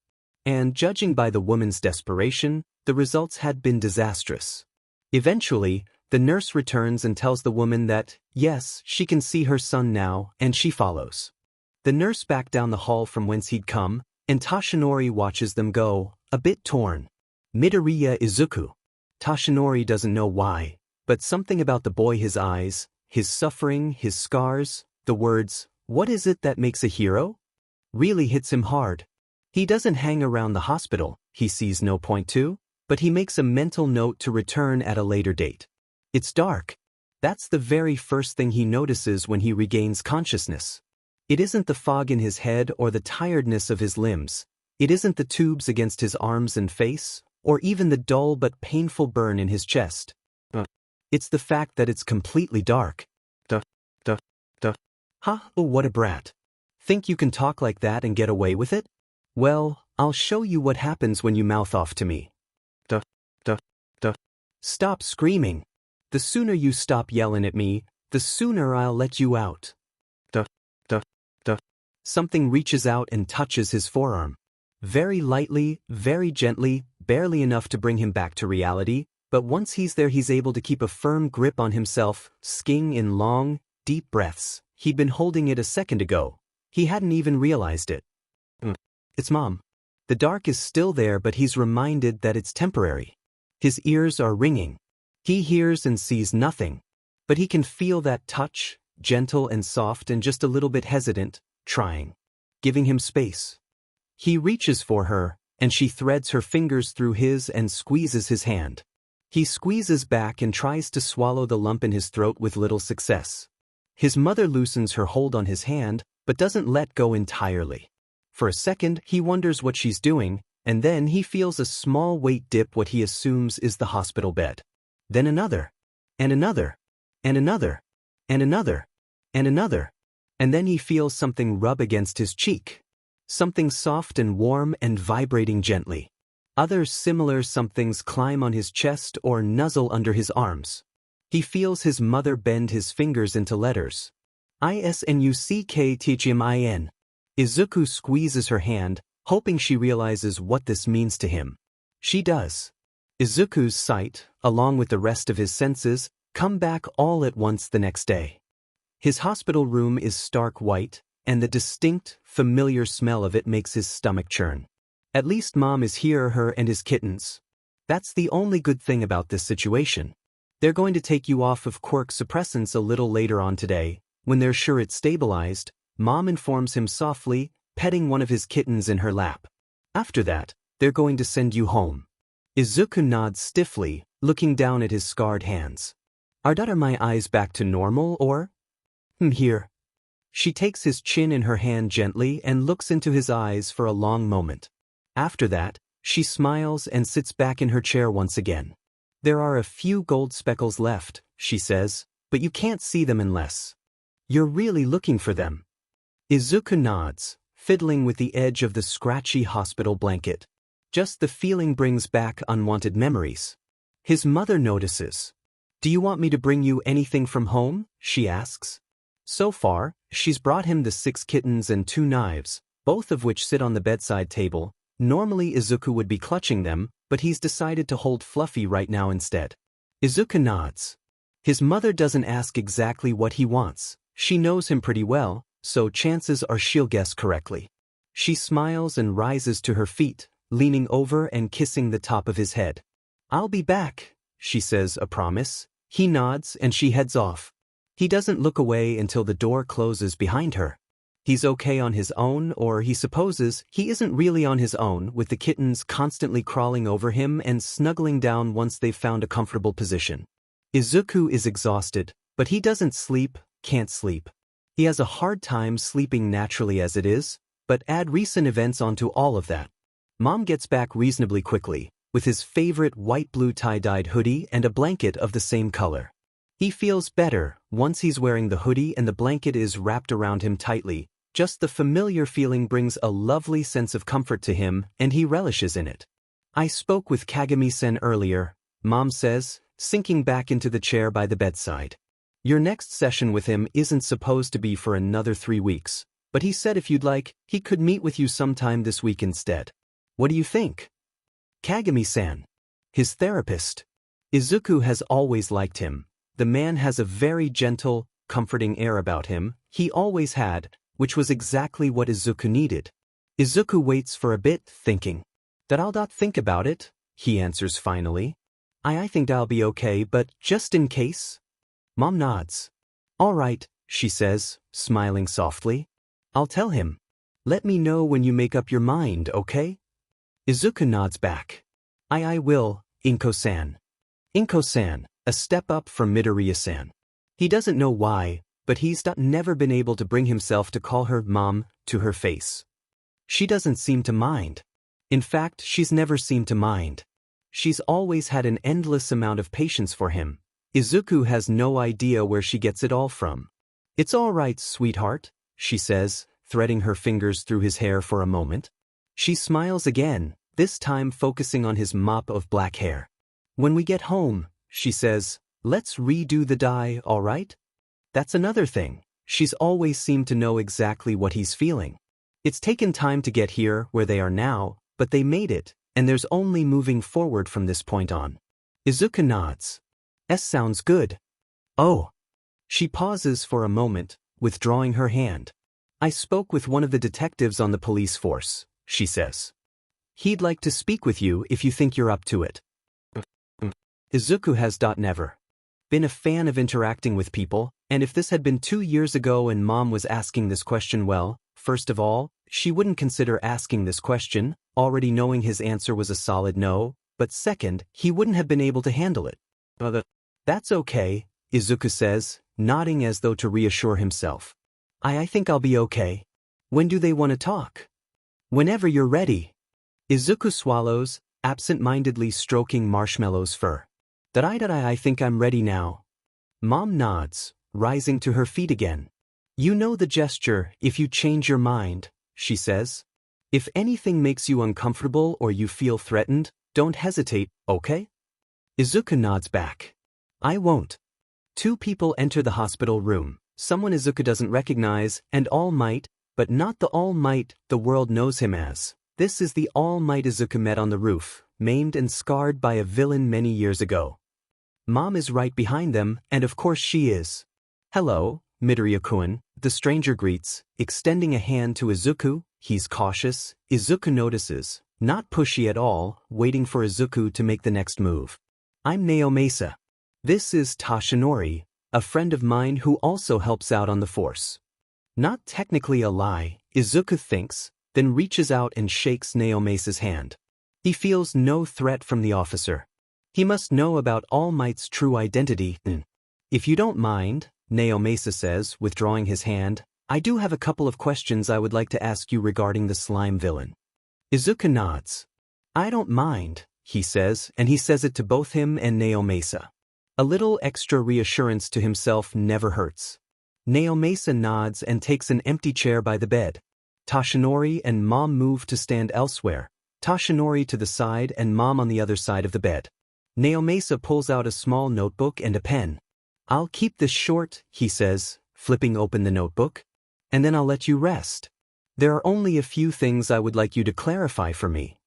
And judging by the woman's desperation, the results had been disastrous. Eventually, the nurse returns and tells the woman that, yes, she can see her son now, and she follows. The nurse back down the hall from whence he'd come, and Toshinori watches them go, a bit torn. Midoriya Izuku. Toshinori doesn't know why, but something about the boy, his eyes, his suffering, his scars, the words, "What is it that makes a hero?" really hits him hard. He doesn't hang around the hospital, he sees no point to, but he makes a mental note to return at a later date. It's dark. That's the very first thing he notices when he regains consciousness. It isn't the fog in his head or the tiredness of his limbs. It isn't the tubes against his arms and face, or even the dull but painful burn in his chest. It's the fact that it's completely dark. Oh, what a brat. Think you can talk like that and get away with it? Well, I'll show you what happens when you mouth off to me. Stop screaming. The sooner you stop yelling at me, the sooner I'll let you out. Something reaches out and touches his forearm. Very lightly, very gently, barely enough to bring him back to reality, but once he's there he's able to keep a firm grip on himself, sking in long, deep breaths. He'd been holding it a second ago. He hadn't even realized it. It's Mom. The dark is still there, but he's reminded that it's temporary. His ears are ringing. He hears and sees nothing. But he can feel that touch, gentle and soft and just a little bit hesitant, trying. Giving him space. He reaches for her, and she threads her fingers through his and squeezes his hand. He squeezes back and tries to swallow the lump in his throat with little success. His mother loosens her hold on his hand, but doesn't let go entirely. For a second, he wonders what she's doing, and then he feels a small weight dip what he assumes is the hospital bed. Then another, and another, and another, and another, and another, and then he feels something rub against his cheek. Something soft and warm and vibrating gently. Other similar somethings climb on his chest or nuzzle under his arms. He feels his mother bend his fingers into letters. ISNUCKTHMIN. Izuku squeezes her hand, hoping she realizes what this means to him. She does. Izuku's sight, along with the rest of his senses, come back all at once the next day. His hospital room is stark white, and the distinct, familiar smell of it makes his stomach churn. At least Mom is here, her and his kittens. That's the only good thing about this situation. They're going to take you off of quirk suppressants a little later on today. When they're sure it's stabilized, Mom informs him softly, petting one of his kittens in her lap. After that, they're going to send you home. Izuku nods stiffly, looking down at his scarred hands. Are my eyes back to normal or? Here. She takes his chin in her hand gently and looks into his eyes for a long moment. After that, she smiles and sits back in her chair once again. There are a few gold speckles left, she says, but you can't see them unless you're really looking for them. Izuku nods, fiddling with the edge of the scratchy hospital blanket. Just the feeling brings back unwanted memories. His mother notices. Do you want me to bring you anything from home? She asks. So far, she's brought him the 6 kittens and 2 knives, both of which sit on the bedside table, Normally Izuku would be clutching them, but he's decided to hold Fluffy right now instead. Izuku nods. His mother doesn't ask exactly what he wants. She knows him pretty well, so chances are she'll guess correctly. She smiles and rises to her feet, leaning over and kissing the top of his head. "I'll be back," she says, a promise. He nods and she heads off. He doesn't look away until the door closes behind her. He's okay on his own, or he supposes he isn't really on his own, with the kittens constantly crawling over him and snuggling down once they've found a comfortable position. Izuku is exhausted, but he doesn't sleep, can't sleep. He has a hard time sleeping naturally as it is, but add recent events onto all of that. Mom gets back reasonably quickly, with his favorite white-blue tie-dyed hoodie and a blanket of the same color. He feels better once he's wearing the hoodie and the blanket is wrapped around him tightly. Just the familiar feeling brings a lovely sense of comfort to him, and he relishes in it. "I spoke with Kagami-sen earlier," Mom says, sinking back into the chair by the bedside. "Your next session with him isn't supposed to be for another 3 weeks, but he said if you'd like, he could meet with you sometime this week instead. What do you think?" Kagami-san. His therapist. Izuku has always liked him. The man has a very gentle, comforting air about him. He always had, which was exactly what Izuku needed. Izuku waits for a bit, thinking. "That I'll not think about it," he answers finally. I think I'll be okay, but just in case." Mom nods. "All right," she says, smiling softly. "I'll tell him. Let me know when you make up your mind, okay?" Izuku nods back. I will, Inko-san." Inko-san, a step up from Midoriya-san. He doesn't know why, but he's never been able to bring himself to call her Mom to her face. She doesn't seem to mind. In fact, she's never seemed to mind. She's always had an endless amount of patience for him. Izuku has no idea where she gets it all from. "It's all right, sweetheart," she says, threading her fingers through his hair for a moment. She smiles again, this time focusing on his mop of black hair. "When we get home," she says, "let's redo the dye, all right?" That's another thing. She's always seemed to know exactly what he's feeling. It's taken time to get here where they are now, but they made it, and there's only moving forward from this point on. Izuku nods. Sounds good. "Oh." She pauses for a moment, withdrawing her hand. "I spoke with one of the detectives on the police force," she says. "He'd like to speak with you if you think you're up to it." Izuku has never been a fan of interacting with people, and if this had been 2 years ago and Mom was asking this question, well, first of all, she wouldn't consider asking this question, already knowing his answer was a solid no, but second, he wouldn't have been able to handle it. "That's okay," Izuku says, nodding as though to reassure himself. I think I'll be okay. When do they want to talk?" "Whenever you're ready." Izuku swallows, absent-mindedly stroking Marshmallow's fur. I think I'm ready now." Mom nods, rising to her feet again. "You know the gesture, if you change your mind," she says. "If anything makes you uncomfortable or you feel threatened, don't hesitate, okay?" Izuku nods back. "I won't." 2 people enter the hospital room, someone Izuku doesn't recognize, and All Might, but not the All Might the world knows him as. This is the All Might Izuku met on the roof, maimed and scarred by a villain many years ago. Mom is right behind them, and of course she is. "Hello, Midoriya-kun," the stranger greets, extending a hand to Izuku. He's cautious. Izuku notices, not pushy at all, waiting for Izuku to make the next move. "I'm Naomasa. This is Tashinori, a friend of mine who also helps out on the force." Not technically a lie, Izuku thinks, then reaches out and shakes Naomasa's hand. He feels no threat from the officer. He must know about All Might's true identity. "If you don't mind," Naomasa says, withdrawing his hand, "I do have a couple of questions I would like to ask you regarding the slime villain." Izuku nods. "I don't mind," he says, and he says it to both him and Naomasa. A little extra reassurance to himself never hurts. Naomasa nods and takes an empty chair by the bed. Tashinori and Mom move to stand elsewhere, Tashinori to the side and Mom on the other side of the bed. Naomasa pulls out a small notebook and a pen. "I'll keep this short," he says, flipping open the notebook. "And then I'll let you rest." There are only a few things I would like you to clarify for me.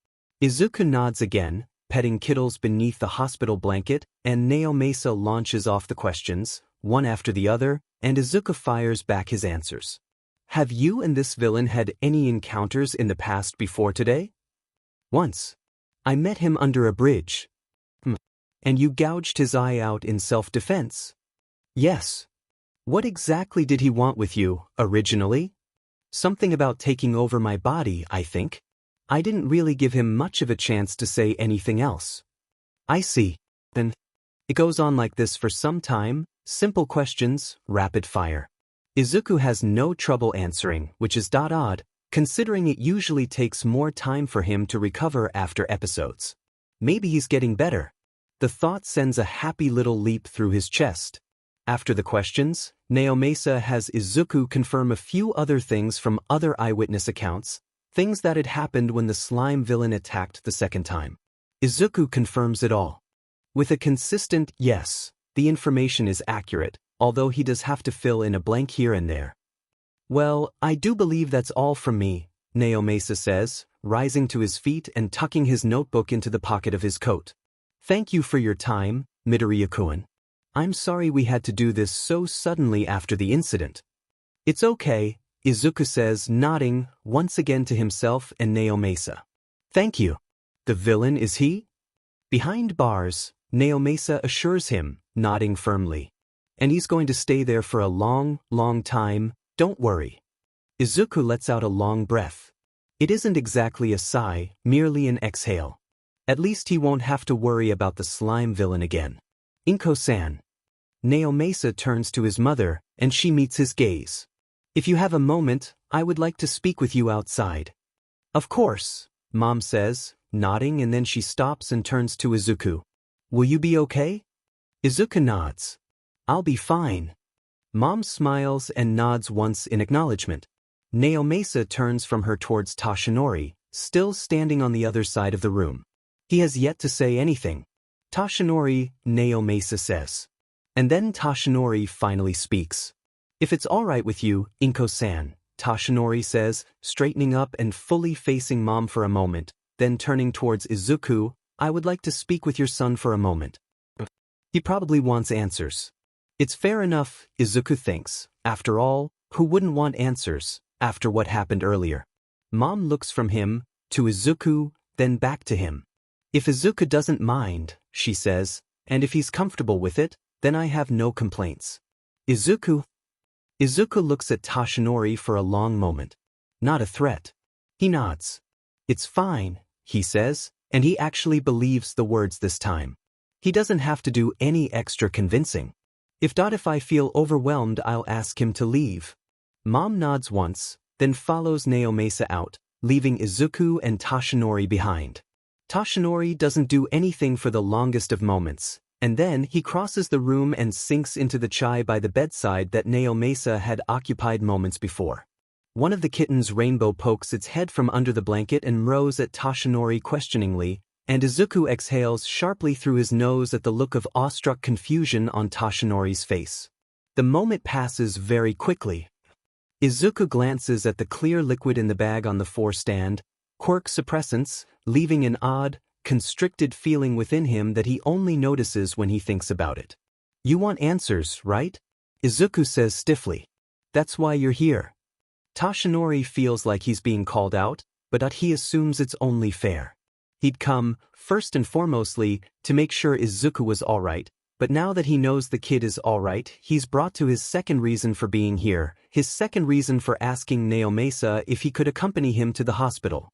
Izuku nods again, petting Kittles beneath the hospital blanket, and Naomasa launches off the questions, one after the other, and Izuku fires back his answers. Have you and this villain had any encounters in the past before today? Once. I met him under a bridge. And you gouged his eye out in self-defense? Yes. What exactly did he want with you, originally? Something about taking over my body, I think. I didn't really give him much of a chance to say anything else. I see. Then, it goes on like this for some time, simple questions, rapid fire. Izuku has no trouble answering, which is odd, considering it usually takes more time for him to recover after episodes. Maybe he's getting better. The thought sends a happy little leap through his chest. After the questions, Naomasa has Izuku confirm a few other things from other eyewitness accounts, things that had happened when the slime villain attacked the second time. Izuku confirms it all. With a consistent yes, the information is accurate, although he does have to fill in a blank here and there. Well, I do believe that's all from me, Naomasa says, rising to his feet and tucking his notebook into the pocket of his coat. Thank you for your time, Midoriya-kun. I'm sorry we had to do this so suddenly after the incident. It's okay, Izuku says, nodding once again to himself and Naomasa. Thank you. The villain is he? Behind bars, Naomasa assures him, nodding firmly. And he's going to stay there for a long, long time, don't worry. Izuku lets out a long breath. It isn't exactly a sigh, merely an exhale. At least he won't have to worry about the slime villain again. Inko-san. Naomasa turns to his mother, and she meets his gaze. If you have a moment, I would like to speak with you outside. Of course, Mom says, nodding, and then she stops and turns to Izuku. Will you be okay? Izuku nods. I'll be fine. Mom smiles and nods once in acknowledgement. Naomasa turns from her towards Toshinori, still standing on the other side of the room. He has yet to say anything. Toshinori, Naomasa says. And then Toshinori finally speaks. If it's all right with you, Inko-san, Toshinori says, straightening up and fully facing Mom for a moment, then turning towards Izuku, I would like to speak with your son for a moment. He probably wants answers. It's fair enough, Izuku thinks. After all, who wouldn't want answers, after what happened earlier? Mom looks from him, to Izuku, then back to him. If Izuku doesn't mind, she says, and if he's comfortable with it, then I have no complaints. Izuku looks at Toshinori for a long moment. Not a threat. He nods. It's fine, he says, and he actually believes the words this time. He doesn't have to do any extra convincing. If I feel overwhelmed, I'll ask him to leave. Mom nods once, then follows Naomasa out, leaving Izuku and Toshinori behind. Toshinori doesn't do anything for the longest of moments, and then he crosses the room and sinks into the chai by the bedside that Naomasa had occupied moments before. One of the kittens, Rainbow, pokes its head from under the blanket and rows at Toshinori questioningly, and Izuku exhales sharply through his nose at the look of awestruck confusion on Toshinori's face. The moment passes very quickly. Izuku glances at the clear liquid in the bag on the floor stand, quirk suppressants, leaving an odd, constricted feeling within him that he only notices when he thinks about it. You want answers, right? Izuku says stiffly. That's why you're here. Toshinori feels like he's being called out, but he assumes it's only fair. He'd come, first and foremostly, to make sure Izuku was alright, but now that he knows the kid is alright, he's brought to his second reason for being here, his second reason for asking Naomasa if he could accompany him to the hospital.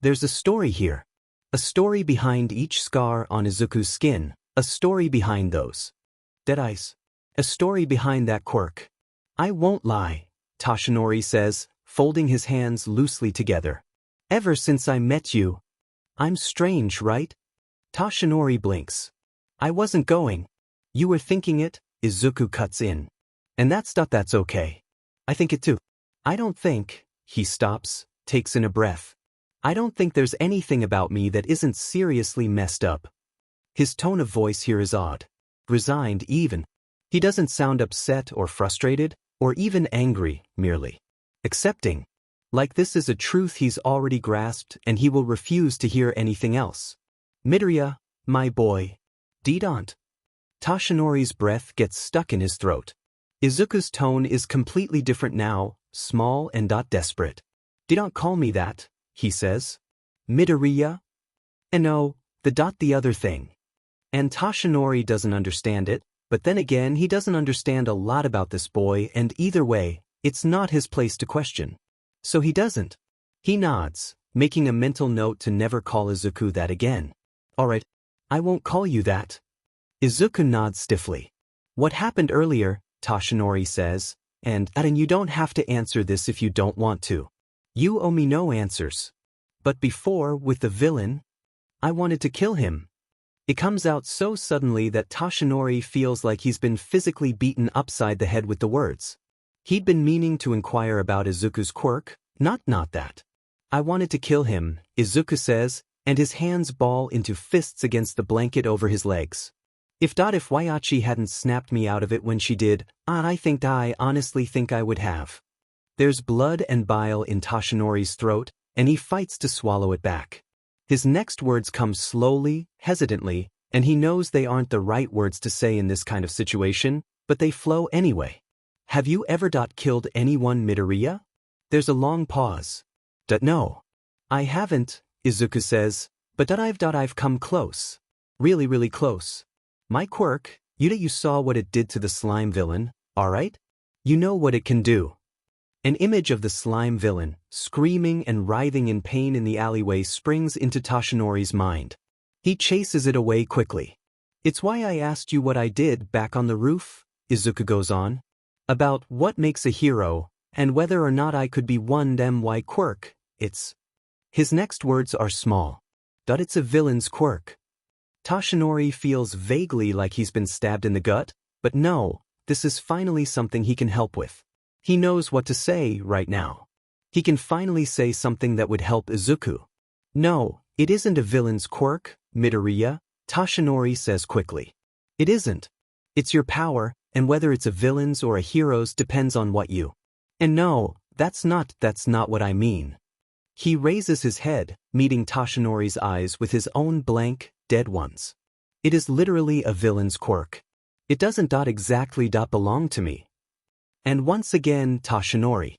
There's a story here. A story behind each scar on Izuku's skin, a story behind those dead eyes. A story behind that quirk. I won't lie, Toshinori says, folding his hands loosely together. Ever since I met you. I'm strange, right? Toshinori blinks. I wasn't going. You were thinking it, Izuku cuts in. And that's okay. I think it too. I don't think, he stops, takes in a breath. I don't think there's anything about me that isn't seriously messed up. His tone of voice here is odd. Resigned even. He doesn't sound upset or frustrated, or even angry, merely accepting. Like this is a truth he's already grasped and he will refuse to hear anything else. Midoriya, my boy. Don't. Toshinori's breath gets stuck in his throat. Izuku's tone is completely different now, small and desperate. Don't call me that, he says. Midoriya? And no, the other thing. And Toshinori doesn't understand it, but then again he doesn't understand a lot about this boy and either way, it's not his place to question. So he doesn't. He nods, making a mental note to never call Izuku that again. Alright, I won't call you that. Izuku nods stiffly. What happened earlier, Toshinori says, and you don't have to answer this if you don't want to. You owe me no answers. But before, with the villain, I wanted to kill him. It comes out so suddenly that Toshinori feels like he's been physically beaten upside the head with the words. He'd been meaning to inquire about Izuku's quirk, not that. I wanted to kill him, Izuku says, and his hands ball into fists against the blanket over his legs. If Waiachi hadn't snapped me out of it when she did, I honestly think I would have. There's blood and bile in Toshinori's throat, and he fights to swallow it back. His next words come slowly, hesitantly, and he knows they aren't the right words to say in this kind of situation, but they flow anyway. Have you ever killed anyone, Midoriya? There's a long pause. No. I haven't, Izuku says, but I've come close. Really close. My quirk, you saw what it did to the slime villain, alright? You know what it can do. An image of the slime villain, screaming and writhing in pain in the alleyway springs into Toshinori's mind. He chases it away quickly. It's why I asked you what I did back on the roof, Izuku goes on. About what makes a hero, and whether or not I could be one my quirk, it's. His next words are small. It's a villain's quirk. Toshinori feels vaguely like he's been stabbed in the gut, but no, this is finally something he can help with. He knows what to say right now. He can finally say something that would help Izuku. No, it isn't a villain's quirk, Midoriya, Toshinori says quickly. It isn't. It's your power, and whether it's a villain's or a hero's depends on what you. And no, that's not what I mean. He raises his head, meeting Toshinori's eyes with his own blank, dead ones. It is literally a villain's quirk. It doesn't exactly belong to me. And once again Toshinori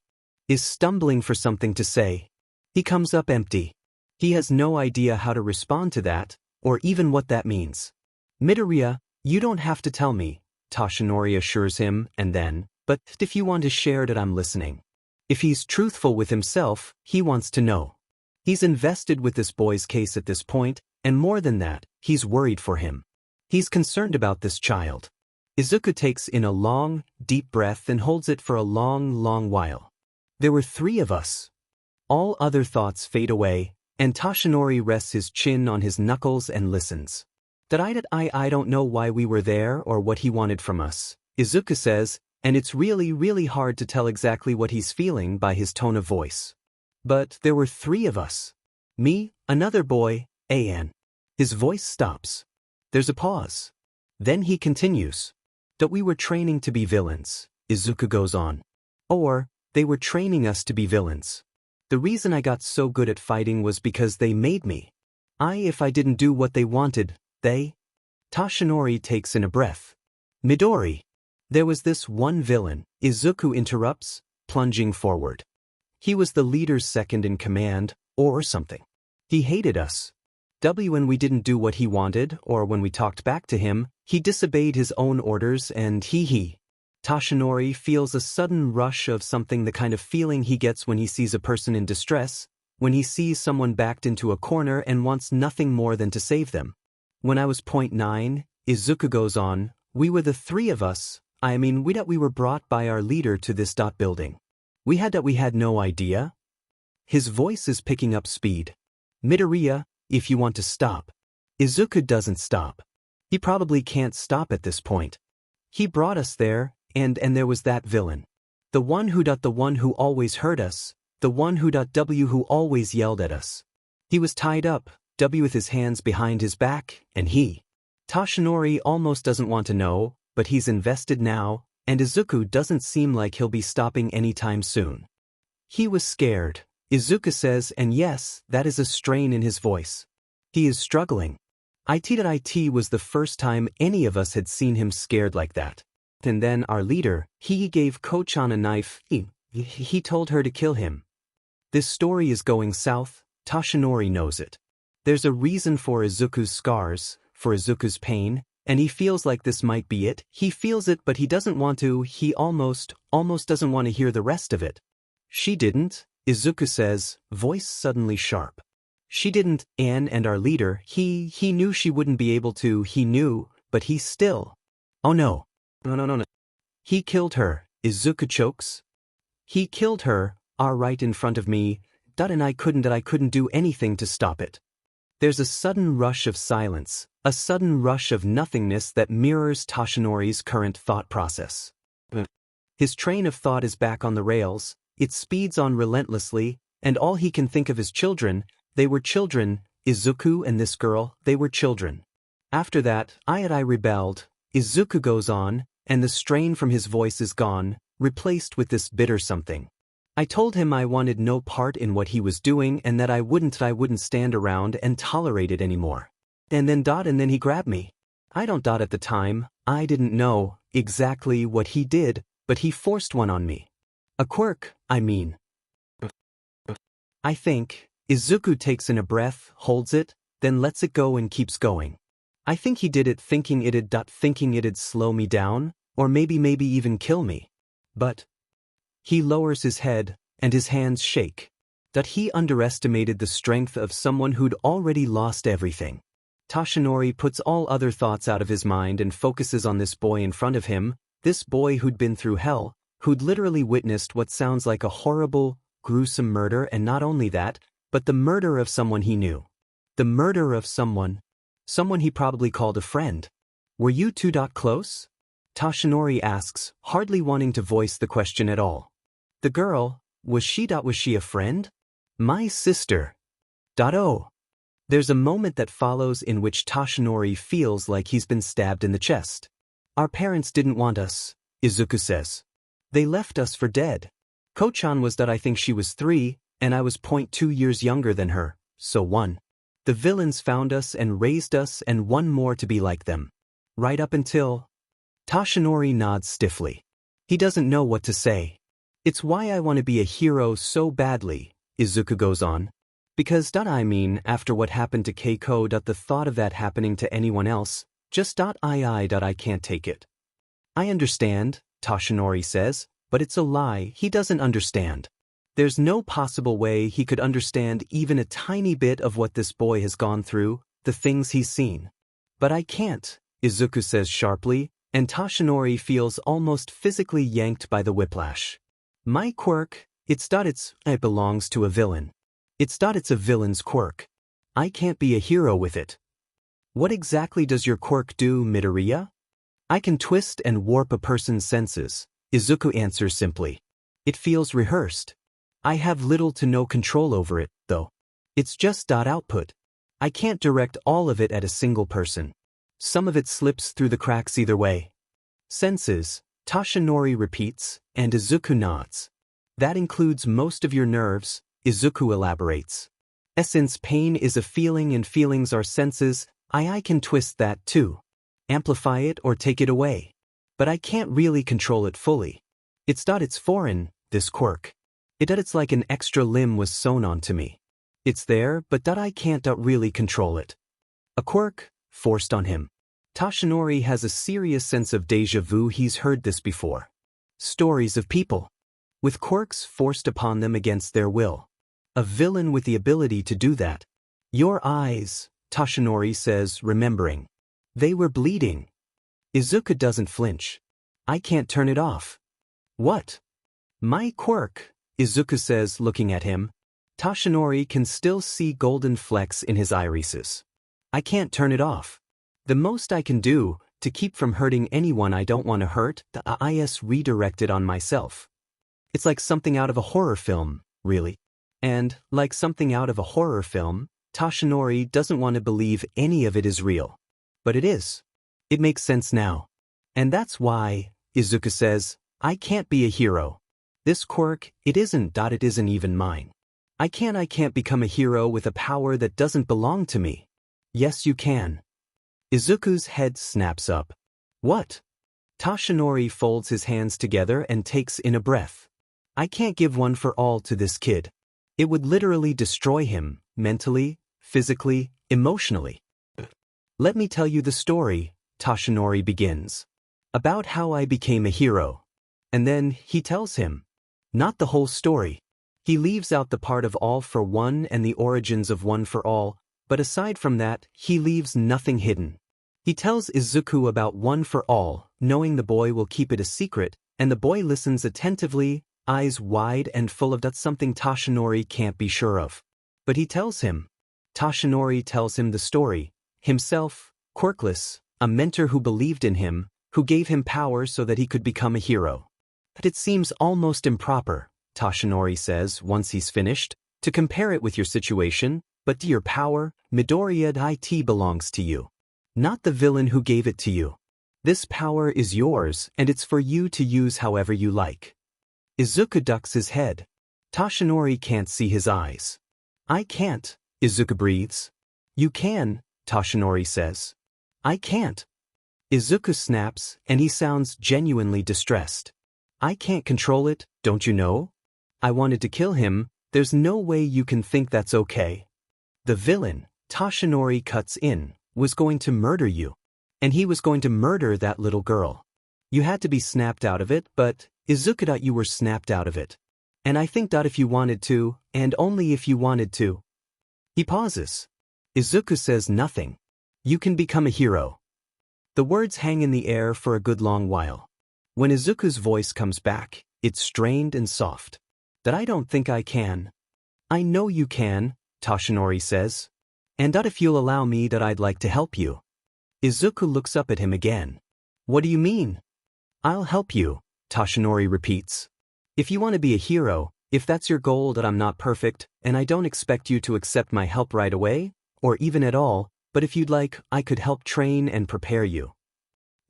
is stumbling for something to say. He comes up empty. He has no idea how to respond to that, or even what that means. Midoriya, you don't have to tell me, Toshinori assures him, and then, but if you want to share it, I'm listening. If he's truthful with himself, he wants to know. He's invested with this boy's case at this point, and more than that, he's worried for him. He's concerned about this child. Izuku takes in a long, deep breath and holds it for a long while. There were 3 of us. All other thoughts fade away, and Toshinori rests his chin on his knuckles and listens. I don't know why we were there or what he wanted from us, Izuku says, and it's really hard to tell exactly what he's feeling by his tone of voice. But there were 3 of us. Me, another boy, An. His voice stops. There's a pause. Then he continues. We were training to be villains, Izuku goes on. Or, they were training us to be villains. The reason I got so good at fighting was because they made me. If I didn't do what they wanted, they. Toshinori takes in a breath. Midori. There was this one villain, Izuku interrupts, plunging forward. He was the leader's second in command, or something. He hated us. When we didn't do what he wanted, or when we talked back to him, he disobeyed his own orders and he. Toshinori feels a sudden rush of something, the kind of feeling he gets when he sees a person in distress, when he sees someone backed into a corner and wants nothing more than to save them. When I was 0.9, Izuku goes on, we were the 3 of us, we were brought by our leader to this building. We had no idea. His voice is picking up speed. Midoriya, if you want to stop. Izuku doesn't stop. He probably can't stop at this point. He brought us there, and there was that villain. The one who always hurt us, the one who always yelled at us. He was tied up, with his hands behind his back, and he. Toshinori almost doesn't want to know, but he's invested now, and Izuku doesn't seem like he'll be stopping anytime soon. He was scared, Izuku says, and yes, that is a strain in his voice. He is struggling. It was the first time any of us had seen him scared like that. And then our leader, he gave Ko-chan a knife. He told her to kill him. This story is going south, Toshinori knows it. There's a reason for Izuku's scars, for Izuku's pain, and he feels like this might be it. He feels it, but he doesn't want to. He almost doesn't want to hear the rest of it. She didn't, Izuku says, voice suddenly sharp. She didn't, Anne and our leader, he knew she wouldn't be able to, he knew, but he still. Oh no. No. He killed her, Izuku chokes. He killed her, right in front of me, and I couldn't do anything to stop it. There's a sudden rush of silence, a sudden rush of nothingness that mirrors Toshinori's current thought process. His train of thought is back on the rails, it speeds on relentlessly, and all he can think of is children. They were children, Izuku and this girl, they were children. After that, I rebelled, Izuku goes on, and the strain from his voice is gone, replaced with this bitter something. I told him I wanted no part in what he was doing and that I wouldn't stand around and tolerate it anymore. And then he grabbed me. I don't at the time, I didn't know exactly what he did, but he forced one on me. A quirk, I mean. I think, Izuku takes in a breath, holds it, then lets it go and keeps going. I think he did it thinking it'd slow me down, or maybe even kill me. But he lowers his head, and his hands shake. That he underestimated the strength of someone who'd already lost everything. Toshinori puts all other thoughts out of his mind and focuses on this boy in front of him, this boy who'd been through hell, who'd literally witnessed what sounds like a horrible, gruesome murder, and not only that, but the murder of someone he knew. The murder of someone he probably called a friend. Were you two close? Toshinori asks, hardly wanting to voice the question at all. The girl, was she a friend? My sister. Oh. There's a moment that follows in which Toshinori feels like he's been stabbed in the chest. Our parents didn't want us, Izuku says. They left us for dead. Ko-chan was I think she was 3, and I was 2 years younger than her, so 1. The villains found us and raised us and one more to be like them. Right up until... Toshinori nods stiffly. He doesn't know what to say. It's why I want to be a hero so badly, Izuku goes on. Because after what happened to Keiko, the thought of that happening to anyone else, just I can't take it. I understand, Toshinori says, but it's a lie, he doesn't understand. There's no possible way he could understand even a tiny bit of what this boy has gone through, the things he's seen. But I can't, Izuku says sharply, and Toshinori feels almost physically yanked by the whiplash. My quirk, it belongs to a villain. It's a villain's quirk. I can't be a hero with it. What exactly does your quirk do, Midoriya? I can twist and warp a person's senses, Izuku answers simply. It feels rehearsed. I have little to no control over it, though. It's just output. I can't direct all of it at a single person. Some of it slips through the cracks either way. Senses, Toshinori repeats, and Izuku nods. That includes most of your nerves, Izuku elaborates. Since pain is a feeling and feelings are senses, I can twist that too. Amplify it or take it away. But I can't really control it fully. It's foreign, this quirk. It's like an extra limb was sewn onto me. It's there, but I can't really control it. A quirk, forced on him. Toshinori has a serious sense of déjà vu. He's heard this before. Stories of people with quirks forced upon them against their will. A villain with the ability to do that. Your eyes, Toshinori says, remembering. They were bleeding. Izuku doesn't flinch. I can't turn it off. What? My quirk, Izuku says, looking at him. Toshinori can still see golden flecks in his irises. I can't turn it off. The most I can do, to keep from hurting anyone I don't want to hurt, the is redirect it on myself. It's like something out of a horror film, really. And, like something out of a horror film, Toshinori doesn't want to believe any of it is real. But it is. It makes sense now. And that's why, Izuku says, I can't be a hero. This quirk, it isn't even mine. I can't become a hero with a power that doesn't belong to me. Yes, you can. Izuku's head snaps up. What? Toshinori folds his hands together and takes in a breath. I can't give one for all to this kid. It would literally destroy him, mentally, physically, emotionally. Let me tell you the story, Toshinori begins. About how I became a hero. And then, he tells him. Not the whole story. He leaves out the part of all for one and the origins of one for all, but aside from that, he leaves nothing hidden. He tells Izuku about one for all, knowing the boy will keep it a secret, and the boy listens attentively, eyes wide and full of that's something Toshinori can't be sure of. But he tells him. Toshinori tells him the story. Himself, quirkless, a mentor who believed in him, who gave him power so that he could become a hero. But it seems almost improper, Toshinori says once he's finished, to compare it with your situation, but your power, Midoriya it belongs to you. Not the villain who gave it to you. This power is yours and it's for you to use however you like. Izuku ducks his head. Toshinori can't see his eyes. I can't, Izuku breathes. You can, Toshinori says. I can't. Izuku snaps and he sounds genuinely distressed. I can't control it, don't you know? I wanted to kill him, there's no way you can think that's okay. The villain, Toshinori cuts in, was going to murder you. And he was going to murder that little girl. You had to be snapped out of it, but, Izuku, you were snapped out of it. And I think if you wanted to, and only if you wanted to. He pauses. Izuku says nothing. You can become a hero. The words hang in the air for a good long while. When Izuku's voice comes back, it's strained and soft. That I don't think I can. I know you can, Toshinori says. And if you'll allow me I'd like to help you. Izuku looks up at him again. What do you mean? I'll help you, Toshinori repeats. If you want to be a hero, if that's your goal I'm not perfect, and I don't expect you to accept my help right away, or even at all, but if you'd like, I could help train and prepare you.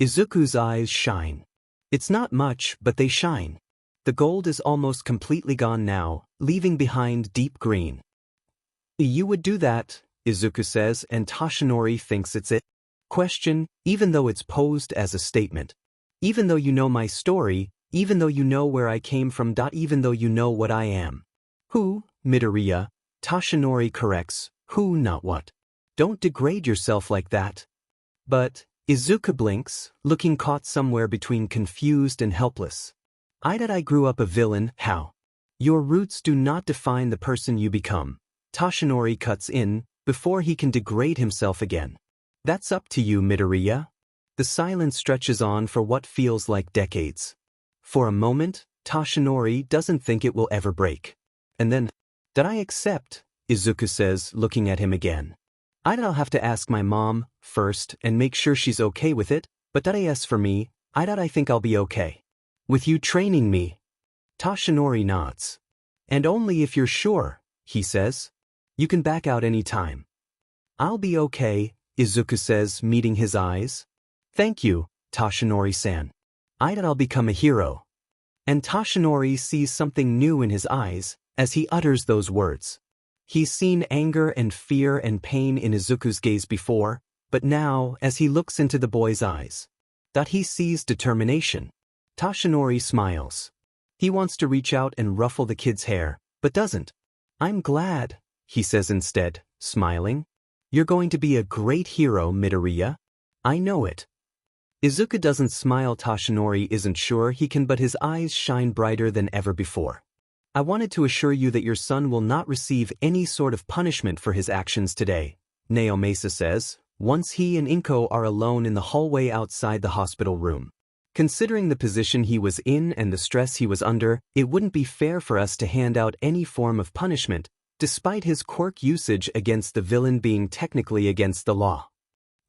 Izuku's eyes shine. It's not much, but they shine. The gold is almost completely gone now, leaving behind deep green. You would do that, Izuku says, and Toshinori thinks it's a question, even though it's posed as a statement. Even though you know my story, even though you know where I came from, even though you know what I am. Who, Midoriya, Toshinori corrects, who not what. Don't degrade yourself like that. But, Izuku blinks, looking caught somewhere between confused and helpless. I grew up a villain, how? Your roots do not define the person you become. Toshinori cuts in, before he can degrade himself again. That's up to you, Midoriya. The silence stretches on for what feels like decades. For a moment, Toshinori doesn't think it will ever break. And then, did I accept? Izuku says, looking at him again. I'll have to ask my mom, first, and make sure she's okay with it, but as for me, I think I'll be okay. With you training me? Toshinori nods. And only if you're sure, he says. You can back out any time. I'll be okay, Izuku says, meeting his eyes. Thank you, Toshinori-san. I'll become a hero. And Toshinori sees something new in his eyes as he utters those words. He's seen anger and fear and pain in Izuku's gaze before, but now, as he looks into the boy's eyes, he sees determination. Toshinori smiles. He wants to reach out and ruffle the kid's hair, but doesn't. I'm glad, he says instead, smiling. You're going to be a great hero, Midoriya. I know it. Izuku doesn't smile. Toshinori isn't sure he can, but his eyes shine brighter than ever before. I wanted to assure you that your son will not receive any sort of punishment for his actions today, Naomasa says, once he and Inko are alone in the hallway outside the hospital room. Considering the position he was in and the stress he was under, it wouldn't be fair for us to hand out any form of punishment, despite his quirk usage against the villain being technically against the law.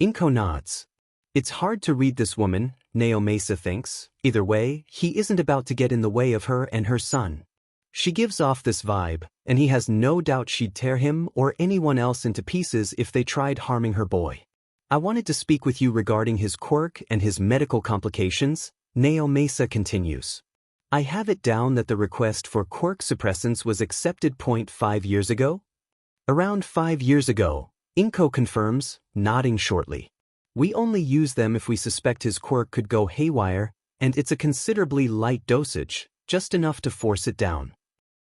Inko nods. It's hard to read this woman, Naomasa thinks. Either way, he isn't about to get in the way of her and her son. She gives off this vibe, and he has no doubt she'd tear him or anyone else into pieces if they tried harming her boy. I wanted to speak with you regarding his quirk and his medical complications, Naomasa continues. I have it down that the request for quirk suppressants was accepted 0.5 years ago? Around 5 years ago, Inko confirms, nodding shortly. We only use them if we suspect his quirk could go haywire, and it's a considerably light dosage, just enough to force it down.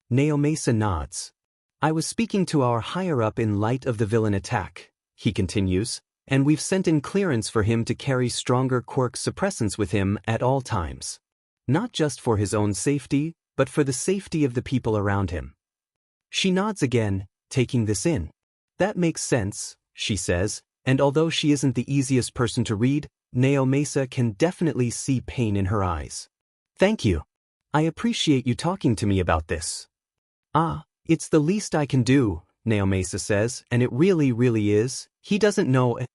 Naomasa nods. I was speaking to our higher-up in light of the villain attack, he continues, and we've sent in clearance for him to carry stronger quirk suppressants with him at all times. Not just for his own safety, but for the safety of the people around him. She nods again, taking this in. That makes sense, she says, and although she isn't the easiest person to read, Naomasa can definitely see pain in her eyes. Thank you. I appreciate you talking to me about this. Ah, it's the least I can do, Naomasa says, and it really is. He doesn't know a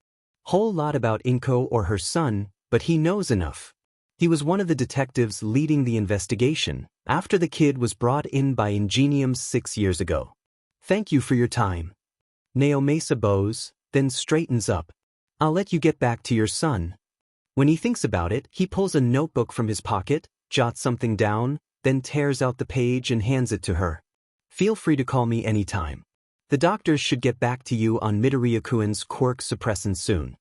whole lot about Inko or her son, but he knows enough. He was one of the detectives leading the investigation after the kid was brought in by Ingenium 6 years ago. Thank you for your time. Naomasa bows, then straightens up. I'll let you get back to your son. When he thinks about it, he pulls a notebook from his pocket, jots something down, then tears out the page and hands it to her. Feel free to call me anytime. The doctors should get back to you on Midoriya-kun's quirk suppressant soon.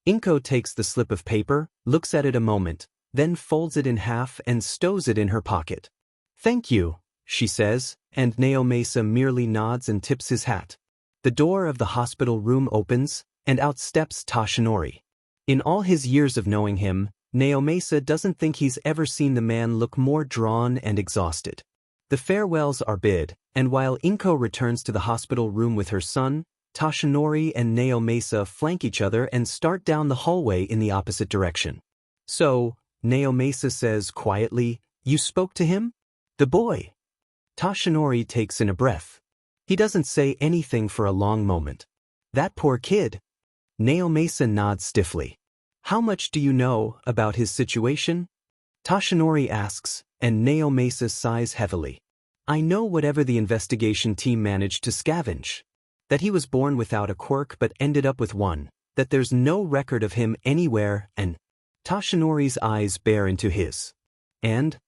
Inko takes the slip of paper, looks at it a moment, then folds it in half and stows it in her pocket. Thank you, she says, and Naomasa merely nods and tips his hat. The door of the hospital room opens, and out steps Toshinori. In all his years of knowing him, Naomasa doesn't think he's ever seen the man look more drawn and exhausted. The farewells are bid, and while Inko returns to the hospital room with her son, Toshinori and Naomasa flank each other and start down the hallway in the opposite direction. So, Naomasa says quietly, "You spoke to him?" "The boy." Toshinori takes in a breath. He doesn't say anything for a long moment. "That poor kid." Naomasa nods stiffly. "How much do you know about his situation?" Toshinori asks, and Naomasa sighs heavily. "I know whatever the investigation team managed to scavenge. That he was born without a quirk but ended up with one, that there's no record of him anywhere, and..." Toshinori's eyes bear into his. "And?"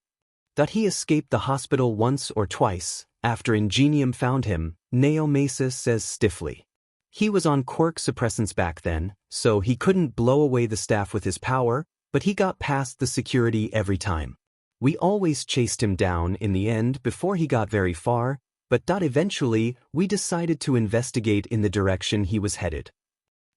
"That he escaped the hospital once or twice, after Ingenium found him," Naomasa says stiffly. "He was on quirk suppressants back then, so he couldn't blow away the staff with his power, but he got past the security every time. We always chased him down in the end before he got very far, but eventually we decided to investigate in the direction he was headed."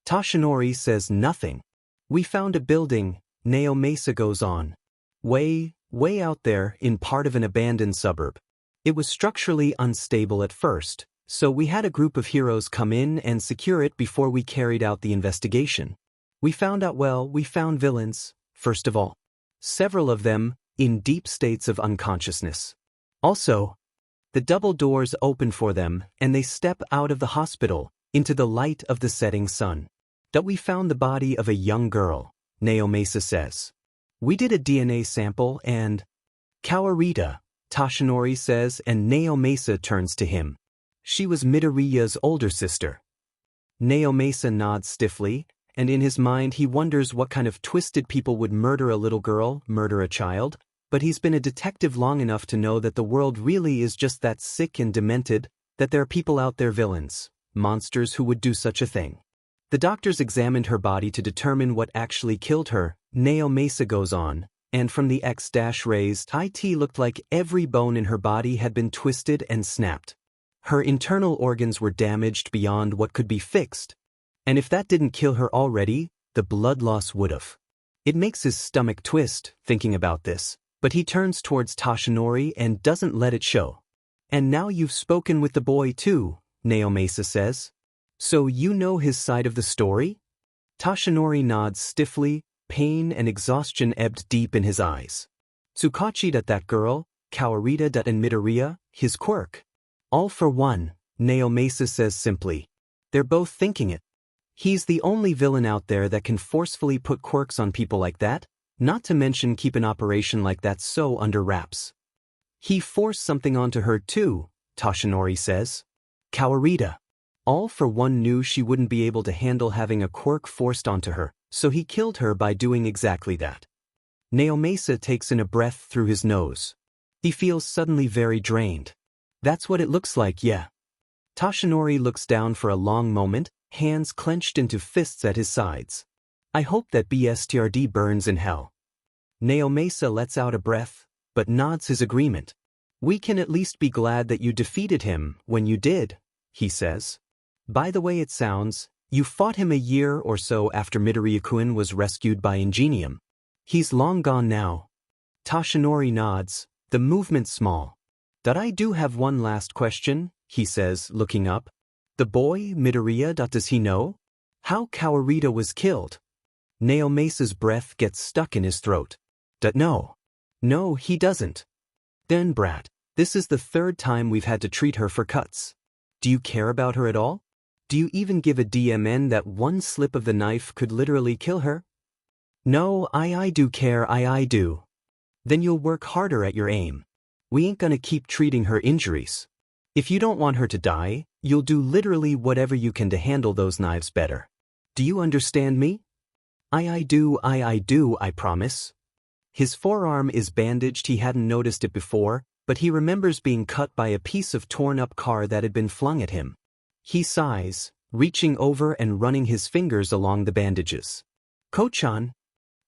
Toshinori says nothing. "We found a building," Naomasa goes on. Way out there in part of an abandoned suburb. It was structurally unstable at first, so we had a group of heroes come in and secure it before we carried out the investigation. We found villains, first of all. Several of them in deep states of unconsciousness. Also, the double doors open for them and they step out of the hospital into the light of the setting sun. That we found the body of a young girl, Naomasa says. We did a DNA sample and... Kawarita, Toshinori says, and Naomasa turns to him. She was Midoriya's older sister. Naomasa nods stiffly, and in his mind he wonders what kind of twisted people would murder a little girl, murder a child, but he's been a detective long enough to know that the world really is just that sick and demented, that there are people out there, villains, monsters who would do such a thing. The doctors examined her body to determine what actually killed her, Naomasa goes on, and from the X-rays, it looked like every bone in her body had been twisted and snapped. Her internal organs were damaged beyond what could be fixed. And if that didn't kill her already, the blood loss would've. It makes his stomach twist, thinking about this, but he turns towards Toshinori and doesn't let it show. "And now you've spoken with the boy too," Naomasa says. "So you know his side of the story?" Toshinori nods stiffly, pain and exhaustion ebbed deep in his eyes. Tsukachi that girl, Kawarita and Midoriya, his quirk. All for one, Naomasa says simply. They're both thinking it. He's the only villain out there that can forcefully put quirks on people like that, not to mention keep an operation like that so under wraps. He forced something onto her too, Toshinori says. Kawarita. All for one knew she wouldn't be able to handle having a quirk forced onto her, so he killed her by doing exactly that. Naomasa takes in a breath through his nose. He feels suddenly very drained. That's what it looks like, yeah. Toshinori looks down for a long moment, hands clenched into fists at his sides. I hope that BSTRD burns in hell. Naomasa lets out a breath, but nods his agreement. We can at least be glad that you defeated him when you did, he says. By the way it sounds, you fought him a year or so after Midoriya-kun was rescued by Ingenium. He's long gone now. Toshinori nods, the movement small. But I do have one last question, he says, looking up. The boy, Midoriya, does he know? How Kawarita was killed? Naomasa's breath gets stuck in his throat. No. No, he doesn't. Then Brat, this is the third time we've had to treat her for cuts. Do you care about her at all? Do you even give a DMN that one slip of the knife could literally kill her? No, I do care, I do. Then you'll work harder at your aim. We ain't gonna keep treating her injuries. If you don't want her to die, you'll do literally whatever you can to handle those knives better. Do you understand me? I do, I promise. His forearm is bandaged. He hadn't noticed it before, but he remembers being cut by a piece of torn-up car that had been flung at him. He sighs, reaching over and running his fingers along the bandages. Ko-chan.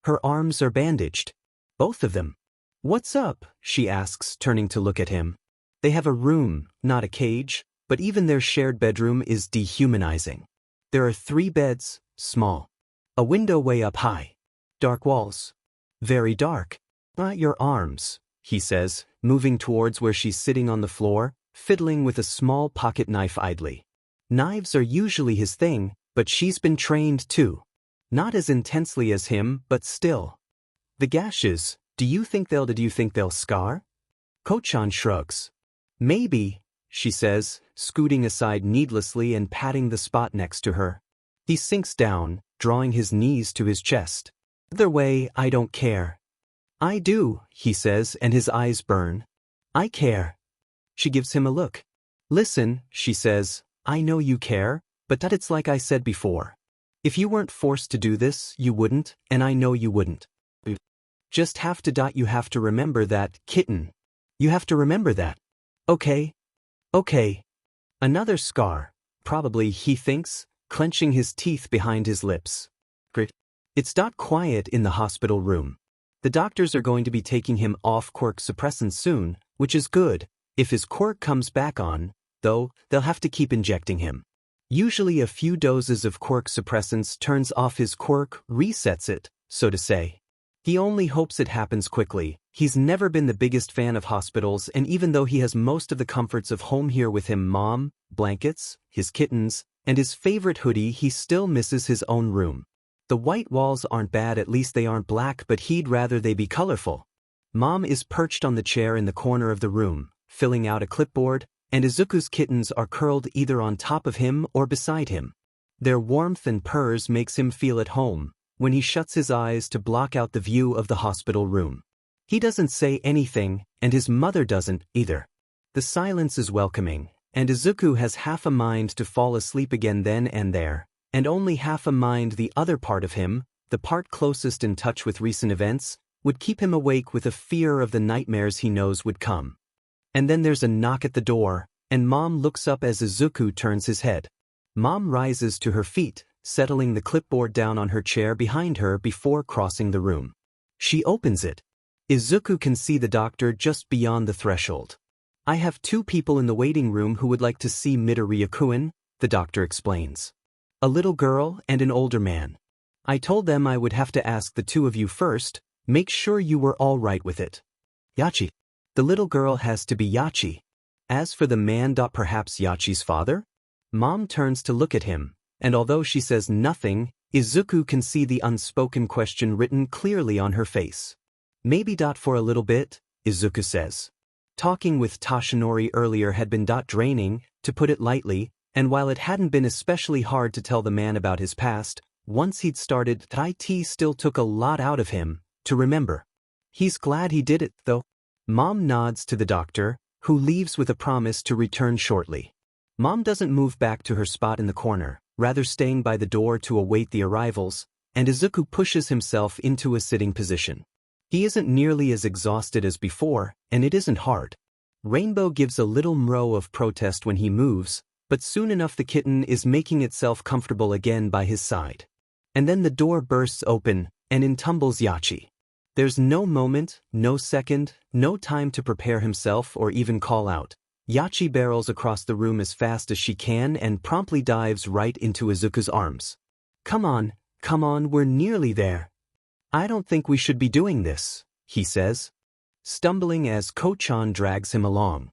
Her arms are bandaged. Both of them. What's up? She asks, turning to look at him. They have a room, not a cage, but even their shared bedroom is dehumanizing. There are 3 beds, small. A window way up high. Dark walls. Very dark. Not your arms, he says, moving towards where she's sitting on the floor, fiddling with a small pocket knife idly. Knives are usually his thing, but she's been trained too. Not as intensely as him, but still. The gashes, do you think they'll scar? Ko-chan shrugs. Maybe, she says, scooting aside needlessly and patting the spot next to her. He sinks down, drawing his knees to his chest. Either way, I don't care. I do, he says, and his eyes burn. I care. She gives him a look. Listen, she says, I know you care, but that it's like I said before. If you weren't forced to do this, you wouldn't, and I know you wouldn't. You have to remember that, kitten. You have to remember that. Okay. Okay. Another scar, probably, he thinks, clenching his teeth behind his lips. It's quiet in the hospital room. The doctors are going to be taking him off quirk suppressants soon, which is good. If his quirk comes back on, though, they'll have to keep injecting him. Usually a few doses of quirk suppressants turns off his quirk, resets it, so to say. He only hopes it happens quickly. He's never been the biggest fan of hospitals, and even though he has most of the comforts of home here with him, mom, blankets, his kittens, and his favorite hoodie, he still misses his own room. The white walls aren't bad, at least they aren't black, but he'd rather they be colorful. Mom is perched on the chair in the corner of the room, filling out a clipboard, and Izuku's kittens are curled either on top of him or beside him. Their warmth and purrs makes him feel at home when he shuts his eyes to block out the view of the hospital room. He doesn't say anything, and his mother doesn't either. The silence is welcoming, and Izuku has half a mind to fall asleep again then and there, and only half a mind the other part of him, the part closest in touch with recent events, would keep him awake with a fear of the nightmares he knows would come. And then there's a knock at the door, and Mom looks up as Izuku turns his head. Mom rises to her feet, settling the clipboard down on her chair behind her before crossing the room. She opens it. Izuku can see the doctor just beyond the threshold. I have 2 people in the waiting room who would like to see Midoriya-kun, the doctor explains. A little girl and an older man. I told them I would have to ask the 2 of you first, make sure you were all right with it. Yachi. The little girl has to be Yachi. As for the man, perhaps Yachi's father? Mom turns to look at him, and although she says nothing, Izuku can see the unspoken question written clearly on her face. Maybe for a little bit, Izuku says. Talking with Toshinori earlier had been draining, to put it lightly, and while it hadn't been especially hard to tell the man about his past, once he'd started, it still took a lot out of him to remember. He's glad he did it, though. Mom nods to the doctor, who leaves with a promise to return shortly. Mom doesn't move back to her spot in the corner, rather staying by the door to await the arrivals, and Izuku pushes himself into a sitting position. He isn't nearly as exhausted as before, and it isn't hard. Rainbow gives a little mrow of protest when he moves, but soon enough the kitten is making itself comfortable again by his side. And then the door bursts open, and in tumbles Yachi. There's no moment, no second, no time to prepare himself or even call out. Yachi barrels across the room as fast as she can and promptly dives right into Izuku's arms. Come on, we're nearly there. I don't think we should be doing this, he says, stumbling as Ko-chan drags him along.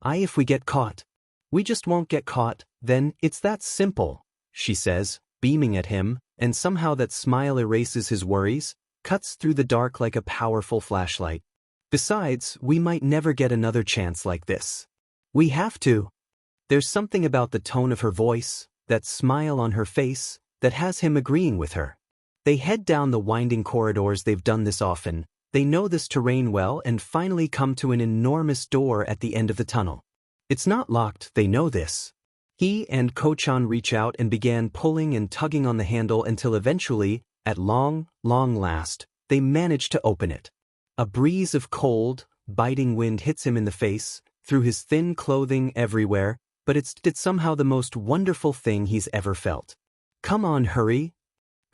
If we get caught. We just won't get caught, then, it's that simple, she says, beaming at him, and somehow that smile erases his worries, cuts through the dark like a powerful flashlight. Besides, we might never get another chance like this. We have to. There's something about the tone of her voice, that smile on her face, that has him agreeing with her. They head down the winding corridors. They've done this often. They know this terrain well and finally come to an enormous door at the end of the tunnel. It's not locked, they know this. He and Ko-chan reach out and began pulling and tugging on the handle until eventually, at long last, they manage to open it. A breeze of cold, biting wind hits him in the face, through his thin clothing everywhere, but it's somehow the most wonderful thing he's ever felt. Come on, hurry,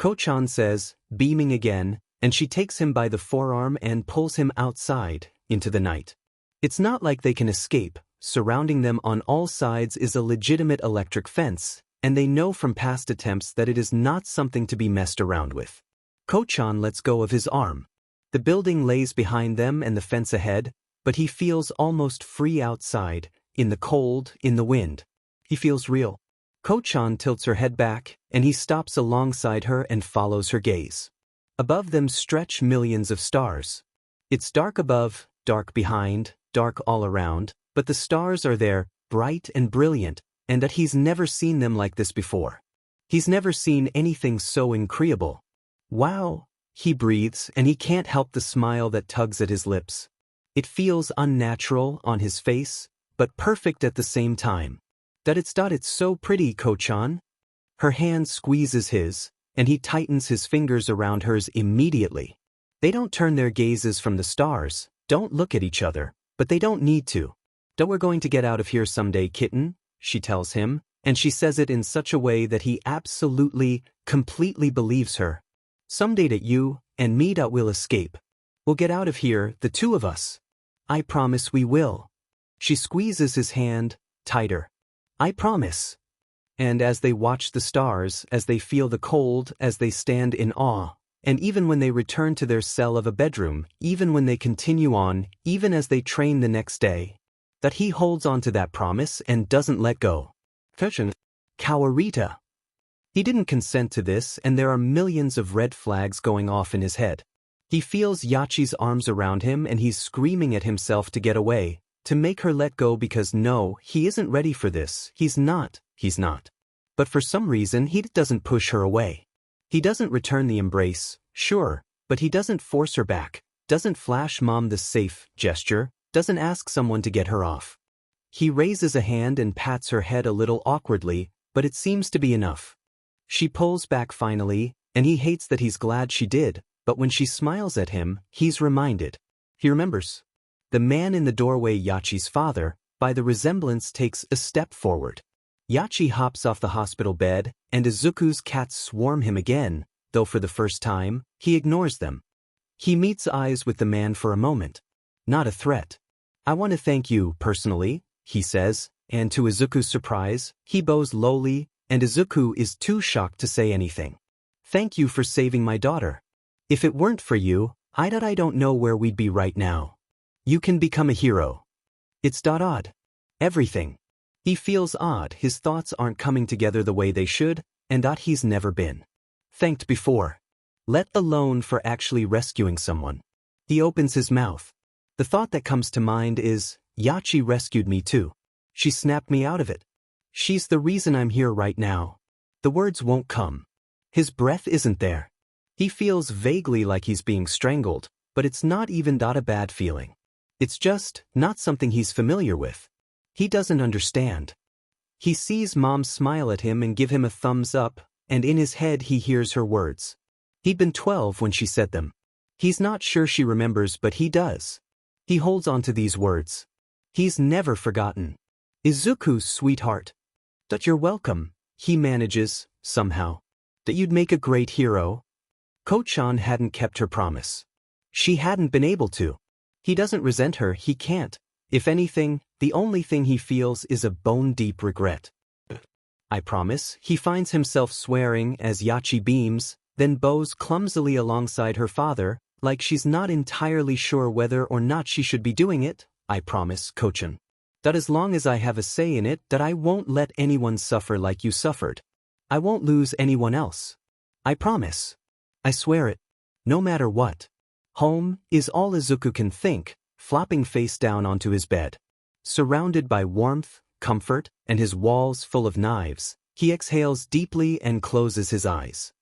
Ko-chan says, beaming again, and she takes him by the forearm and pulls him outside, into the night. It's not like they can escape. Surrounding them on all sides is a legitimate electric fence, and they know from past attempts that it is not something to be messed around with. Ko-chan lets go of his arm. The building lays behind them and the fence ahead, but he feels almost free outside, in the cold, in the wind. He feels real. Ko-chan tilts her head back, and he stops alongside her and follows her gaze. Above them stretch millions of stars. It's dark above, dark behind, dark all around, but the stars are there, bright and brilliant, and that he's never seen them like this before. He's never seen anything so incredible. Wow, he breathes, and he can't help the smile that tugs at his lips. It feels unnatural on his face, but perfect at the same time. It's so pretty, Ko-chan. Her hand squeezes his, and he tightens his fingers around hers immediately. They don't turn their gazes from the stars, don't look at each other, but they don't need to. We're going to get out of here someday, kitten, she tells him, and she says it in such a way that he absolutely, completely believes her. Someday that you and me will escape. We'll get out of here, the two of us. I promise we will. She squeezes his hand, tighter. I promise. And as they watch the stars, as they feel the cold, as they stand in awe, and even when they return to their cell of a bedroom, even when they continue on, even as they train the next day, that he holds on to that promise and doesn't let go. Kawarita. He didn't consent to this, and there are millions of red flags going off in his head. He feels Yachi's arms around him and he's screaming at himself to get away, to make her let go because no, he isn't ready for this, he's not. But for some reason he doesn't push her away. He doesn't return the embrace, sure, but he doesn't force her back, doesn't flash mom the safe gesture, doesn't ask someone to get her off. He raises a hand and pats her head a little awkwardly, but it seems to be enough. She pulls back finally, and he hates that he's glad she did, but when she smiles at him, he's reminded. He remembers. The man in the doorway, Yachi's father, by the resemblance takes a step forward. Yachi hops off the hospital bed, and Izuku's cats swarm him again, though for the first time, he ignores them. He meets eyes with the man for a moment. Not a threat. I want to thank you, personally, he says, and to Izuku's surprise, he bows lowly, and Izuku is too shocked to say anything. Thank you for saving my daughter. If it weren't for you, I don't know where we'd be right now. You can become a hero. It's odd. Everything. He feels odd, his thoughts aren't coming together the way they should, and he's never been thanked before. Let alone for actually rescuing someone. He opens his mouth. The thought that comes to mind is, Yachi rescued me too. She snapped me out of it. She's the reason I'm here right now. The words won't come. His breath isn't there. He feels vaguely like he's being strangled, but it's not even a bad feeling. It's just not something he's familiar with. He doesn't understand. He sees Mom smile at him and give him a thumbs up, and in his head he hears her words. He'd been 12 when she said them. He's not sure she remembers, but he does. He holds on to these words. He's never forgotten. Izuku, sweetheart. That you're welcome, he manages, somehow. That you'd make a great hero. Ko-chan hadn't kept her promise. She hadn't been able to. He doesn't resent her, he can't. If anything, the only thing he feels is a bone-deep regret. I promise, he finds himself swearing as Yachi beams, then bows clumsily alongside her father, like she's not entirely sure whether or not she should be doing it. I promise, Ko-chan. That as long as I have a say in it, that I won't let anyone suffer like you suffered. I won't lose anyone else. I promise. I swear it. No matter what. Home is all Izuku can think, flopping face down onto his bed. Surrounded by warmth, comfort, and his walls full of knives, he exhales deeply and closes his eyes.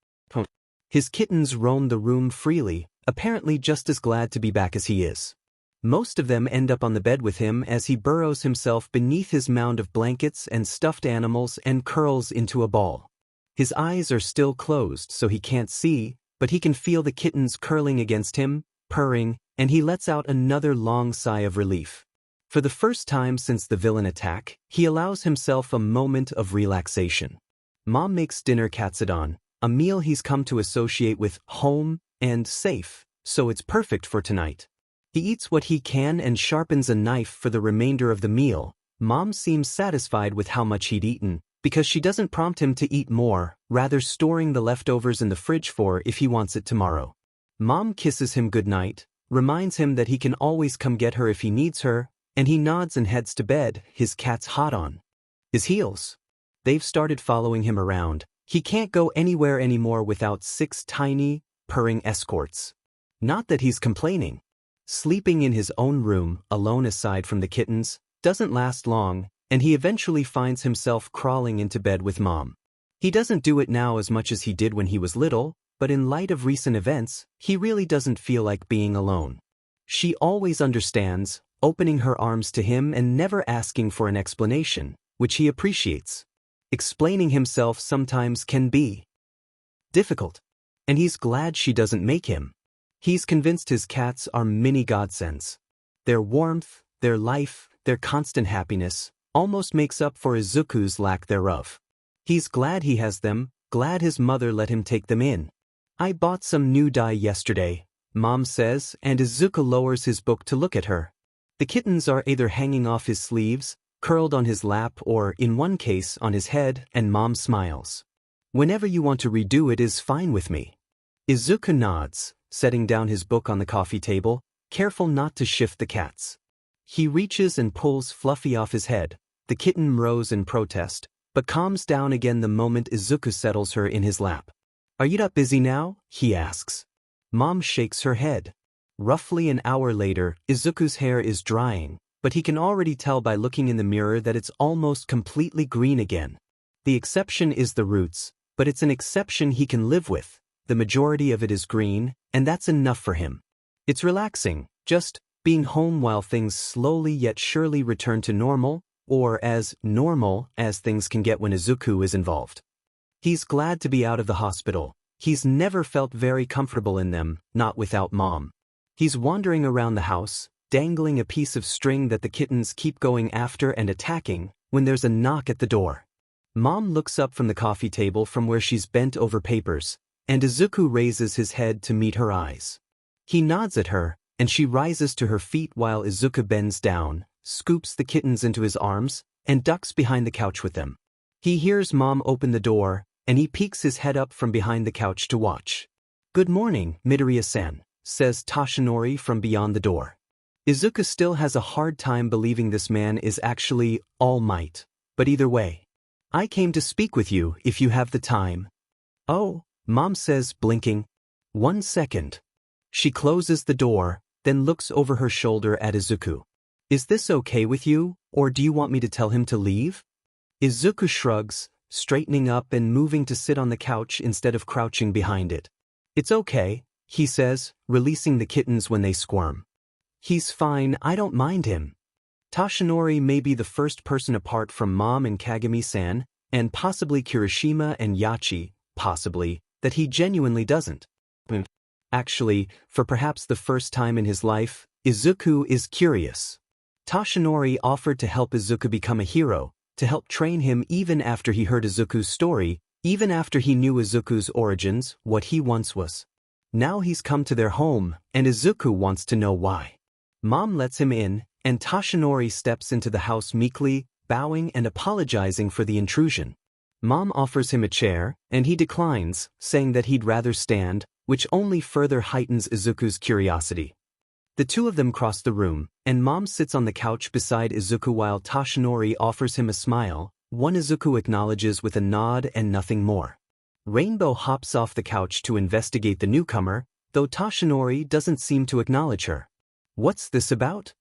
His kittens roam the room freely, apparently just as glad to be back as he is. Most of them end up on the bed with him as he burrows himself beneath his mound of blankets and stuffed animals and curls into a ball. His eyes are still closed so he can't see, but he can feel the kittens curling against him, purring, and he lets out another long sigh of relief. For the first time since the villain attack, he allows himself a moment of relaxation. Mom makes dinner katsudon, a meal he's come to associate with home and safe, so it's perfect for tonight. He eats what he can and sharpens a knife for the remainder of the meal. Mom seems satisfied with how much he'd eaten, because she doesn't prompt him to eat more, rather storing the leftovers in the fridge for if he wants it tomorrow. Mom kisses him goodnight, reminds him that he can always come get her if he needs her, and he nods and heads to bed, his cat's hot on his heels. They've started following him around. He can't go anywhere anymore without 6 tiny, purring escorts. Not that he's complaining. Sleeping in his own room, alone aside from the kittens, doesn't last long, and he eventually finds himself crawling into bed with Mom. He doesn't do it now as much as he did when he was little, but in light of recent events, he really doesn't feel like being alone. She always understands, opening her arms to him and never asking for an explanation, which he appreciates. Explaining himself sometimes can be difficult, and he's glad she doesn't make him. He's convinced his cats are mini godsends. Their warmth, their life, their constant happiness, almost makes up for Izuku's lack thereof. He's glad he has them, glad his mother let him take them in. I bought some new dye yesterday, Mom says, and Izuku lowers his book to look at her. The kittens are either hanging off his sleeves, curled on his lap, or, in one case, on his head, and Mom smiles. Whenever you want to redo it is fine with me. Izuku nods, setting down his book on the coffee table, careful not to shift the cats. He reaches and pulls Fluffy off his head. The kitten merows in protest, but calms down again the moment Izuku settles her in his lap. Are you not busy now? He asks. Mom shakes her head. Roughly an hour later, Izuku's hair is drying, but he can already tell by looking in the mirror that it's almost completely green again. The exception is the roots, but it's an exception he can live with. The majority of it is green, and that's enough for him. It's relaxing, just being home while things slowly yet surely return to normal, or as normal as things can get when Izuku is involved. He's glad to be out of the hospital. He's never felt very comfortable in them, not without Mom. He's wandering around the house, dangling a piece of string that the kittens keep going after and attacking, when there's a knock at the door. Mom looks up from the coffee table from where she's bent over papers, and Izuku raises his head to meet her eyes. He nods at her, and she rises to her feet while Izuku bends down, scoops the kittens into his arms, and ducks behind the couch with them. He hears Mom open the door, and he peeks his head up from behind the couch to watch. "Good morning, Midoriya-san," says Toshinori from beyond the door. Izuku still has a hard time believing this man is actually All Might, but either way. "I came to speak with you if you have the time." "Oh," Mom says, blinking. "1 second." She closes the door, then looks over her shoulder at Izuku. "Is this okay with you, or do you want me to tell him to leave?" Izuku shrugs, straightening up and moving to sit on the couch instead of crouching behind it. "It's okay," he says, releasing the kittens when they squirm. "He's fine, I don't mind him." Toshinori may be the first person apart from Mom and Kagami-san, and possibly Kirishima and Yachi, possibly, that he genuinely doesn't Actually, for perhaps the first time in his life, Izuku is curious. Tashinori offered to help Izuku become a hero, to help train him even after he heard Izuku's story, even after he knew Izuku's origins, what he once was. Now he's come to their home, and Izuku wants to know why. Mom lets him in, and Tashinori steps into the house meekly, bowing and apologizing for the intrusion. Mom offers him a chair, and he declines, saying that he'd rather stand, which only further heightens Izuku's curiosity. The two of them cross the room, and Mom sits on the couch beside Izuku while Tashinori offers him a smile. One Izuku acknowledges with a nod and nothing more. Rainbow hops off the couch to investigate the newcomer, though Tashinori doesn't seem to acknowledge her. What's this about?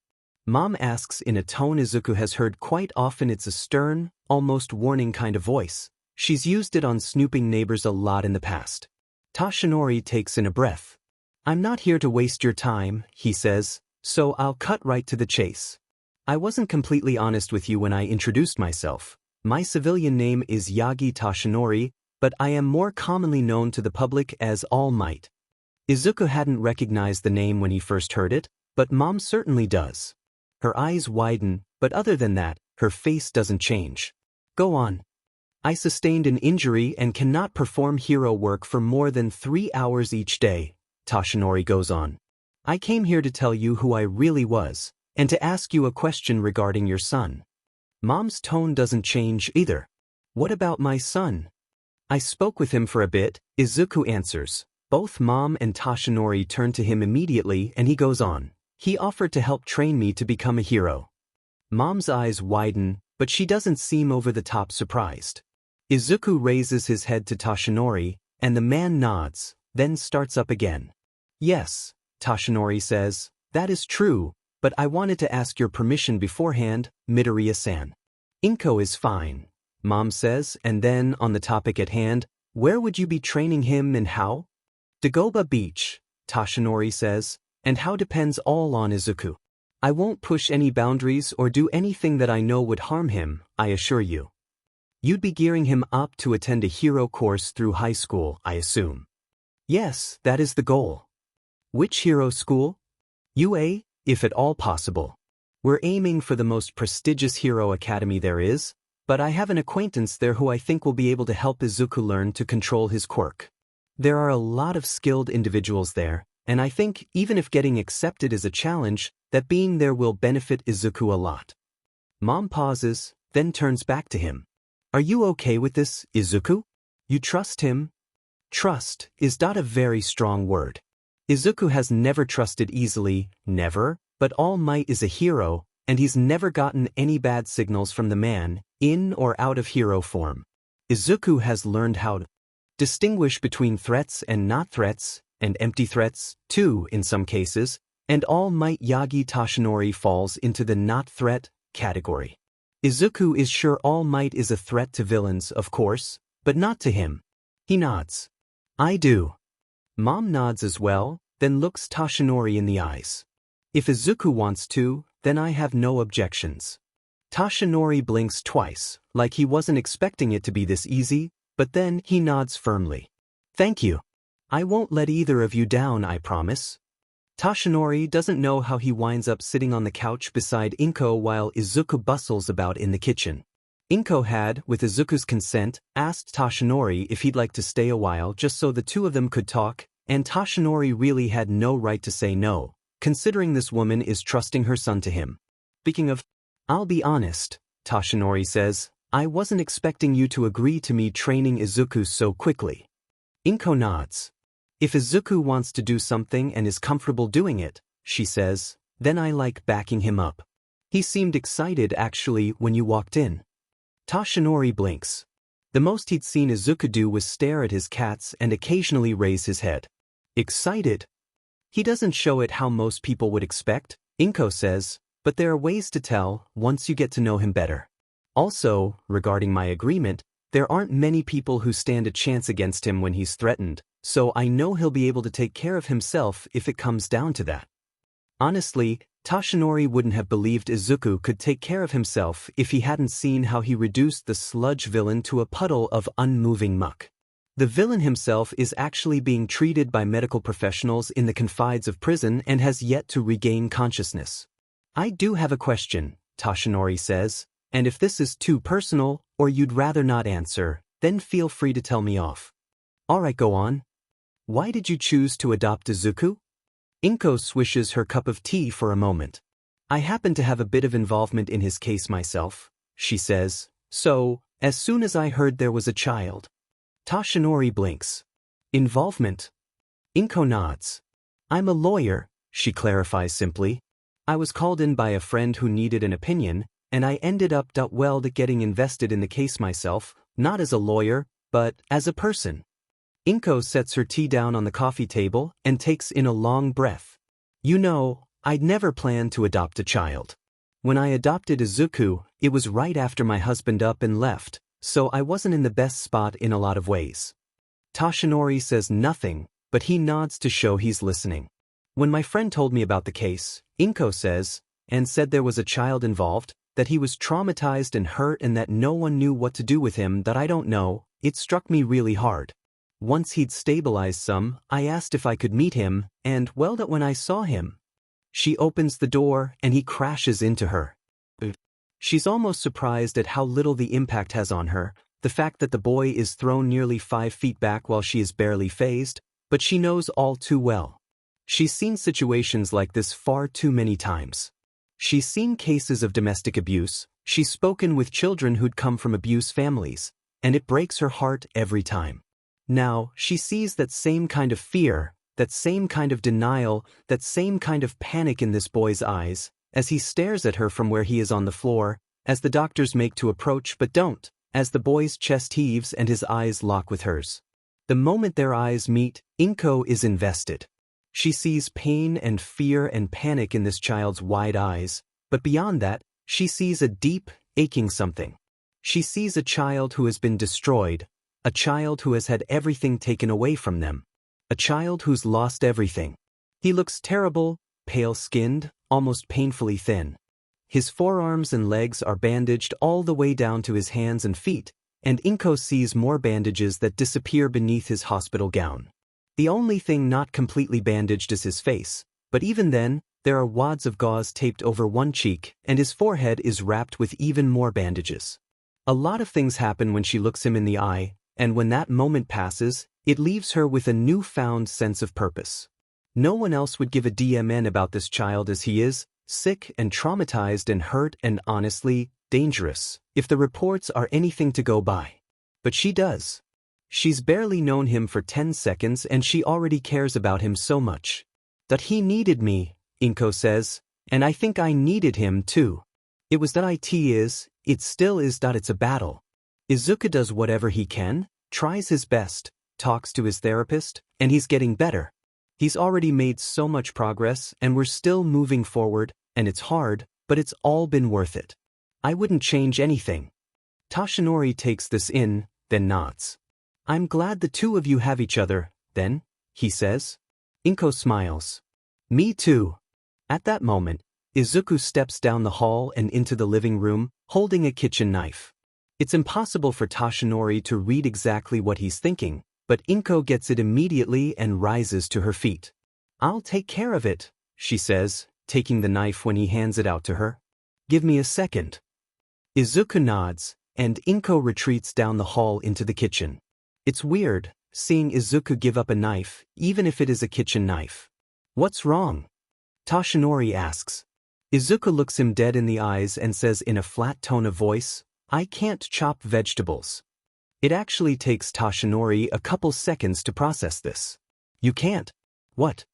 Mom asks in a tone Izuku has heard quite often. It's a stern, almost warning kind of voice. She's used it on snooping neighbors a lot in the past. Tashinori takes in a breath. I'm not here to waste your time, he says, so I'll cut right to the chase. I wasn't completely honest with you when I introduced myself. My civilian name is Yagi Tashinori, but I am more commonly known to the public as All Might. Izuku hadn't recognized the name when he first heard it, but Mom certainly does. Her eyes widen, but other than that, her face doesn't change. Go on. I sustained an injury and cannot perform hero work for more than 3 hours each day, Tashinori goes on. I came here to tell you who I really was, and to ask you a question regarding your son. Mom's tone doesn't change either. What about my son? I spoke with him for a bit, Izuku answers. Both Mom and Tashinori turn to him immediately and he goes on. He offered to help train me to become a hero. Mom's eyes widen, but she doesn't seem over the top surprised. Izuku raises his head to Tashinori, and the man nods, then starts up again. Yes, Tashinori says, that is true, but I wanted to ask your permission beforehand, Midoriya-san. Inko is fine, Mom says, and then, on the topic at hand, where would you be training him and how? Dagoba Beach, Tashinori says, and how depends all on Izuku. I won't push any boundaries or do anything that I know would harm him, I assure you. You'd be gearing him up to attend a hero course through high school, I assume. Yes, that is the goal. Which hero school? UA, if at all possible. We're aiming for the most prestigious hero academy there is, but I have an acquaintance there who I think will be able to help Izuku learn to control his quirk. There are a lot of skilled individuals there, and I think even if getting accepted is a challenge, that being there will benefit Izuku a lot. Mom pauses, then turns back to him. Are you okay with this, Izuku? You trust him? Trust is not a very strong word. Izuku has never trusted easily, never, but All Might is a hero, and he's never gotten any bad signals from the man, in or out of hero form. Izuku has learned how to distinguish between threats and not threats, and empty threats, too, in some cases, and All Might Yagi Tashinori falls into the not threat category. Izuku is sure All Might is a threat to villains, of course, but not to him. He nods. I do. Mom nods as well, then looks Tashinori in the eyes. If Izuku wants to, then I have no objections. Tashinori blinks twice, like he wasn't expecting it to be this easy, but then he nods firmly. Thank you. I won't let either of you down, I promise. Tashinori doesn't know how he winds up sitting on the couch beside Inko while Izuku bustles about in the kitchen. Inko had, with Izuku's consent, asked Tashinori if he'd like to stay a while just so the two of them could talk, and Tashinori really had no right to say no, considering this woman is trusting her son to him. Speaking of, I'll be honest, Tashinori says, I wasn't expecting you to agree to me training Izuku so quickly. Inko nods. If Izuku wants to do something and is comfortable doing it, she says, then I like backing him up. He seemed excited actually when you walked in. Tashinori blinks. The most he'd seen Izuku do was stare at his cats and occasionally raise his head. Excited? He doesn't show it how most people would expect, Inko says, but there are ways to tell once you get to know him better. Also, regarding my agreement, there aren't many people who stand a chance against him when he's threatened, so I know he'll be able to take care of himself if it comes down to that. Honestly, Tashinori wouldn't have believed Izuku could take care of himself if he hadn't seen how he reduced the sludge villain to a puddle of unmoving muck. The villain himself is actually being treated by medical professionals in the confines of prison and has yet to regain consciousness. I do have a question, Toshinori says, and if this is too personal or you'd rather not answer, then feel free to tell me off. Alright, go on. Why did you choose to adopt Izuku? Inko swishes her cup of tea for a moment. I happen to have a bit of involvement in his case myself, she says, so, as soon as I heard there was a child. Toshinori blinks. Involvement? Inko nods. I'm a lawyer, she clarifies simply. I was called in by a friend who needed an opinion, and I ended up getting invested in the case myself, not as a lawyer, but as a person. Inko sets her tea down on the coffee table and takes in a long breath. You know, I'd never planned to adopt a child. When I adopted Izuku, it was right after my husband up and left, so I wasn't in the best spot in a lot of ways. Toshinori says nothing, but he nods to show he's listening. When my friend told me about the case, Inko says, and said there was a child involved, that he was traumatized and hurt and that no one knew what to do with him, that I don't know, it struck me really hard. Once he'd stabilized some, I asked if I could meet him, and well, that when I saw him. She opens the door and he crashes into her. She's almost surprised at how little the impact has on her, the fact that the boy is thrown nearly 5 feet back while she is barely phased, but she knows all too well. She's seen situations like this far too many times. She's seen cases of domestic abuse, she's spoken with children who'd come from abuse families, and it breaks her heart every time. Now, she sees that same kind of fear, that same kind of denial, that same kind of panic in this boy's eyes, as he stares at her from where he is on the floor, as the doctors make to approach but don't, as the boy's chest heaves and his eyes lock with hers. The moment their eyes meet, Inko is invested. She sees pain and fear and panic in this child's wide eyes, but beyond that, she sees a deep, aching something. She sees a child who has been destroyed, a child who has had everything taken away from them, a child who's lost everything. He looks terrible, pale-skinned, almost painfully thin. His forearms and legs are bandaged all the way down to his hands and feet, and Inko sees more bandages that disappear beneath his hospital gown. The only thing not completely bandaged is his face, but even then, there are wads of gauze taped over one cheek, and his forehead is wrapped with even more bandages. A lot of things happen when she looks him in the eye, and when that moment passes, it leaves her with a newfound sense of purpose. No one else would give a DMN about this child as he is, sick and traumatized and hurt and honestly, dangerous, if the reports are anything to go by. But she does. She's barely known him for 10 seconds and she already cares about him so much. That he needed me, Inko says, and I think I needed him too. It was that it still is that it's a battle. Izuku does whatever he can, tries his best, talks to his therapist, and he's getting better. He's already made so much progress and we're still moving forward, and it's hard, but it's all been worth it. I wouldn't change anything. Toshinori takes this in, then nods. I'm glad the two of you have each other, then, he says. Inko smiles. Me too. At that moment, Izuku steps down the hall and into the living room, holding a kitchen knife. It's impossible for Toshinori to read exactly what he's thinking, but Inko gets it immediately and rises to her feet. I'll take care of it, she says, taking the knife when he hands it out to her. Give me a second. Izuku nods, and Inko retreats down the hall into the kitchen. It's weird, seeing Izuku give up a knife, even if it is a kitchen knife. What's wrong? Toshinori asks. Izuku looks him dead in the eyes and says in a flat tone of voice, I can't chop vegetables. It actually takes Toshinori a couple seconds to process this. You can't? What?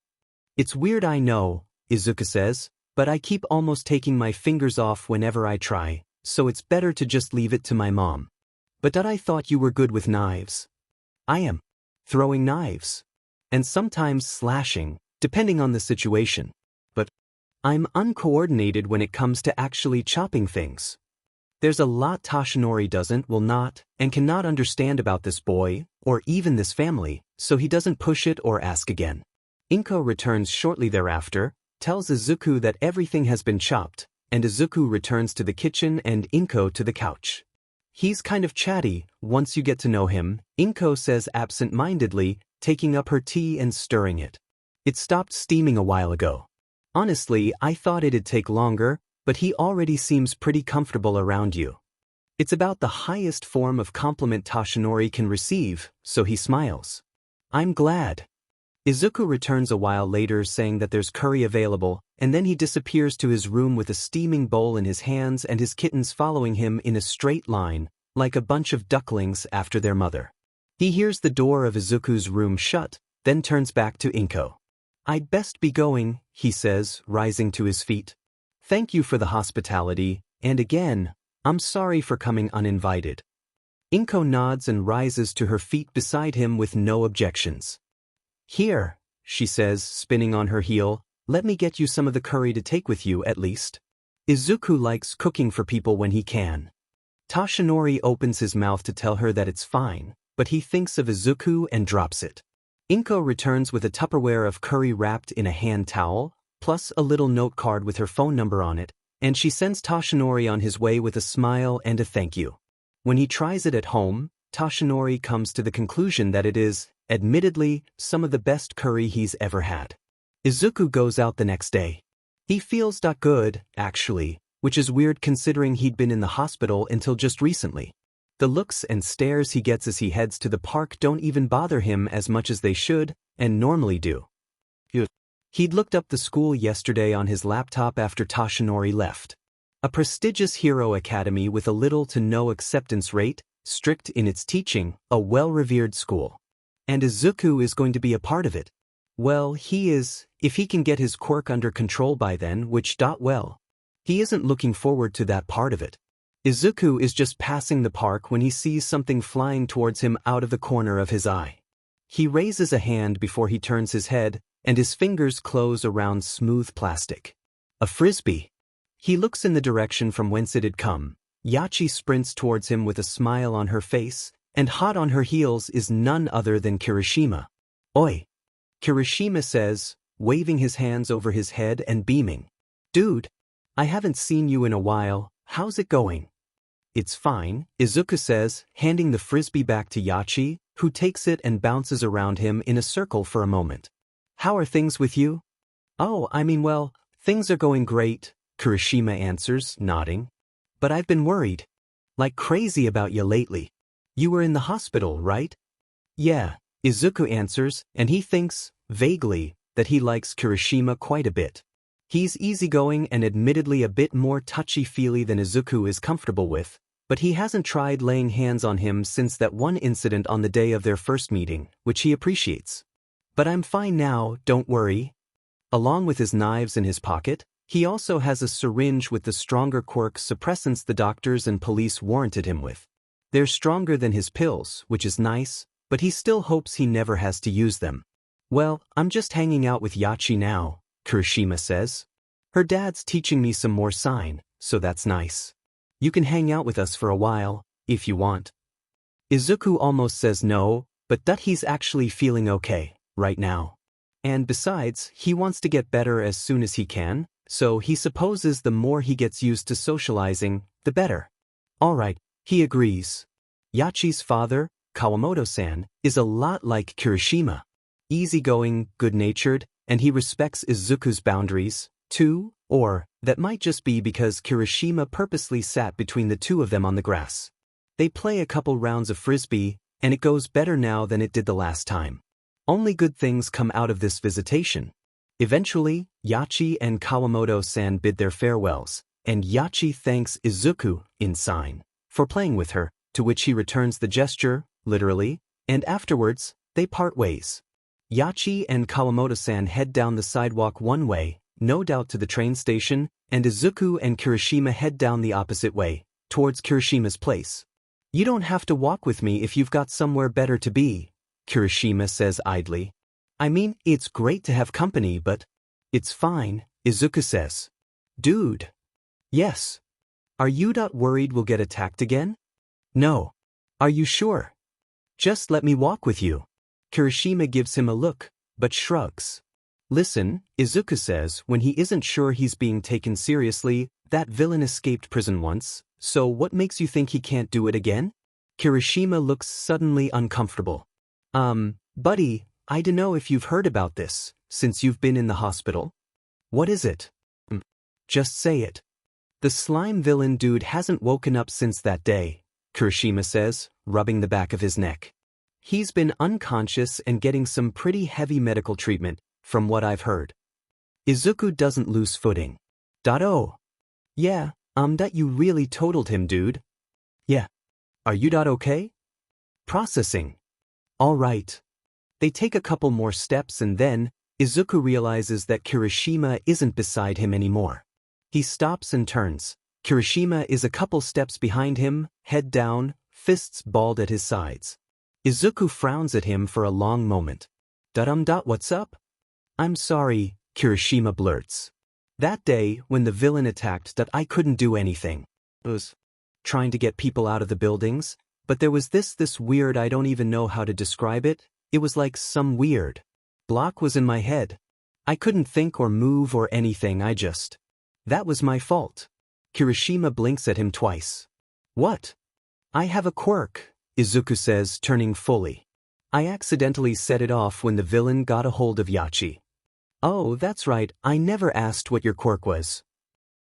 It's weird, I know, Izuku says, but I keep almost taking my fingers off whenever I try, so it's better to just leave it to my mom. But that I thought you were good with knives. I am. Throwing knives. And sometimes slashing, depending on the situation. But I'm uncoordinated when it comes to actually chopping things. There's a lot Toshinori will not, and cannot understand about this boy, or even this family, so he doesn't push it or ask again. Inko returns shortly thereafter, tells Izuku that everything has been chopped, and Izuku returns to the kitchen and Inko to the couch. He's kind of chatty, once you get to know him, Inko says absent-mindedly, taking up her tea and stirring it. It stopped steaming a while ago. Honestly, I thought it'd take longer, but he already seems pretty comfortable around you. It's about the highest form of compliment Toshinori can receive, so he smiles. I'm glad. Izuku returns a while later saying that there's curry available, and then he disappears to his room with a steaming bowl in his hands and his kittens following him in a straight line, like a bunch of ducklings after their mother. He hears the door of Izuku's room shut, then turns back to Inko. I'd best be going, he says, rising to his feet. Thank you for the hospitality, and again, I'm sorry for coming uninvited. Inko nods and rises to her feet beside him with no objections. Here, she says, spinning on her heel, let me get you some of the curry to take with you at least. Izuku likes cooking for people when he can. Toshinori opens his mouth to tell her that it's fine, but he thinks of Izuku and drops it. Inko returns with a Tupperware of curry wrapped in a hand towel, plus a little note card with her phone number on it, and she sends Toshinori on his way with a smile and a thank you. When he tries it at home, Toshinori comes to the conclusion that it is, admittedly, some of the best curry he's ever had. Izuku goes out the next day. He feels good, actually, which is weird considering he'd been in the hospital until just recently. The looks and stares he gets as he heads to the park don't even bother him as much as they should, and normally do. He'd looked up the school yesterday on his laptop after Toshinori left. A prestigious hero academy with a little to no acceptance rate, strict in its teaching, a well-revered school. And Izuku is going to be a part of it. Well, he is, if he can get his quirk under control by then, which well. He isn't looking forward to that part of it. Izuku is just passing the park when he sees something flying towards him out of the corner of his eye. He raises a hand before he turns his head, and his fingers close around smooth plastic. A frisbee. He looks in the direction from whence it had come. Yachi sprints towards him with a smile on her face, and hot on her heels is none other than Kirishima. Oi! Kirishima says, waving his hands over his head and beaming. Dude, I haven't seen you in a while, how's it going? It's fine, Izuku says, handing the frisbee back to Yachi, who takes it and bounces around him in a circle for a moment. How are things with you? Oh, well, things are going great, Kirishima answers, nodding. But I've been worried. Like crazy about you lately. You were in the hospital, right? Yeah, Izuku answers, and he thinks, vaguely, that he likes Kirishima quite a bit. He's easygoing and admittedly a bit more touchy-feely than Izuku is comfortable with, but he hasn't tried laying hands on him since that one incident on the day of their first meeting, which he appreciates. But I'm fine now, don't worry. Along with his knives in his pocket, he also has a syringe with the stronger quirk suppressants the doctors and police warranted him with. They're stronger than his pills, which is nice, but he still hopes he never has to use them. Well, I'm just hanging out with Yachi now, Kirishima says. Her dad's teaching me some more sign, so that's nice. You can hang out with us for a while, if you want. Izuku almost says no, but he's actually feeling okay, right now. And besides, he wants to get better as soon as he can, so he supposes the more he gets used to socializing, the better. Alright, he agrees. Yachi's father, Kawamoto-san, is a lot like Kirishima. Easygoing, good-natured, and he respects Izuku's boundaries, too, or that might just be because Kirishima purposely sat between the two of them on the grass. They play a couple rounds of frisbee, and it goes better now than it did the last time. Only good things come out of this visitation. Eventually, Yachi and Kawamoto-san bid their farewells, and Yachi thanks Izuku, in sign, for playing with her, to which he returns the gesture, literally, and afterwards, they part ways. Yachi and Kawamoto-san head down the sidewalk one way, no doubt to the train station, and Izuku and Kirishima head down the opposite way, towards Kirishima's place. You don't have to walk with me if you've got somewhere better to be, Kirishima says idly. It's great to have company, but it's fine, Izuku says. Dude. Yes. Are you not worried we'll get attacked again? No. Are you sure? Just let me walk with you. Kirishima gives him a look, but shrugs. Listen, Izuku says when he isn't sure he's being taken seriously, that villain escaped prison once, so what makes you think he can't do it again? Kirishima looks suddenly uncomfortable. Buddy, I dunno if you've heard about this, since you've been in the hospital. What is it? Just say it. The slime villain dude hasn't woken up since that day, Kirishima says, rubbing the back of his neck. He's been unconscious and getting some pretty heavy medical treatment, from what I've heard. Izuku doesn't lose footing. Oh. Yeah, that you really totaled him, dude. Yeah. Are you okay? Processing. All right. They take a couple more steps and then, Izuku realizes that Kirishima isn't beside him anymore. He stops and turns. Kirishima is a couple steps behind him, head down, fists balled at his sides. Izuku frowns at him for a long moment. What's up? I'm sorry, Kirishima blurts. That day, when the villain attacked, I couldn't do anything. I was trying to get people out of the buildings, but there was this weird, I don't even know how to describe it. It was like some weird block was in my head. I couldn't think or move or anything, that was my fault. Kirishima blinks at him twice. What? I have a quirk, Izuku says, turning fully. I accidentally set it off when the villain got a hold of Yachi. Oh, that's right, I never asked what your quirk was.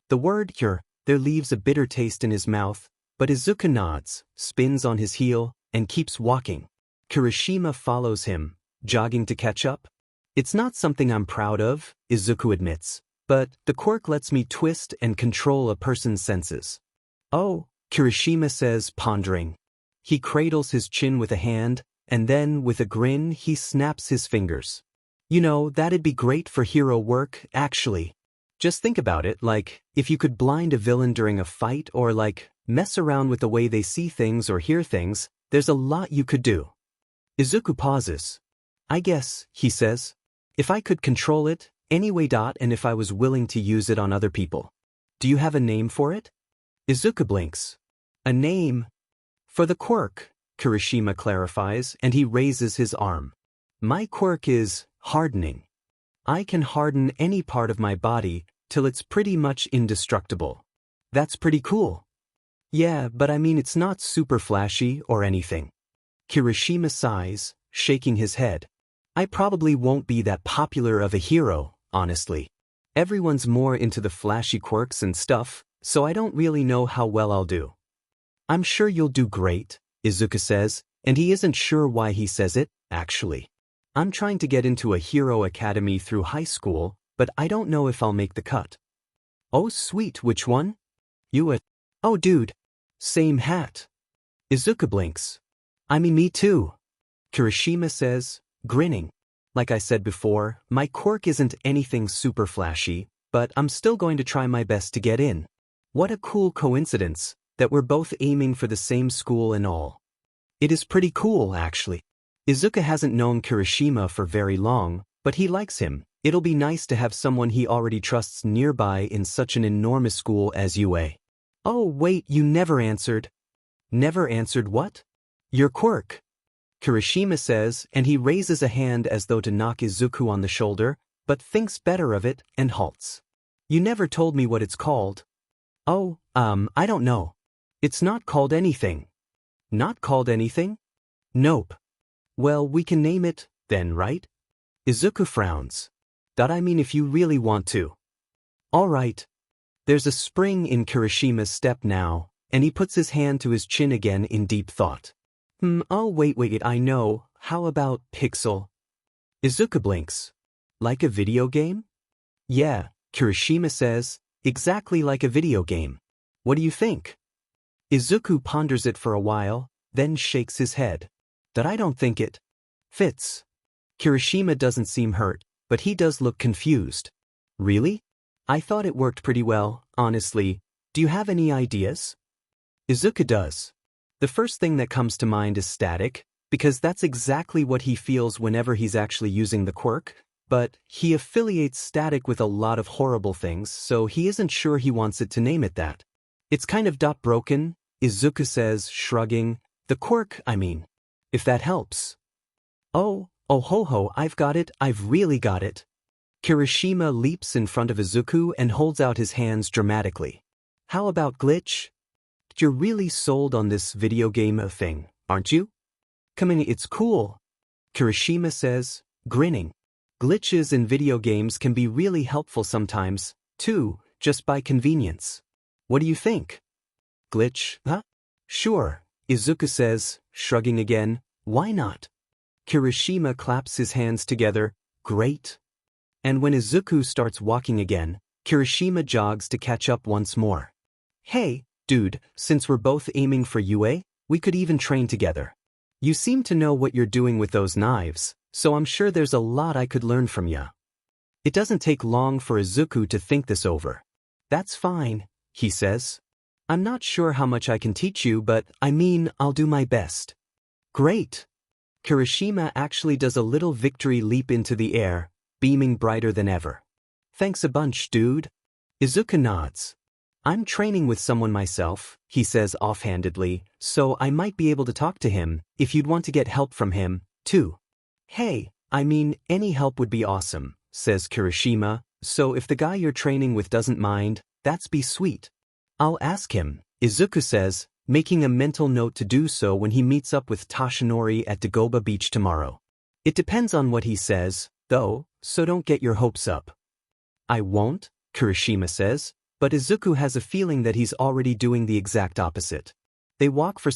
The word cure there leaves a bitter taste in his mouth, but Izuku nods, spins on his heel, and keeps walking. Kirishima follows him, jogging to catch up. It's not something I'm proud of, Izuku admits, but the quirk lets me twist and control a person's senses. Oh, Kirishima says, pondering. He cradles his chin with a hand, and then, with a grin, he snaps his fingers. You know, that'd be great for hero work, actually. Just think about it, if you could blind a villain during a fight or mess around with the way they see things or hear things, there's a lot you could do. Izuku pauses. I guess, he says. If I could control it, anyway. And if I was willing to use it on other people. Do you have a name for it? Izuku blinks. A name? For the quirk, Kirishima clarifies, and he raises his arm. My quirk is hardening. I can harden any part of my body till it's pretty much indestructible. That's pretty cool. Yeah, but I mean it's not super flashy or anything. Kirishima sighs, shaking his head. I probably won't be that popular of a hero, honestly. Everyone's more into the flashy quirks and stuff, so I don't really know how well I'll do. I'm sure you'll do great, Izuku says, and he isn't sure why he says it, actually. I'm trying to get into a hero academy through high school, but I don't know if I'll make the cut. Oh sweet, which one? Oh dude. Same hat. Izuku blinks. I mean me too. Kirishima says, grinning. Like I said before, my quirk isn't anything super flashy, but I'm still going to try my best to get in. What a cool coincidence, that we're both aiming for the same school and all. It is pretty cool, actually. Izuku hasn't known Kirishima for very long, but he likes him. It'll be nice to have someone he already trusts nearby in such an enormous school as UA. Oh wait, you never answered. Never answered what? Your quirk. Kirishima says, and he raises a hand as though to knock Izuku on the shoulder, but thinks better of it and halts. You never told me what it's called. Oh, I don't know. It's not called anything. Not called anything? Nope. Well, we can name it, then, right? Izuku frowns. I mean if you really want to. All right. There's a spring in Kirishima's step now, and he puts his hand to his chin again in deep thought. Oh wait, I know, how about Pixel? Izuku blinks. Like a video game? Yeah, Kirishima says, exactly like a video game. What do you think? Izuku ponders it for a while, then shakes his head. I don't think it fits. Kirishima doesn't seem hurt, but he does look confused. Really? I thought it worked pretty well, honestly. Do you have any ideas? Izuku does. The first thing that comes to mind is static, because that's exactly what he feels whenever he's actually using the quirk, but he affiliates static with a lot of horrible things, so he isn't sure he wants it to name it that. It's kind of broken, Izuku says, shrugging. The quirk, I mean. If that helps. Oh ho, I've got it, I've really got it. Kirishima leaps in front of Izuku and holds out his hands dramatically. How about Glitch? You're really sold on this video game thing, aren't you? Come in, it's cool, Kirishima says, grinning. Glitches in video games can be really helpful sometimes, too, just by convenience. What do you think? Glitch, huh? Sure, Izuku says, shrugging again. Why not? Kirishima claps his hands together. Great. And when Izuku starts walking again, Kirishima jogs to catch up once more. Hey, dude, since we're both aiming for UA, we could even train together. You seem to know what you're doing with those knives, so I'm sure there's a lot I could learn from ya. It doesn't take long for Izuku to think this over. That's fine, he says. I'm not sure how much I can teach you, but I mean, I'll do my best. Great. Kirishima actually does a little victory leap into the air, beaming brighter than ever. Thanks a bunch, dude. Izuku nods. I'm training with someone myself, he says offhandedly, so I might be able to talk to him if you'd want to get help from him, too. Hey, I mean, any help would be awesome, says Kirishima, so if the guy you're training with doesn't mind, that'd be sweet. I'll ask him, Izuku says, making a mental note to do so when he meets up with Tashinori at Dagoba Beach tomorrow. It depends on what he says, though, so don't get your hopes up. I won't, Kirishima says, but Izuku has a feeling that he's already doing the exact opposite. They walk for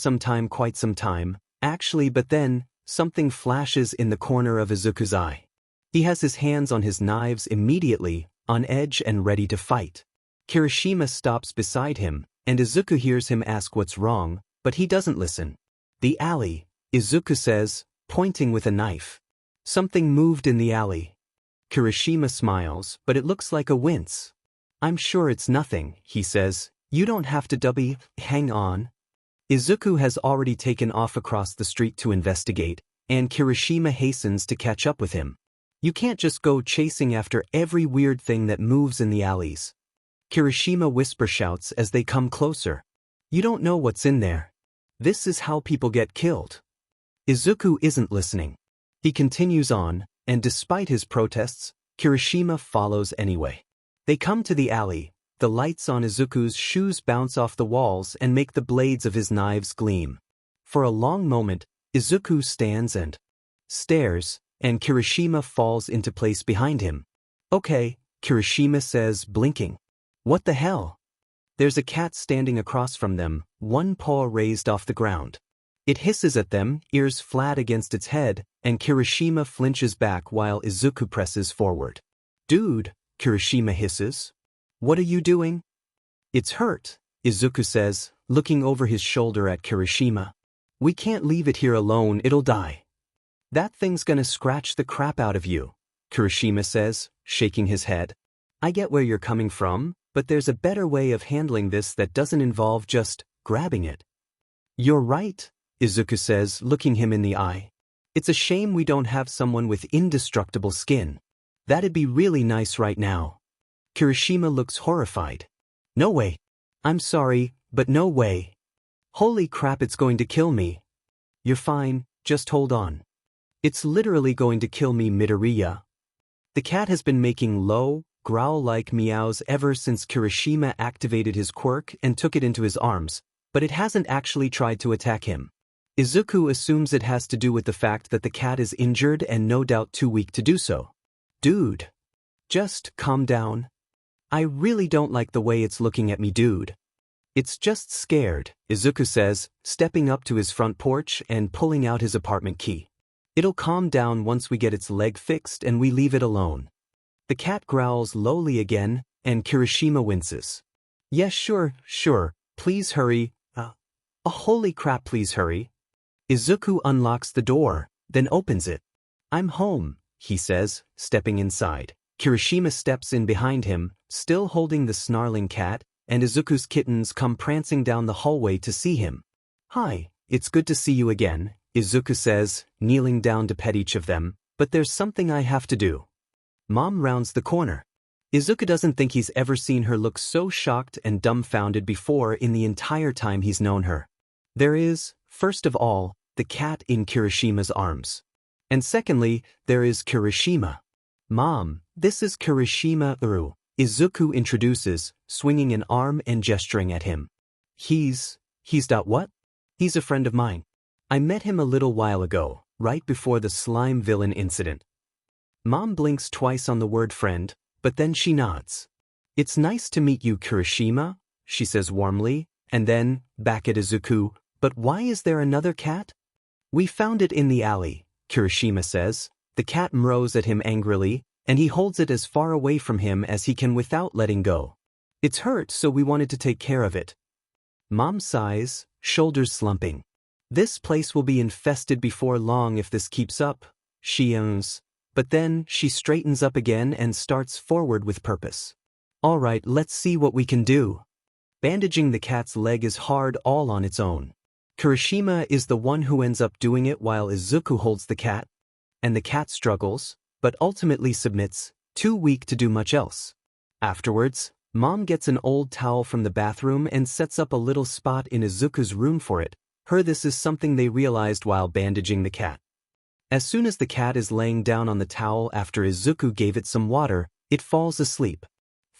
quite some time, actually, but then, something flashes in the corner of Izuku's eye. He has his hands on his knives immediately, on edge and ready to fight. Kirishima stops beside him, and Izuku hears him ask what's wrong, but he doesn't listen. The alley, Izuku says, pointing with a knife. Something moved in the alley. Kirishima smiles, but it looks like a wince. I'm sure it's nothing, he says. You don't have to hang on. Izuku has already taken off across the street to investigate, and Kirishima hastens to catch up with him. You can't just go chasing after every weird thing that moves in the alleys. Kirishima whisper shouts as they come closer. You don't know what's in there. This is how people get killed. Izuku isn't listening. He continues on, and despite his protests, Kirishima follows anyway. They come to the alley. The lights on Izuku's shoes bounce off the walls and make the blades of his knives gleam. For a long moment, Izuku stands and stares, and Kirishima falls into place behind him. Okay, Kirishima says, blinking. What the hell? There's a cat standing across from them, one paw raised off the ground. It hisses at them, ears flat against its head, and Kirishima flinches back while Izuku presses forward. Dude, Kirishima hisses. What are you doing? It's hurt, Izuku says, looking over his shoulder at Kirishima. We can't leave it here alone, it'll die. That thing's gonna scratch the crap out of you, Kirishima says, shaking his head. I get where you're coming from, but there's a better way of handling this that doesn't involve just grabbing it. You're right, Izuku says, looking him in the eye. It's a shame we don't have someone with indestructible skin. That'd be really nice right now. Kirishima looks horrified. No way. I'm sorry, but no way. Holy crap, it's going to kill me. You're fine, just hold on. It's literally going to kill me, Midoriya. The cat has been making low, growl-like meows ever since Kirishima activated his quirk and took it into his arms, but it hasn't actually tried to attack him. Izuku assumes it has to do with the fact that the cat is injured and no doubt too weak to do so. Dude. Just calm down. I really don't like the way it's looking at me, dude. It's just scared, Izuku says, stepping up to his front porch and pulling out his apartment key. It'll calm down once we get its leg fixed and we leave it alone. The cat growls lowly again, and Kirishima winces. Yes, sure, please hurry. Holy crap, please hurry. Izuku unlocks the door, then opens it. I'm home, he says, stepping inside. Kirishima steps in behind him, still holding the snarling cat, and Izuku's kittens come prancing down the hallway to see him. Hi, it's good to see you again, Izuku says, kneeling down to pet each of them, but there's something I have to do. Mom rounds the corner. Izuku doesn't think he's ever seen her look so shocked and dumbfounded before in the entire time he's known her. There is, first of all, the cat in Kirishima's arms. And secondly, there is Kirishima. Mom, this is Kirishima Uru, Izuku introduces, swinging an arm and gesturing at him. He's what? He's a friend of mine. I met him a little while ago, right before the slime villain incident. Mom blinks twice on the word friend, but then she nods. It's nice to meet you, Kirishima, she says warmly, and then, back at Izuku, but why is there another cat? We found it in the alley, Kirishima says. The cat meows at him angrily, and he holds it as far away from him as he can without letting go. It's hurt, so we wanted to take care of it. Mom sighs, shoulders slumping. This place will be infested before long if this keeps up, she owns. But then she straightens up again and starts forward with purpose. All right, let's see what we can do. Bandaging the cat's leg is hard all on its own. Kirishima is the one who ends up doing it while Izuku holds the cat. And the cat struggles, but ultimately submits, too weak to do much else. Afterwards, Mom gets an old towel from the bathroom and sets up a little spot in Izuku's room for it. This is something they realized while bandaging the cat. As soon as the cat is laying down on the towel after Izuku gave it some water, it falls asleep.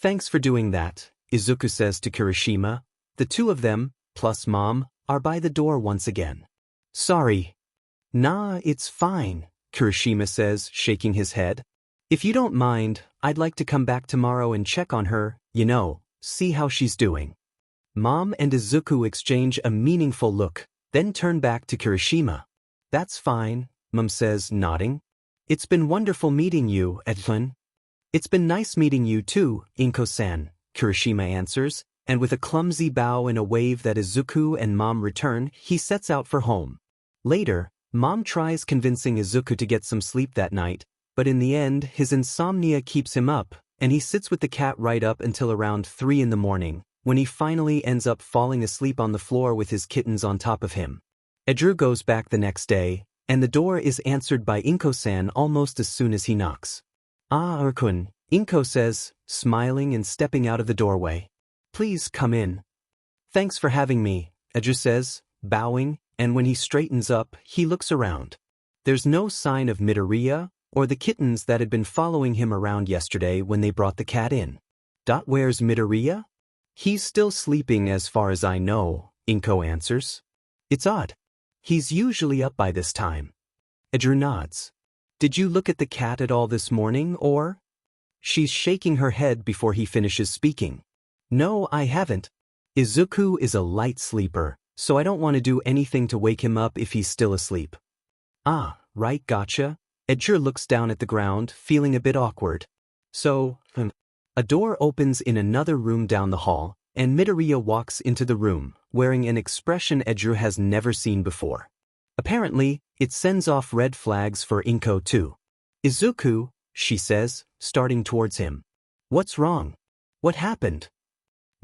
Thanks for doing that, Izuku says to Kirishima. The two of them, plus Mom, are by the door once again. Sorry. Nah, it's fine, Kirishima says, shaking his head. If you don't mind, I'd like to come back tomorrow and check on her, see how she's doing. Mom and Izuku exchange a meaningful look, then turn back to Kirishima. That's fine, Mom says, nodding. It's been wonderful meeting you, Edlin. It's been nice meeting you too, Inko-san, Kirishima answers, and with a clumsy bow and a wave that Izuku and Mom return, he sets out for home. Later, Mom tries convincing Izuku to get some sleep that night, but in the end his insomnia keeps him up, and he sits with the cat right up until around 3 in the morning, when he finally ends up falling asleep on the floor with his kittens on top of him. Edru goes back the next day, and the door is answered by Inko-san almost as soon as he knocks. Ah, Urkun, Inko says, smiling and stepping out of the doorway. Please come in. Thanks for having me, Edru says, bowing, and when he straightens up, he looks around. There's no sign of Midoriya, or the kittens that had been following him around yesterday when they brought the cat in. Where's Midoriya? He's still sleeping as far as I know, Inko answers. It's odd. He's usually up by this time. Edru nods. Did you look at the cat at all this morning, or? She's shaking her head before he finishes speaking. No, I haven't. Izuku is a light sleeper, so I don't want to do anything to wake him up if he's still asleep. Ah, right, gotcha. Edru looks down at the ground, feeling a bit awkward. So, a door opens in another room down the hall, and Midoriya walks into the room, wearing an expression Edru has never seen before. Apparently, it sends off red flags for Inko too. Izuku, she says, starting towards him. What's wrong? What happened?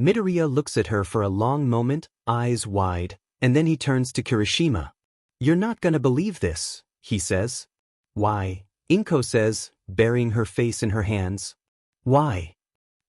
Midoriya looks at her for a long moment, eyes wide, and then he turns to Kirishima. You're not gonna believe this, he says. Why? Inko says, burying her face in her hands. Why?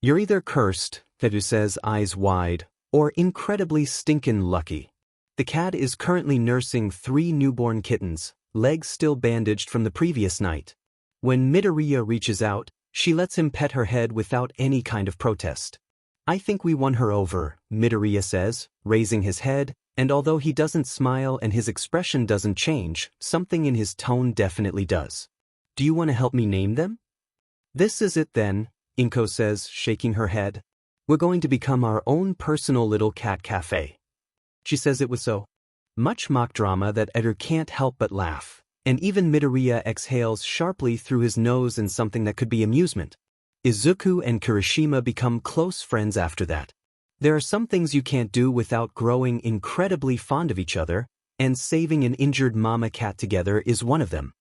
You're either cursed, Edru says, eyes wide, or incredibly stinkin' lucky. The cat is currently nursing 3 newborn kittens, legs still bandaged from the previous night. When Midoriya reaches out, she lets him pet her head without any kind of protest. I think we won her over, Midoriya says, raising his head, and although he doesn't smile and his expression doesn't change, something in his tone definitely does. Do you want to help me name them? This is it then, Inko says, shaking her head. We're going to become our own personal little cat cafe. She says it with so much mock drama that Edru can't help but laugh, and even Midoriya exhales sharply through his nose in something that could be amusement. Izuku and Kirishima become close friends after that. There are some things you can't do without growing incredibly fond of each other, and saving an injured mama cat together is one of them.